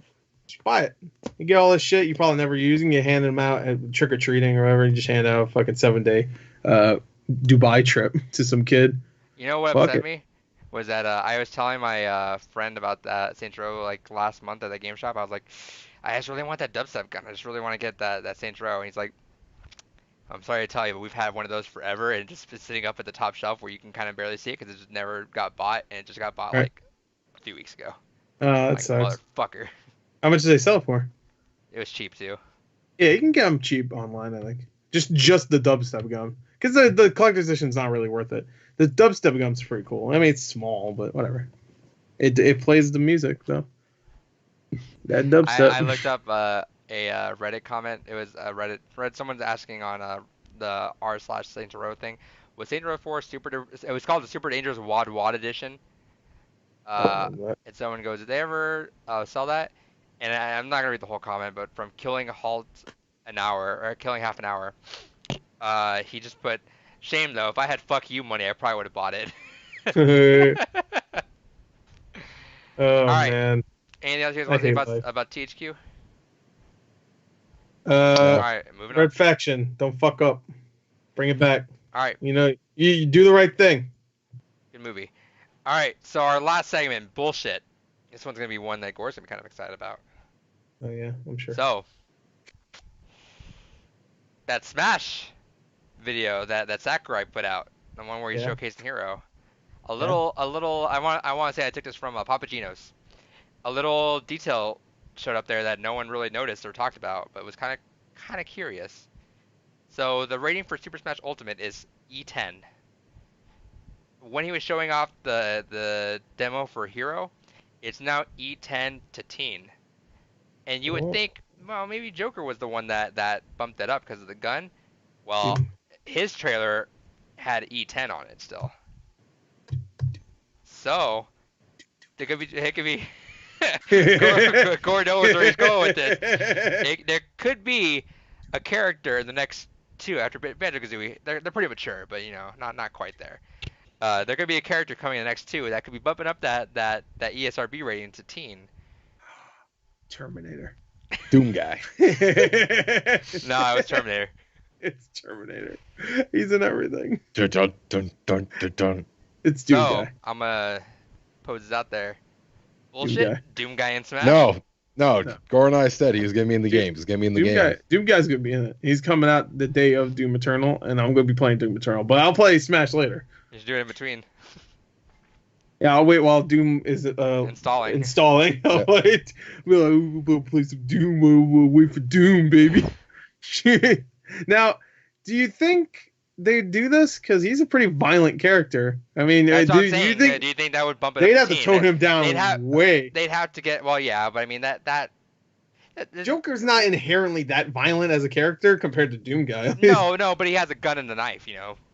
Just buy it. You get all this shit you probably never use, and you hand them out at trick or treating or whatever. You just hand out a fucking 7-day Dubai trip to some kid. You know what upset me was that I was telling my friend about that Saints Row like last month at the game shop. I was like, I just really want that dubstep gun. I just really want to get that Saints Row. And he's like, I'm sorry to tell you, but we've had one of those forever, and it's just been sitting up at the top shelf where you can kind of barely see it because it just never got bought, and it just got bought like a few weeks ago. That sucks. Motherfucker. How much did they sell it for? It was cheap too. Yeah, you can get them cheap online, I think. Just the dubstep gun. Because the collector's edition's not really worth it. The dubstep gun's pretty cool. I mean, it's small, but whatever. It plays the music, though. That dubstep. I looked up a Reddit comment. It was someone's asking on the r/Saints Row thing. Was Saints Row 4 it was called the Super Dangerous Wad Wad Edition. And someone goes, did they ever sell that? And I'm not gonna read the whole comment, but from killing half an hour, he just put, shame though, if I had fuck you money, I probably would have bought it. Oh man. Anything else you guys want to say about THQ? Alright, moving on. Red Faction, don't fuck up. Bring it back. Alright. You do the right thing. Good movie. Alright, so our last segment, bullshit. This one's going to be one that Gore's going to be kind of excited about. Oh yeah, I'm sure. So, that Smash video that Sakurai put out, the one where he's showcasing Hero. I want to say I took this from Papagino's. A little detail showed up there that no one really noticed or talked about, but was kind of curious. So the rating for Super Smash Ultimate is E10. When he was showing off the demo for Hero, it's now E10 to teen. And you would think, well, maybe Joker was the one that bumped it up because of the gun. Well, his trailer had E10 on it still. So, it could be Gore knows where he's going with this. There could be a character in the next two after Banjo-Kazooie. They're pretty mature, but not quite there. There could be a character coming in the next two that could be bumping up that ESRB rating to teen. Terminator. Doomguy. No, it was Terminator. It's Terminator. He's in everything. Dun, dun, dun, dun, dun, dun. It's So, Doomguy. I'm gonna pose this out there. Bullshit. Doomguy in Smash. No. Gore and I said he was gonna be in the game. He's gonna be in the game. Doomguy's gonna be in it. He's coming out the day of Doom Eternal, and I'm gonna be playing Doom Eternal. But I'll play Smash later. You should do it in between. Yeah, I'll wait while Doom is Installing. I'll wait. We'll play some Doom. We'll wait for Doom, baby. Now, do you think they do this? Because he's a pretty violent character. I mean, That's what I'm do saying. you think Do you think that would bump it they'd up have to tone him down way? They'd have to get. Well, yeah, but I mean that Joker's not inherently that violent as a character compared to Doomguy. No, but he has a gun and a knife,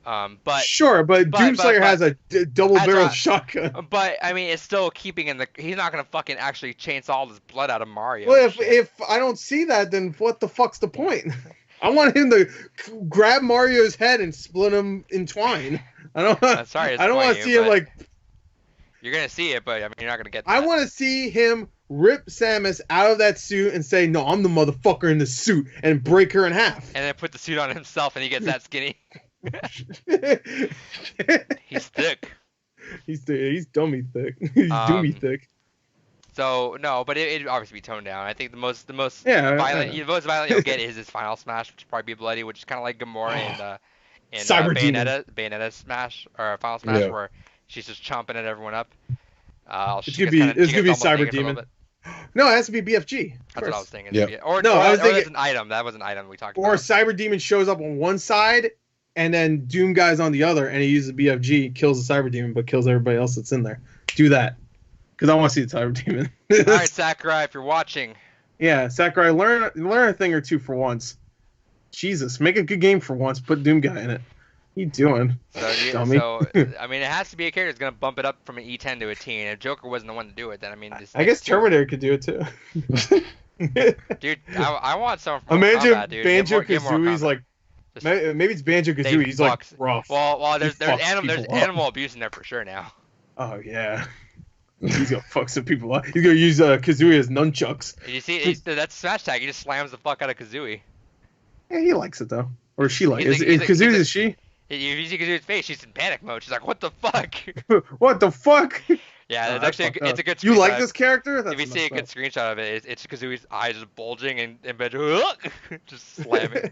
But sure, but Doomslayer has a double-barreled shotgun. But I mean, it's still keeping in the. He's not gonna fucking actually chainsaw all this blood out of Mario. Well, if I don't see that, then what the fuck's the point? I want him to grab Mario's head and split him in twine. I don't. Sorry, I don't want to see him like. You're gonna see it, but I mean, you're not gonna get that. I want to see him rip Samus out of that suit and say, "No, I'm the motherfucker in the suit," and break her in half. And then put the suit on himself, and he gets that skinny. He's thick. He's dummy thick. He's doomy thick. So no, but it obviously be toned down. I think the most violent you'll get is his final smash, which will probably be bloody, which is kind of like Gamora in Bayonetta smash or Final Smash, where she's just chomping at everyone up. It's gonna be Cyber Demon. No, it has to be BFG. That's what I was thinking. Yeah. Or that's an item. That was an item we talked about. Or Cyber Demon shows up on one side, and then Doom Guy's on the other, and he uses BFG, kills the Cyber Demon, but kills everybody else that's in there. Do that. Because I want to see the Cyber Demon. All right, Sakurai, if you're watching. Yeah, Sakurai, learn a thing or two for once. Jesus, make a good game for once. Put Doom Guy in it. What are you doing? Dummy. So I mean, it has to be a character that's going to bump it up from an E10 to a teen. If Joker wasn't the one to do it, then I mean... I guess Terminator could do it too. Dude, I want someone from Imagine Banjo-Kazooie's like... Maybe it's Banjo-Kazooie. He's like rough. Well, there's animal abuse in there for sure now. Oh, yeah. He's gonna fuck some people up. He's gonna use Kazooie as nunchucks. You see, that's Smash Tag. He just slams the fuck out of Kazooie. Yeah, he likes it though. Or she likes it. Is Kazooie is she? If you see Kazooie's face, she's in panic mode. She's like, "What the fuck?" What the fuck? Yeah, it's actually it's a good. You like this character? If you see a good screenshot of it, it's Kazooie's eyes just bulging and Banjo just slamming.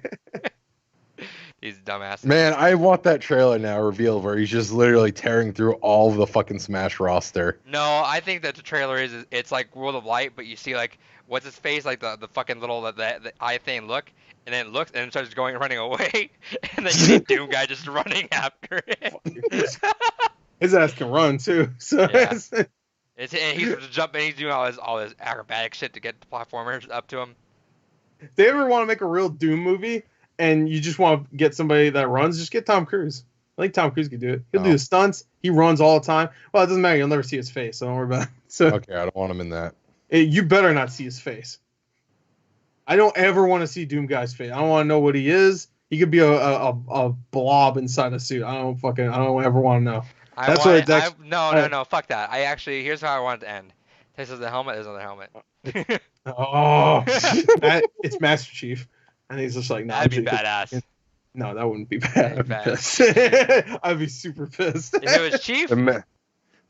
These dumbasses. Man, I want that trailer now revealed where he's just literally tearing through all of the fucking Smash roster. No, I think that the trailer it's like World of Light, but you see like what's his face, like the fucking little the eye thing look, and then it looks and it starts running away, and then you see Doom Guy just running after it. His ass can run too. So yeah. And he's just jumping, he's doing all this acrobatic shit to get the platformers up to him. If they ever want to make a real Doom movie, and you just want to get somebody that runs, just get Tom Cruise. I think Tom Cruise could do it. He'll do the stunts. He runs all the time. Well, it doesn't matter. You'll never see his face, so don't worry about it. So, okay, I don't want him in that. You better not see his face. I don't ever want to see Doom Guy's face. I don't want to know what he is. He could be a blob inside a suit. I don't ever want to know. No, fuck that. Here's how I want it to end. This is the helmet. There's another helmet. Oh, it's Master Chief. And he's just like, no. That'd be badass. No, that wouldn't be bad. I'd be pissed. I'd be super pissed. If it was Chief?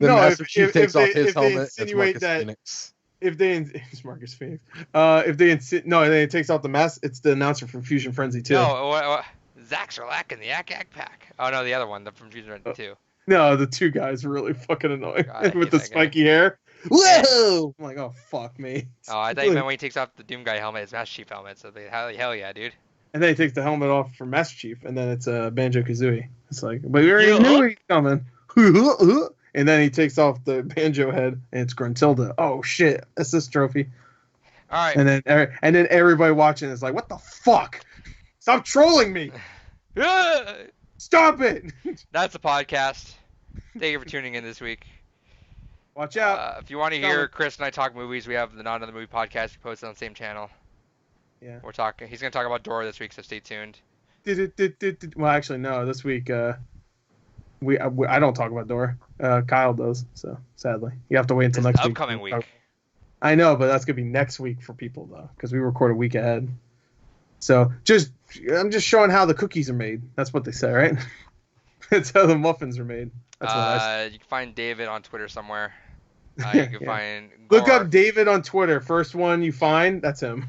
Master Chief takes off his helmet. Insinuate that it's Marcus Phoenix. Then it takes off the mask. It's the announcer from Fusion Frenzy 2. No, Zach Sherlack in the Yak Yak Pack. Oh no, the other one, from Fusion Frenzy 2. No, the two guys are really fucking annoying with the spiky hair. Whoa! I'm like, oh fuck me. Oh, I thought you meant when he takes off the Doom Guy helmet, it's Master Chief helmet. So hell yeah, dude. And then he takes the helmet off for Master Chief, and then it's Banjo-Kazooie. It's like, but we already knew he's coming. And then he takes off the banjo head, and it's Gruntilda. Oh shit, assist trophy. All right. And then everybody watching is like, what the fuck? Stop trolling me! Stop it! That's the podcast. Thank you for tuning in this week. Watch out. If you want to hear Chris and I talk movies, we have the Not Another Movie podcast. We post it on the same channel. Yeah. He's gonna talk about Dora this week, so stay tuned. Well, actually, no. This week, I don't talk about Dora. Kyle does. So sadly, you have to wait until next week. Upcoming week. I know, but that's gonna be next week for people though, because we record a week ahead. So I'm just showing how the cookies are made. That's what they say, right? That's how the muffins are made. That's what I say. You can find David on Twitter somewhere. You can find. Look up David on Twitter. First one you find, that's him.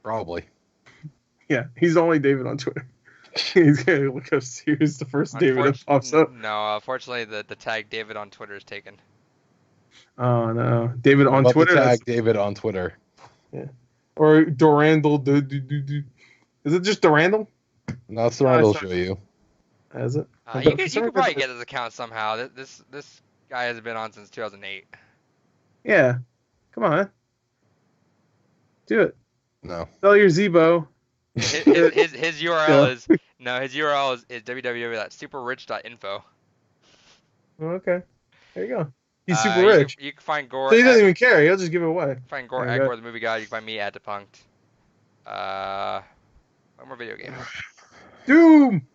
Probably. Yeah, he's the only David on Twitter. He's gonna look up. Here's the first David that pops up. No, unfortunately, the tag David on Twitter is taken. Oh no, David on Twitter. Tag David on Twitter. Yeah, or Durandal. Is it just Durandal? No, that's the one I'll show you. Is it? You could probably get his account somehow. This guy has been on since 2008. Yeah, come on, do it. No. Sell your Zebo. His URL is www.superrich.info. Okay, there you go. He's super rich. You can find Gore. So he doesn't even care. He'll just give it away. Find Gore at Gore the Movie Guy. You can find me at Depunked. One more video game. Doom.